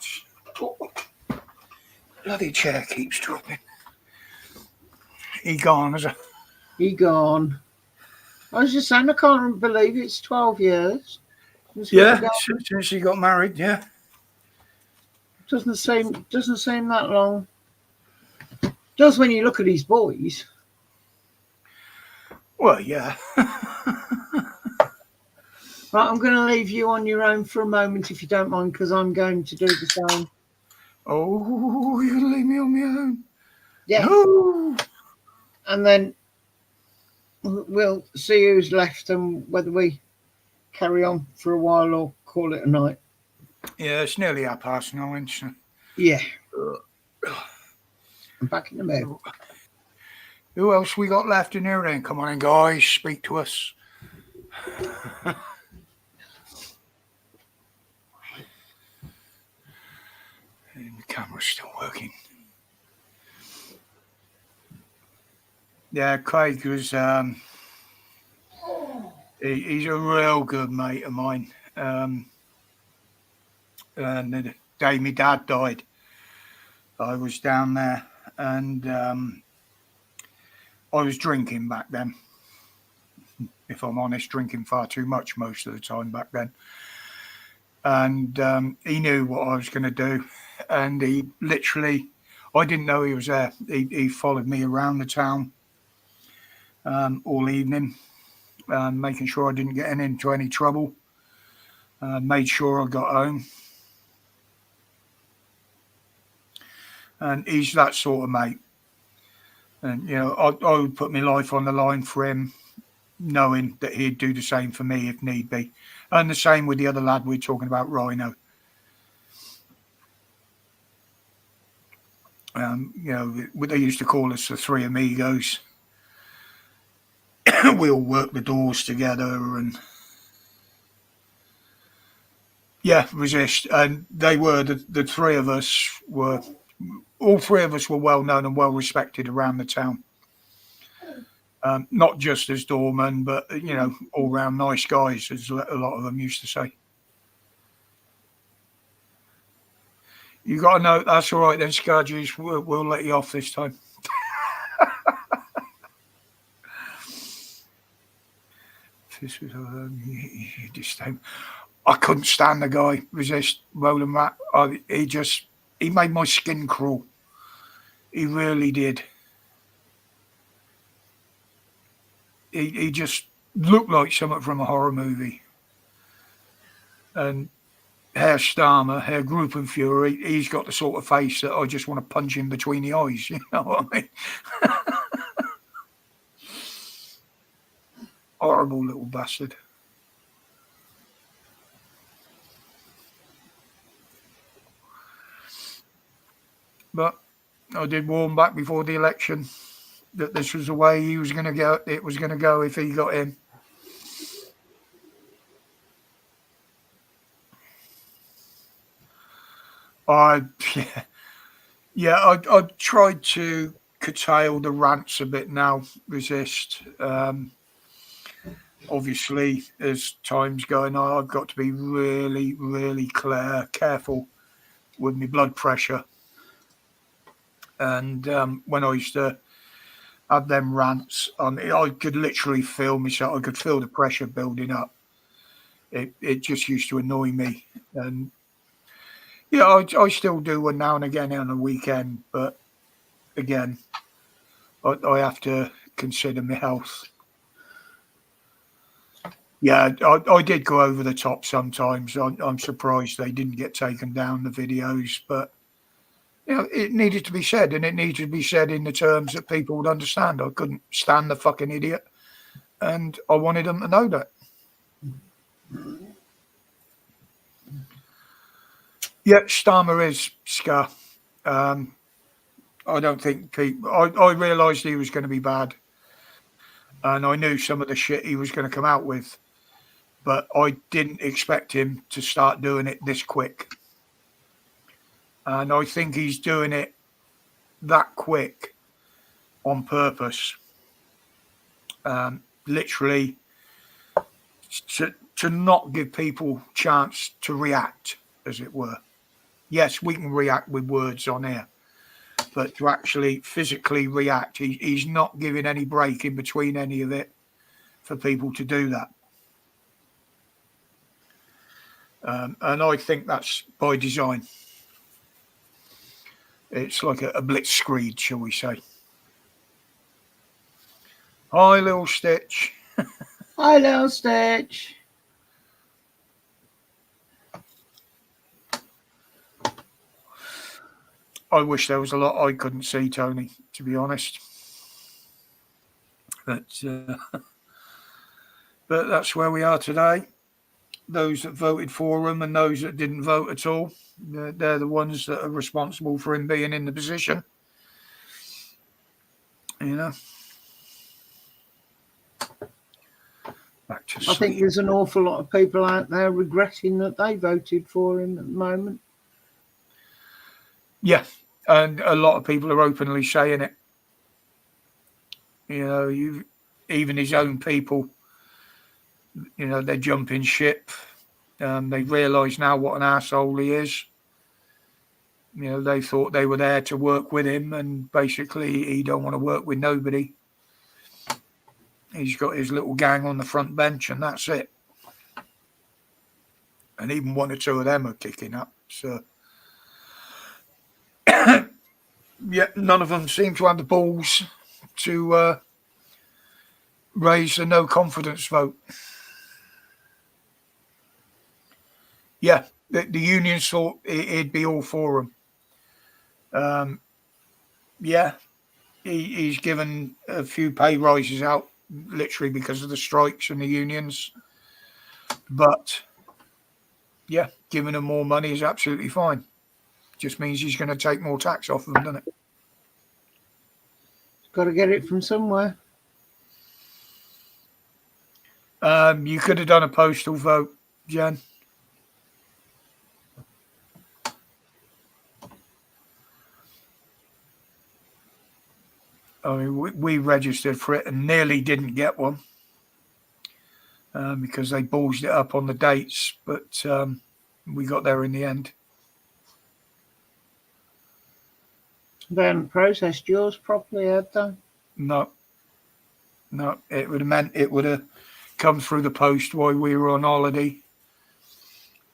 bloody chair keeps dropping. He gone, is it? He gone. I was just saying, I can't believe it's 12 years. Yeah, since he got married, yeah. Doesn't seem that long. Just when you look at his boys. Well, yeah. Right, I'm going to leave you on your own for a moment, if you don't mind, because I'm going to do the same. Oh, you're going to leave me on my own? Yeah. No. And then we'll see who's left and whether we carry on for a while or call it a night. Yeah, it's nearly 9:30. So. Yeah. I'm back in the mood. Who else we got left in here then? Come on in, guys. Speak to us. And the camera's still working. Yeah, Craig was... he's a real good mate of mine. And the day my dad died, I was down there and I was drinking back then. If I'm honest, drinking far too much most of the time back then. And he knew what I was going to do. And he literally, I didn't know he was there. He followed me around the town all evening, making sure I didn't get into any trouble. Made sure I got home. And he's that sort of mate. And, you know, I would put my life on the line for him, knowing that he'd do the same for me if need be. And the same with the other lad we're talking about, Rhino. You know, they used to call us the three amigos. We all worked the doors together and yeah, resist. And they were the three of us were all three of us were well known and well respected around the town. Not just as doormen, but you know, all round nice guys, as a lot of them used to say. You got to know that's all right then, Scarjuice. We'll let you off this time. This was I couldn't stand the guy. Resist rolling rat. He made my skin crawl. He really did. He just looked like something from a horror movie. And Herr Starmer, Herr Gruppenfuhrer, he's got the sort of face that I just want to punch him between the eyes. You know what I mean? Horrible little bastard. But I did warn back before the election that this was the way he was going to go. It was going to go if he got in. I tried to curtail the rants a bit now. Resist. Obviously, as time's going on, I've got to be really, really careful with my blood pressure. And when I used to have them rants, I could literally feel myself. I could feel the pressure building up. It just used to annoy me. And yeah, I still do one now and again on a weekend, but again, I have to consider my health. Yeah, I did go over the top sometimes. I'm surprised they didn't get taken down, the videos, but it needed to be said, and it needed to be said in the terms that people would understand. I couldn't stand the fucking idiot, and I wanted them to know that. Yeah, Starmer is Scar. I don't think people. I realised he was going to be bad, and I knew some of the shit he was going to come out with, but I didn't expect him to start doing it this quick. And I think he's doing it that quick on purpose. Literally to not give people chance to react, as it were. Yes, we can react with words on here, but to actually physically react, he's not giving any break in between any of it for people to do that. And I think that's by design. It's like a blitzkrieg, shall we say. Hi, little Stitch. Hi, little Stitch. I wish there was a lot I couldn't see, Tony, to be honest. But that's where we are today. Those that voted for him and those that didn't vote at all, they're the ones that are responsible for him being in the position. I think there's an awful lot of people out there regretting that they voted for him at the moment. Yeah, and a lot of people are openly saying it. Even his own people, they're jumping ship. They realise now what an arsehole he is. They thought they were there to work with him, and basically he don't want to work with nobody. He's got his little gang on the front bench, and that's it. And even one or two of them are kicking up. So, yeah, none of them seem to have the balls to raise a no confidence vote. Yeah, the unions thought it'd be all for him. Yeah, he's given a few pay rises out, literally because of the strikes and the unions. But yeah, giving them more money is absolutely fine. Just means he's going to take more tax off them, doesn't it? Got to get it from somewhere. You could have done a postal vote, Jen. I mean, we registered for it and nearly didn't get one because they ballsed it up on the dates, but we got there in the end. They haven't processed yours properly, had they? No. It would have meant it would have come through the post while we were on holiday.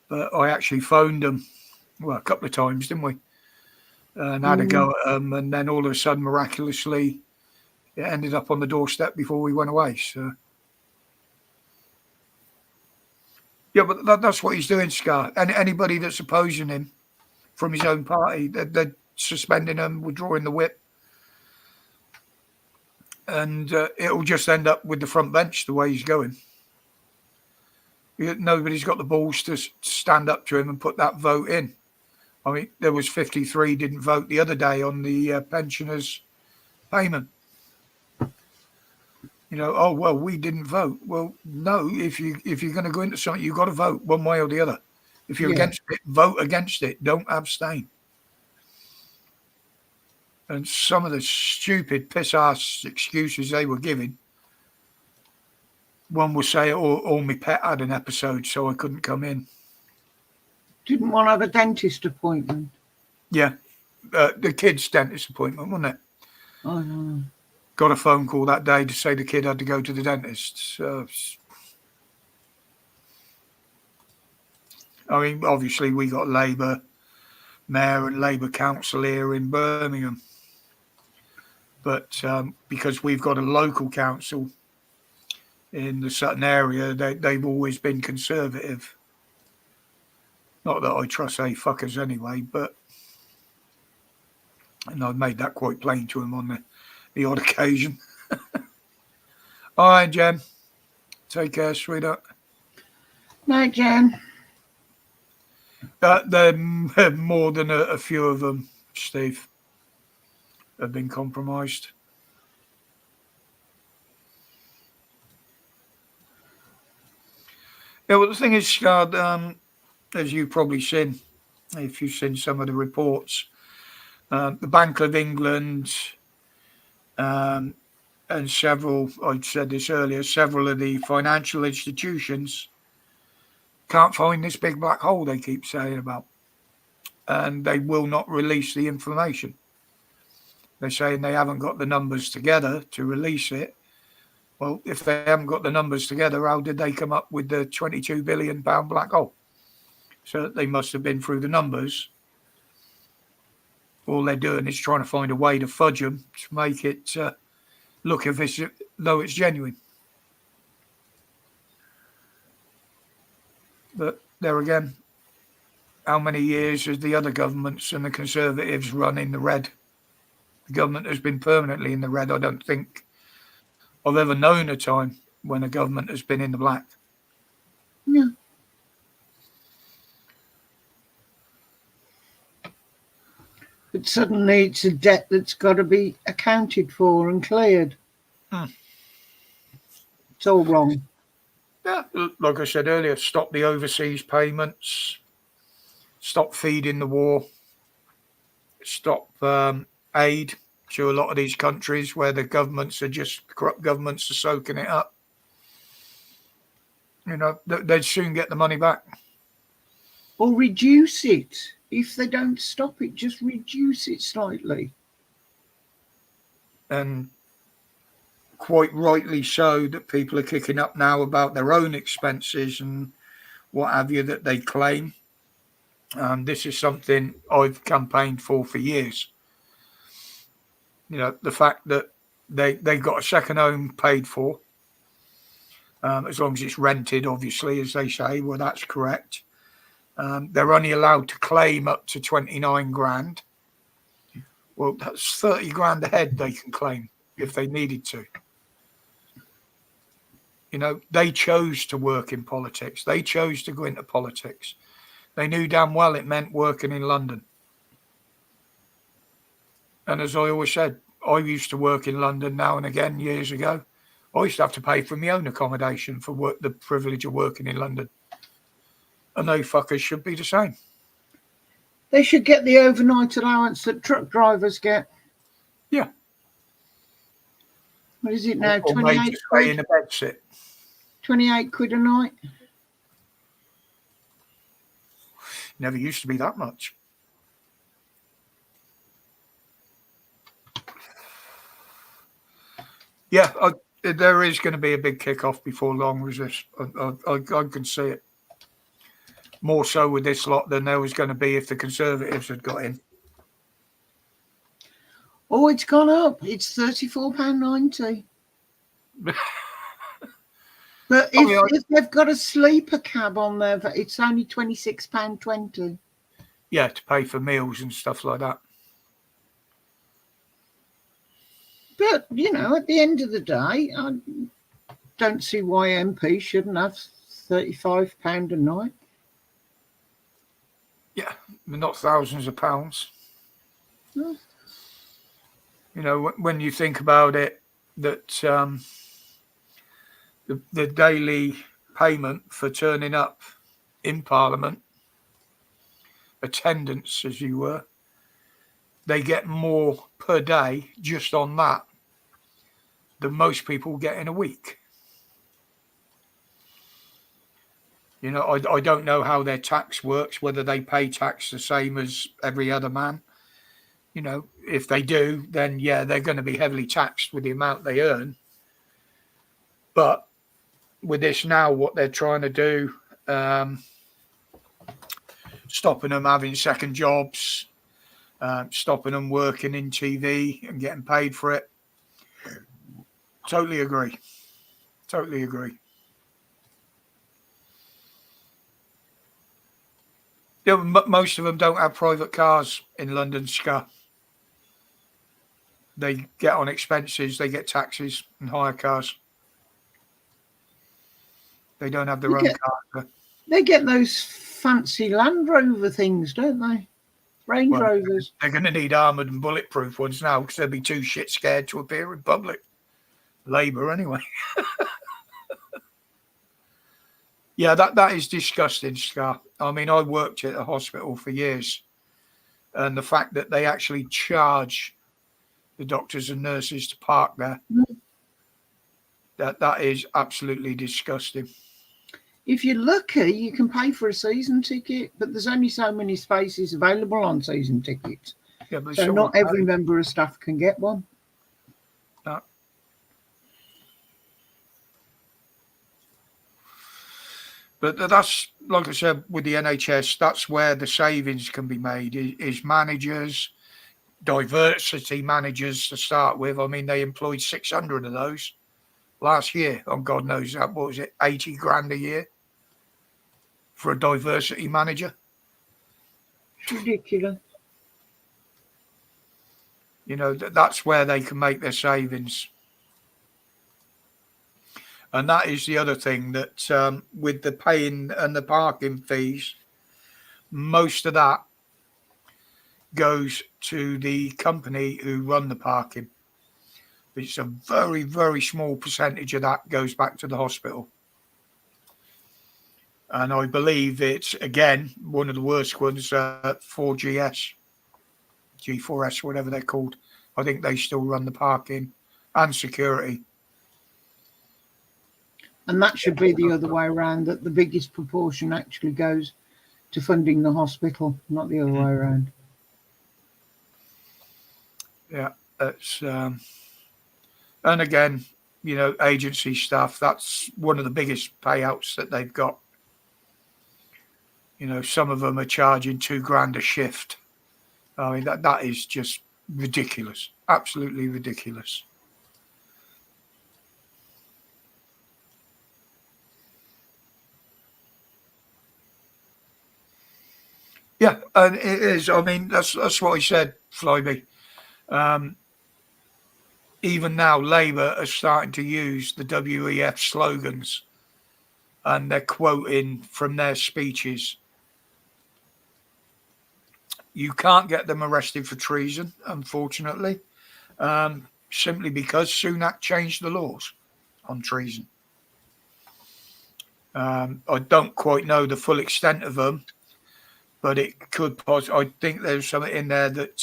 But I actually phoned them, a couple of times, didn't we? And had a go at them, and then all of a sudden, miraculously, it ended up on the doorstep before we went away. So, yeah, but that's what he's doing, Scar. And anybody that's opposing him from his own party, they're suspending him, withdrawing the whip, and it'll just end up with the front bench the way he's going. Nobody's got the balls to stand up to him and put that vote in. I mean, there was 53 didn't vote the other day on the pensioners' payment. You know, oh well, we didn't vote. Well, no, if you're going to go into something, you've got to vote one way or the other. If you're Yeah. against it, vote against it. Don't abstain. And some of the stupid piss ass excuses they were giving. One will say, "Oh, my pet had an episode, so I couldn't come in." Didn't want to have a dentist appointment. Yeah, the kid's dentist appointment, wasn't it? I don't know. Got a phone call that day to say the kid had to go to the dentist. I mean, obviously we got Labour mayor and Labour council here in Birmingham, but because we've got a local council in the Sutton area, they've always been conservative. Not that I trust they fuckers anyway, but and I've made that quite plain to them on the odd occasion. All right, Jen. Take care, sweetheart. No, Jen. There are more than a few of them, Steve, have been compromised. Yeah, well, the thing is, Scott, as you've probably seen, if you've seen some of the reports, the Bank of England and several, I said this earlier, several of the financial institutions can't find this big black hole they keep saying about. And they will not release the information. They're saying they haven't got the numbers together to release it. Well, if they haven't got the numbers together, how did they come up with the £22 billion black hole? So they must have been through the numbers. All they're doing is trying to find a way to fudge them to make it look as though it's genuine. But there again, how many years has the other governments and the Conservatives run in the red? The government has been permanently in the red. I don't think I've ever known a time when a government has been in the black. Yeah. But suddenly it's a debt that's got to be accounted for and cleared. It's all wrong. Yeah, like I said earlier, stop the overseas payments, stop feeding the war, stop aid to a lot of these countries where the governments are just corrupt governments are soaking it up. You know, they'd soon get the money back. Or reduce it. If they don't stop it, just reduce it slightly. And quite rightly so that people are kicking up now about their own expenses and what have you that they claim. This is something I've campaigned for years. You know, the fact that they got a second home paid for, as long as it's rented, obviously, as they say. Well, that's correct. They're only allowed to claim up to 29 grand. Well, that's 30 grand a head they can claim if they needed to. You know, they chose to work in politics. They chose to go into politics. They knew damn well it meant working in London. And as I always said, I used to work in London now and again years ago. I used to have to pay for my own accommodation for the privilege of working in London. And they fuckers should be the same. They should get the overnight allowance that truck drivers get. Yeah. What is it now? Or 28 quid? in a bed sit. 28 quid a night? Never used to be that much. Yeah, there is going to be a big kick-off before long with this. I can see it. More so with this lot than there was going to be if the Conservatives had got in. Oh, it's gone up. It's £34.90. But if they've got a sleeper cab on there, it's only £26.20. Yeah, to pay for meals and stuff like that. But, you know, at the end of the day, I don't see why MP shouldn't have £35 a night. Yeah, not thousands of pounds. No. You know, when you think about it, that the daily payment for turning up in Parliament, attendance as you were, they get more per day just on that than most people get in a week. You know, I don't know how their tax works, whether they pay tax the same as every other man. You know, if they do, then yeah, they're going to be heavily taxed with the amount they earn. But with this now, what they're trying to do, stopping them having second jobs, stopping them working in TV and getting paid for it. Totally agree. Totally agree. Yeah, most of them don't have private cars in London, Scar. They get on expenses, they get taxes and hire cars. They don't have their own car. They get those fancy Land Rover things, don't they? Range Well, Rovers. they're going to need armoured and bulletproof ones now because they'll be too shit scared to appear in public. Labour, anyway. Yeah, that is disgusting, Scar. I mean, I worked at a hospital for years, and the fact that they actually charge the doctors and nurses to park there, that is absolutely disgusting. If you're lucky, you can pay for a season ticket, but there's only so many spaces available on season tickets. Yeah, but So not every member of staff can get one. No. But that's, like I said, with the NHS, that's where the savings can be made, is managers, diversity managers to start with. I mean, they employed 600 of those last year. Oh, God knows that. What was it, 80 grand a year for a diversity manager? It's ridiculous. You know, that's where they can make their savings. And that is the other thing, that with the paying and the parking fees, most of that goes to the company who run the parking. It's a very, very small percentage of that goes back to the hospital. And I believe it's, again, one of the worst ones, 4GS, G4S, whatever they're called. I think they still run the parking and security. And that should be the other way around, that the biggest proportion actually goes to funding the hospital, not the other way around. Yeah, it's and again, you know, agency staff, that's one of the biggest payouts that they've got. You know, some of them are charging £2,000 a shift. I mean, that is just ridiculous, absolutely ridiculous. Yeah, and it is. I mean, that's what I said, Flyby. Even now, Labour are starting to use the WEF slogans, and they're quoting from their speeches. You can't get them arrested for treason, unfortunately, simply because Sunak changed the laws on treason. I don't quite know the full extent of them, but it could I think there's something in there that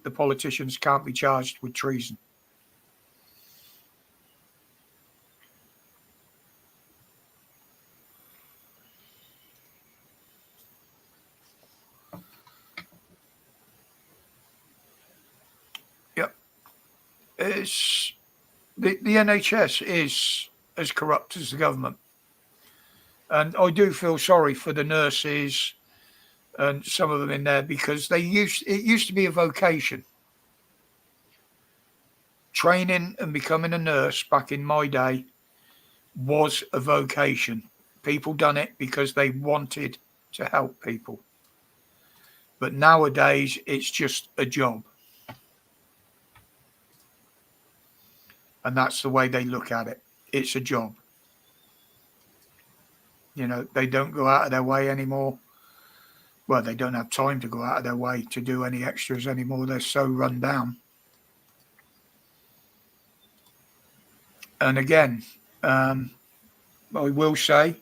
the politicians can't be charged with treason. Yep. It's the NHS is as corrupt as the government. And I do feel sorry for the nurses and some of them in there, because it used to be a vocation. Training and becoming a nurse back in my day was a vocation. People done it because they wanted to help people. But nowadays, it's just a job. And that's the way they look at it. It's a job. You know, they don't go out of their way anymore. well, they don't have time to go out of their way to do any extras anymore. They're so run down. And again, I will say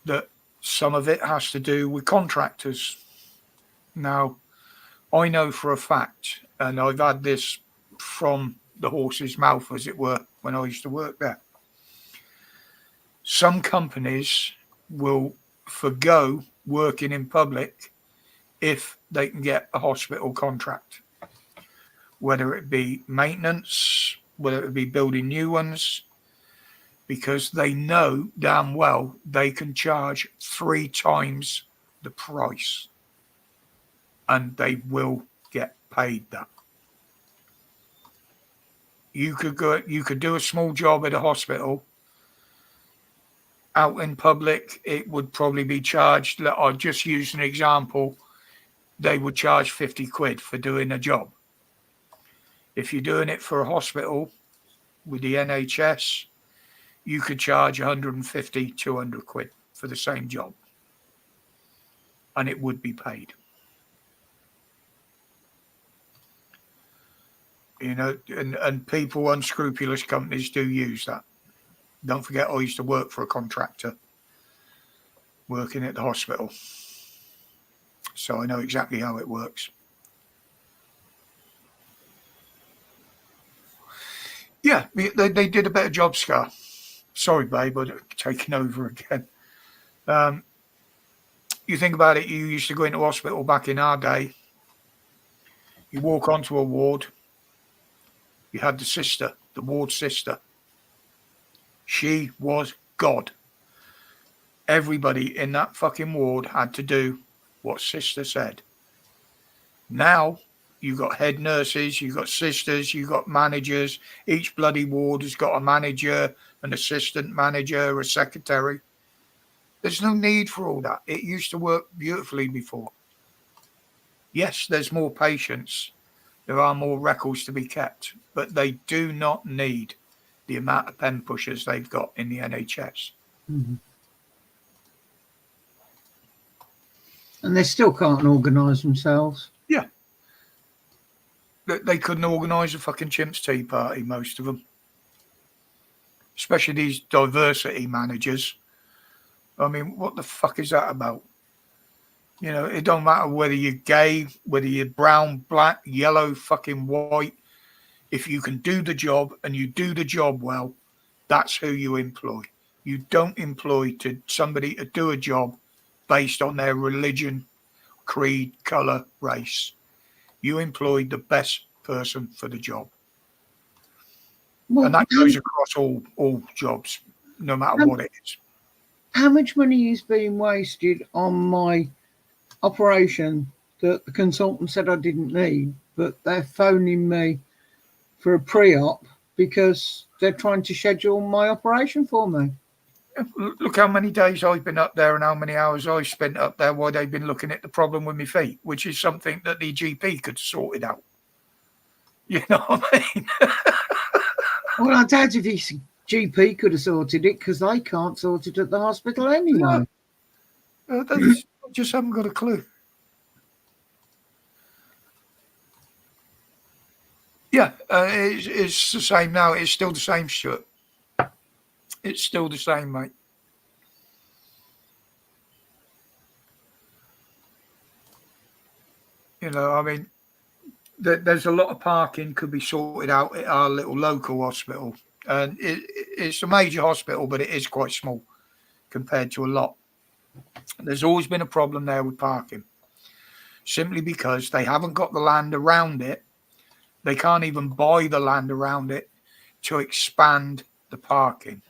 that some of it has to do with contractors. Now, I know for a fact, and I've had this from the horse's mouth, as it were, when I used to work there. Some companies will forgo working in public if they can get a hospital contract, whether it be maintenance, whether it be building new ones, because they know damn well they can charge 3 times the price and they will get paid that. You could do a small job at a hospital. Out in public, it would probably be charged. I'll just use an example. They would charge 50 quid for doing a job. If you're doing it for a hospital with the NHS, you could charge 150, 200 quid for the same job. And it would be paid. You know, and people, unscrupulous companies do use that. Don't forget, I used to work for a contractor working at the hospital. So I know exactly how it works. Yeah, they did a better job, Scar. Sorry, babe, I'm taking over again. You think about it, you used to go into hospital back in our day. You walk onto a ward. You had the sister, the ward sister. She was God. Everybody in that fucking ward had to do what sister said. Now, you got head nurses, you got sisters, you got managers. Each bloody ward has got a manager, an assistant manager, a secretary. There's no need for all that. It used to work beautifully before. Yes, there's more patients. There are more records to be kept, but they do not need the amount of pen pushers they've got in the NHS. Mm-hmm. And they still can't organise themselves. Yeah. They couldn't organise a fucking chimps tea party, most of them. Especially these diversity managers. I mean, what the fuck is that about? You know, it don't matter whether you're gay, whether you're brown, black, yellow, fucking white. If you can do the job and you do the job well, that's who you employ. You don't employ somebody to do a job based on their religion, creed, colour, race. You employ the best person for the job. Well, and that goes across all jobs, no matter what it is. How much money is being wasted on my operation that the consultant said I didn't need, but they're phoning me for a pre-op because they're trying to schedule my operation for me? Look how many days I've been up there and how many hours I've spent up there while they've been looking at the problem with my feet, which is something that the GP could sort it out. You know what I mean? Well, I doubt if his GP could have sorted it because they can't sort it at the hospital anyway. No. They just haven't got a clue. Yeah, it's the same now. It's still the same, Stuart. It's still the same, mate. You know, I mean, there's a lot of parking could be sorted out at our little local hospital. And it's a major hospital, but it is quite small compared to a lot. There's always been a problem there with parking, simply because they haven't got the land around it. They can't even buy the land around it to expand the parking.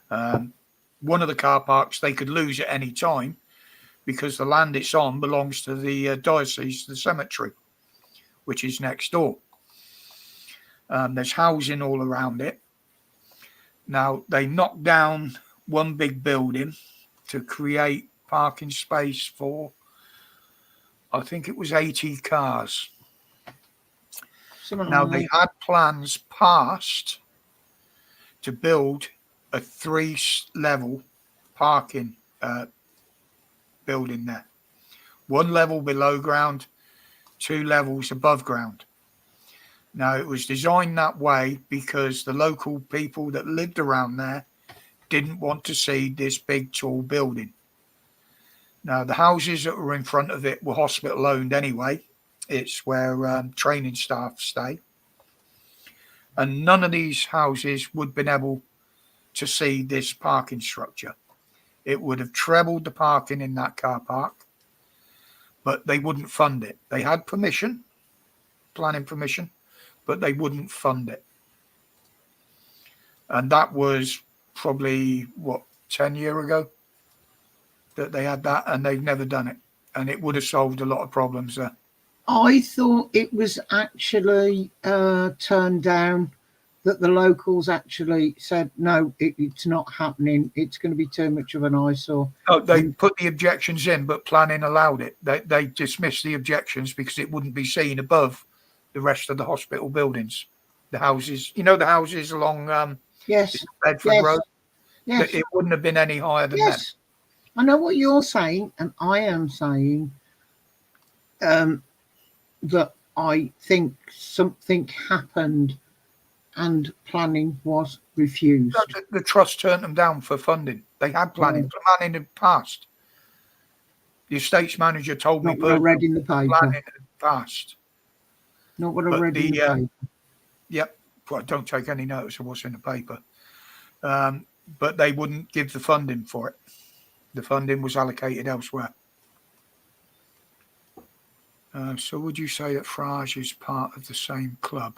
One of the car parks they could lose at any time because the land it's on belongs to the diocese, the cemetery, which is next door. There's housing all around it. Now, they knocked down one big building to create parking space for, I think it was 80 cars. Now, they had plans passed to build a 3-level parking building there. 1 level below ground, 2 levels above ground. Now, it was designed that way because the local people that lived around there didn't want to see this big, tall building. Now, the houses that were in front of it were hospital owned anyway. It's where training staff stay. And none of these houses would have been able to see this parking structure. It would have trebled the parking in that car park, but they wouldn't fund it. They had permission, planning permission, but they wouldn't fund it. And that was probably, 10 years ago that they had that, and they've never done it. And it would have solved a lot of problems there. I thought it was actually turned down, that the locals actually said, no, it's not happening. It's going to be too much of an eyesore. Oh, they put the objections in, but planning allowed it. They dismissed the objections because it wouldn't be seen above the rest of the hospital buildings. The houses, the houses along Yes, Bedford Road, yes. it wouldn't have been any higher than that. I know what you're saying, and I am saying that I think something happened and planning was refused. The trust turned them down for funding. They had planning. Planning had passed. The estates manager told me. Not what I read in the paper. Planning had passed. Not what I read in the paper. Yep. Well, don't take any notice of what's in the paper. But they wouldn't give the funding for it. The funding was allocated elsewhere. So would you say that Frage is part of the same club?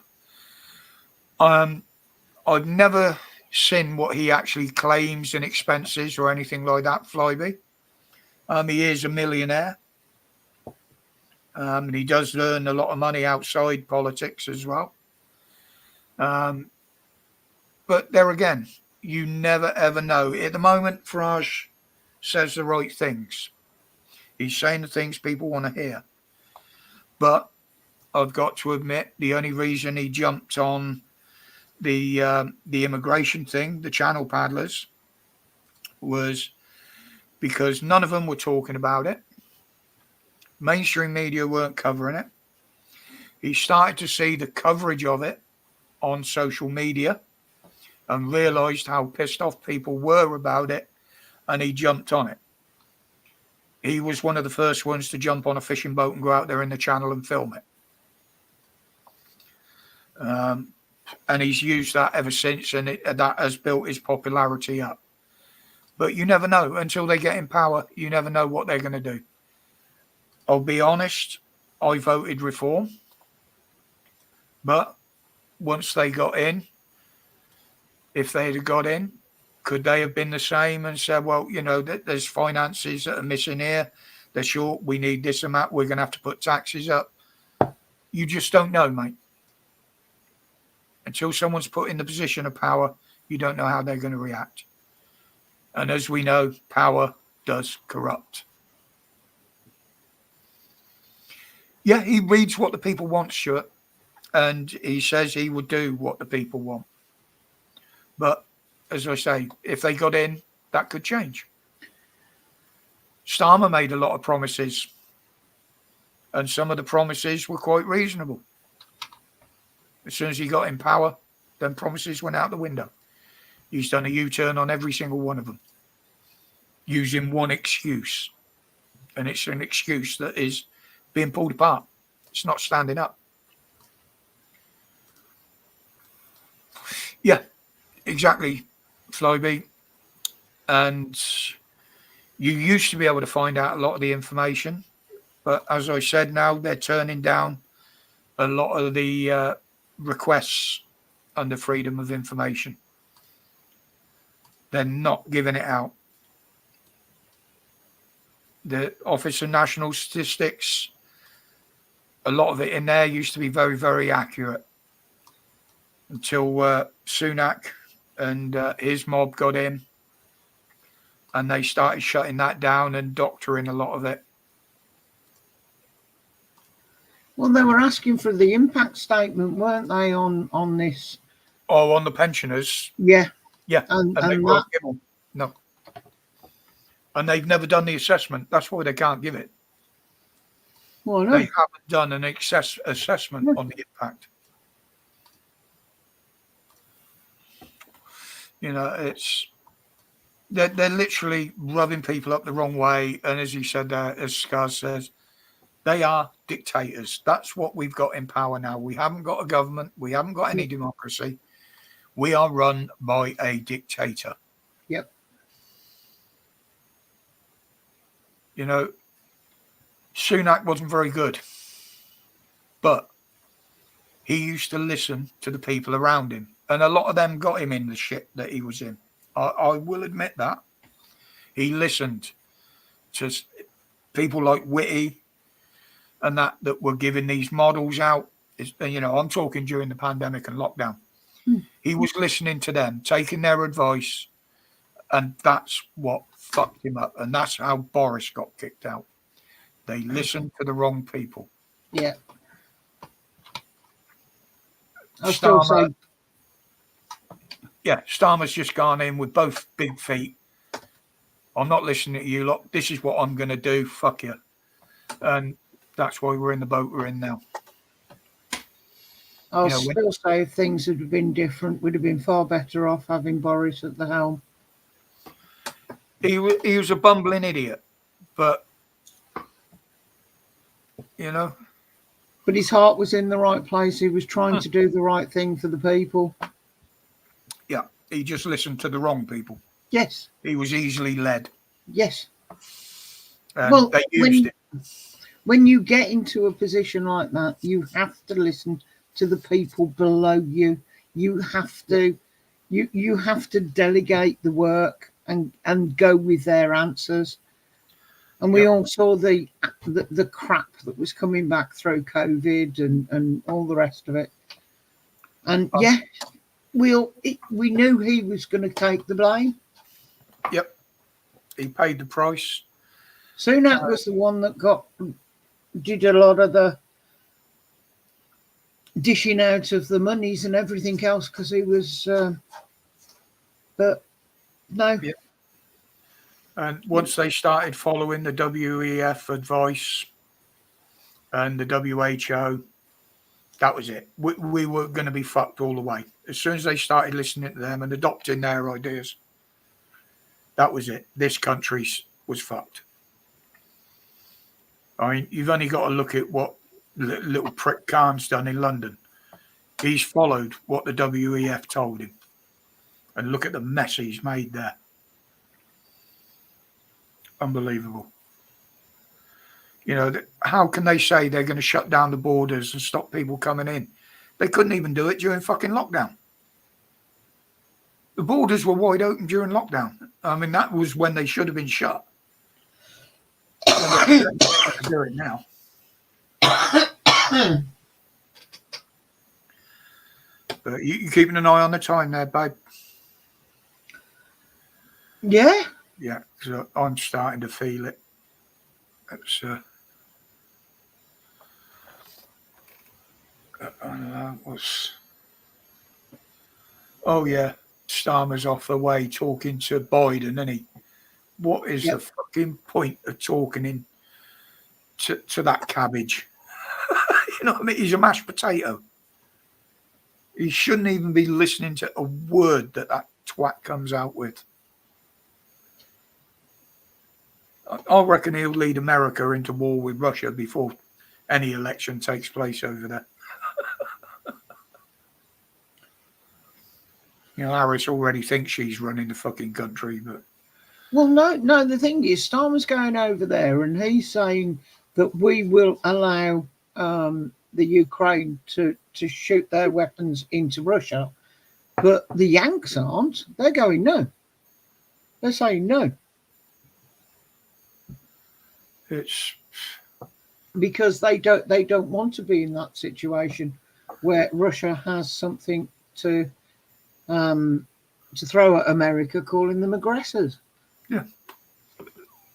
I've never seen what he actually claims in expenses or anything like that, Flyby. He is a millionaire. And he does earn a lot of money outside politics as well. But there again, you never ever know. At the moment, Farage says the right things. He's saying the things people want to hear. But I've got to admit, the only reason he jumped on the immigration thing, the channel paddlers, was because none of them were talking about it. Mainstream media weren't covering it. He started to see the coverage of it on social media and realized how pissed off people were about it, and he jumped on it. He was one of the first ones to jump on a fishing boat and go out there in the channel and film it. And he's used that ever since, and that has built his popularity up. But you never know. Until they get in power, you never know what they're going to do. I'll be honest, I voted reform. But once they got in, if they had got in, could they have been the same and said, well, there's finances that are missing here. They're short. We need this amount. We're going to have to put taxes up. You just don't know, mate. Until someone's put in the position of power, you don't know how they're going to react. And as we know, power does corrupt. Yeah, he reads what the people want, Stuart. And he says he would do what the people want. But as I say, if they got in, that could change. Starmer made a lot of promises. And some of the promises were quite reasonable. As soon as he got in power, then promises went out the window. He's done a U-turn on every single one of them, using one excuse. And it's an excuse that is being pulled apart. It's not standing up. Yeah, exactly, Flyby. And you used to be able to find out a lot of the information. But as I said, now they're turning down a lot of the requests under freedom of information. They're not giving it out. The Office of National Statistics, a lot of it in there used to be very, very accurate until Sunak and his mob got in and they started shutting that down and doctoring a lot of it. Well, they were asking for the impact statement, weren't they, on this? Oh, on the pensioners? Yeah. Yeah. And they that, weren't given. No. And they've never done the assessment. That's why they can't give it. Well, no. They haven't done an assessment on the impact. You know, they're literally rubbing people up the wrong way. And as you said there, as Scars says, they are dictators. That's what we've got in power now. We haven't got a government. We haven't got any democracy. We are run by a dictator. Yep. You know, Sunak wasn't very good, but he used to listen to the people around him. And a lot of them got him in the shit that he was in. I will admit that. He listened to people like Whitty and that were giving these models out. You know, I'm talking during the pandemic and lockdown. He was listening to them, taking their advice, and that's what fucked him up. And that's how Boris got kicked out. They listened to the wrong people. Yeah. I still say, yeah, Starmer's just gone in with both big feet. I'm not listening to you lot. This is what I'm going to do. Fuck you. And that's why we're in the boat we're in now. I'll still say if things had been different, we'd have been far better off having Boris at the helm. He was a bumbling idiot, but, you know. But his heart was in the right place. He was trying to do the right thing for the people. Yeah, he just listened to the wrong people. Yes. He was easily led. Yes. And well, they used it. When you get into a position like that, you have to listen to the people below you. You have to, you have to delegate the work and go with their answers. And we all saw the crap that was coming back through COVID and all the rest of it. And we knew he was going to take the blame. Yep, he paid the price. Sunak was the one that did a lot of the dishing out of the monies and everything else because he was, but no. Yep. And once they started following the WEF advice and the WHO, that was it. We were going to be fucked all the way. As soon as they started listening to them and adopting their ideas, that was it. This country was fucked. I mean, you've only got to look at what little prick Khan's done in London. He's followed what the WEF told him. And look at the mess he's made there. Unbelievable. You know, how can they say they're going to shut down the borders and stop people coming in? They couldn't even do it during fucking lockdown. The borders were wide open during lockdown. I mean, that was when they should have been shut. Do it now. But you keeping an eye on the time there, babe? Yeah. Yeah, because I'm starting to feel it. It's oh yeah, Starmer's off the way talking to Biden, isn't he? What is the fucking point of talking to that cabbage? You know what I mean? He's a mashed potato. He shouldn't even be listening to a word that twat comes out with. I reckon he'll lead America into war with Russia before any election takes place over there. You know, Harris already thinks she's running the fucking country, but... Well, no, the thing is, Starmer's going over there and he's saying that we will allow the Ukraine to shoot their weapons into Russia, but the Yanks aren't. They're going no. They're saying no. It's because they don't want to be in that situation where Russia has something to throw at America, calling them aggressors. Yeah.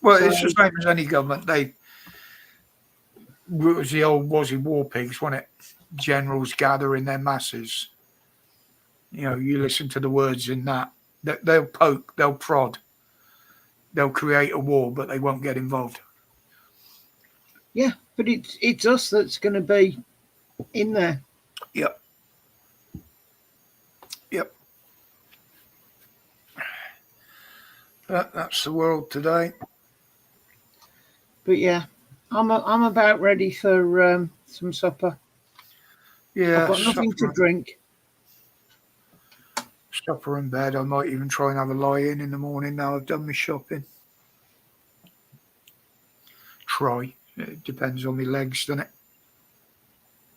Well, so, it's the same as any government. It was the old Wazzy war pigs, wasn't it? Generals gathering their masses. You know, you listen to the words in that. They'll poke, they'll prod. they'll create a war, but they won't get involved. Yeah, but it's us that's going to be in there. Yep. Yep. That's the world today. But yeah, I'm about ready for some supper. Yeah, I've got nothing to drink. Supper and bed. I might even try and have a lie in the morning now I've done my shopping. Try. It depends on my legs, doesn't it?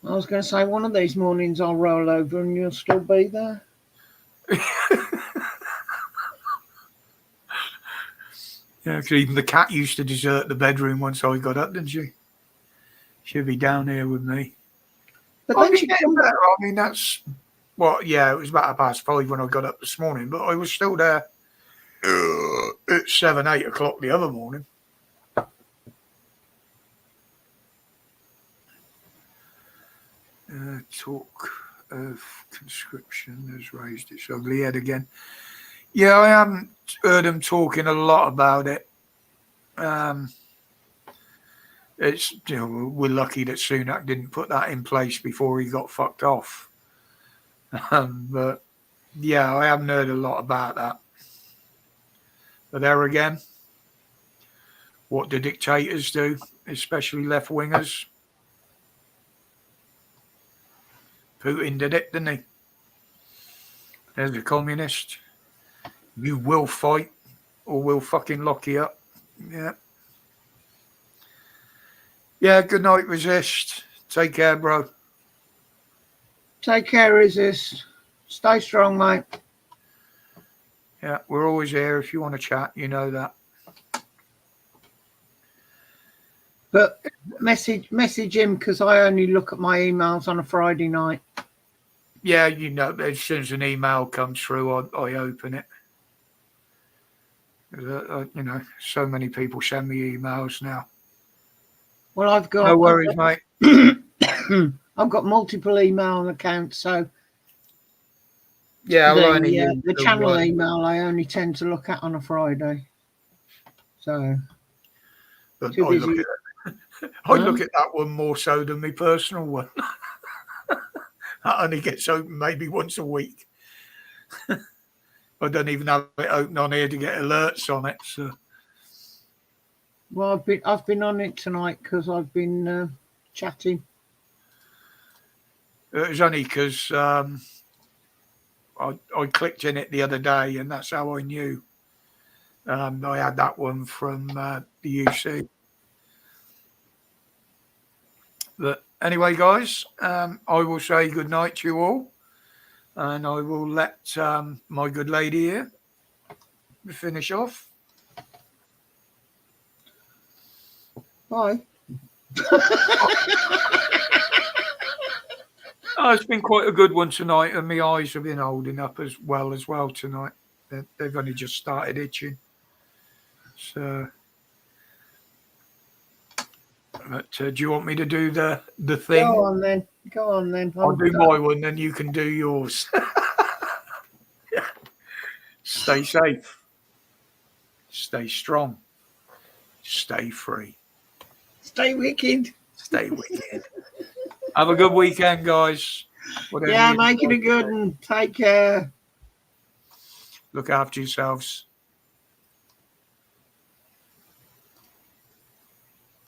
I was going to say one of these mornings I'll roll over and you'll still be there. Yeah, because even the cat used to desert the bedroom once I got up, didn't she? She'll be down here with me. But then she getting better. I mean, that's yeah, it was about 5:30 when I got up this morning, but I was still there at 7, 8 o'clock the other morning. Talk of conscription has raised its ugly head again. Yeah, I haven't heard them talking a lot about it. It's we're lucky that Sunak didn't put that in place before he got fucked off. But yeah, I haven't heard a lot about that. But there again, what do dictators do, especially left wingers? Putin did it, didn't he? There's a communist. You will fight or we'll fucking lock you up. Yeah. Yeah, good night, Resist. Take care, bro. Take care, Resist. Stay strong, mate. Yeah, we're always here if you want to chat. You know that. But message him because I only look at my emails on a Friday night. Yeah, as soon as an email comes through, I open it. So many people send me emails now. Well, I've got... No worries, mate. I've got multiple email accounts, so... Yeah, the channel email I only tend to look at on a Friday. So... But I look at that one more so than my personal one. That only gets open maybe once a week. I don't even have it open on here to get alerts on it. So, well, I've been on it tonight because I've been chatting. It was only because I clicked in it the other day, and that's how I knew. I had that one from the UC. But anyway, guys, I will say good night to you all. And I will let my good lady here finish off. Bye. It's been quite a good one tonight, and my eyes have been holding up as well tonight. They've only just started itching. So, but do you want me to do the thing? Go on then. I'll do my one, then you can do yours. Stay safe. Stay strong. Stay free. Stay wicked. Stay wicked. Have a good weekend, guys. Make it a good one. Take care. Look after yourselves.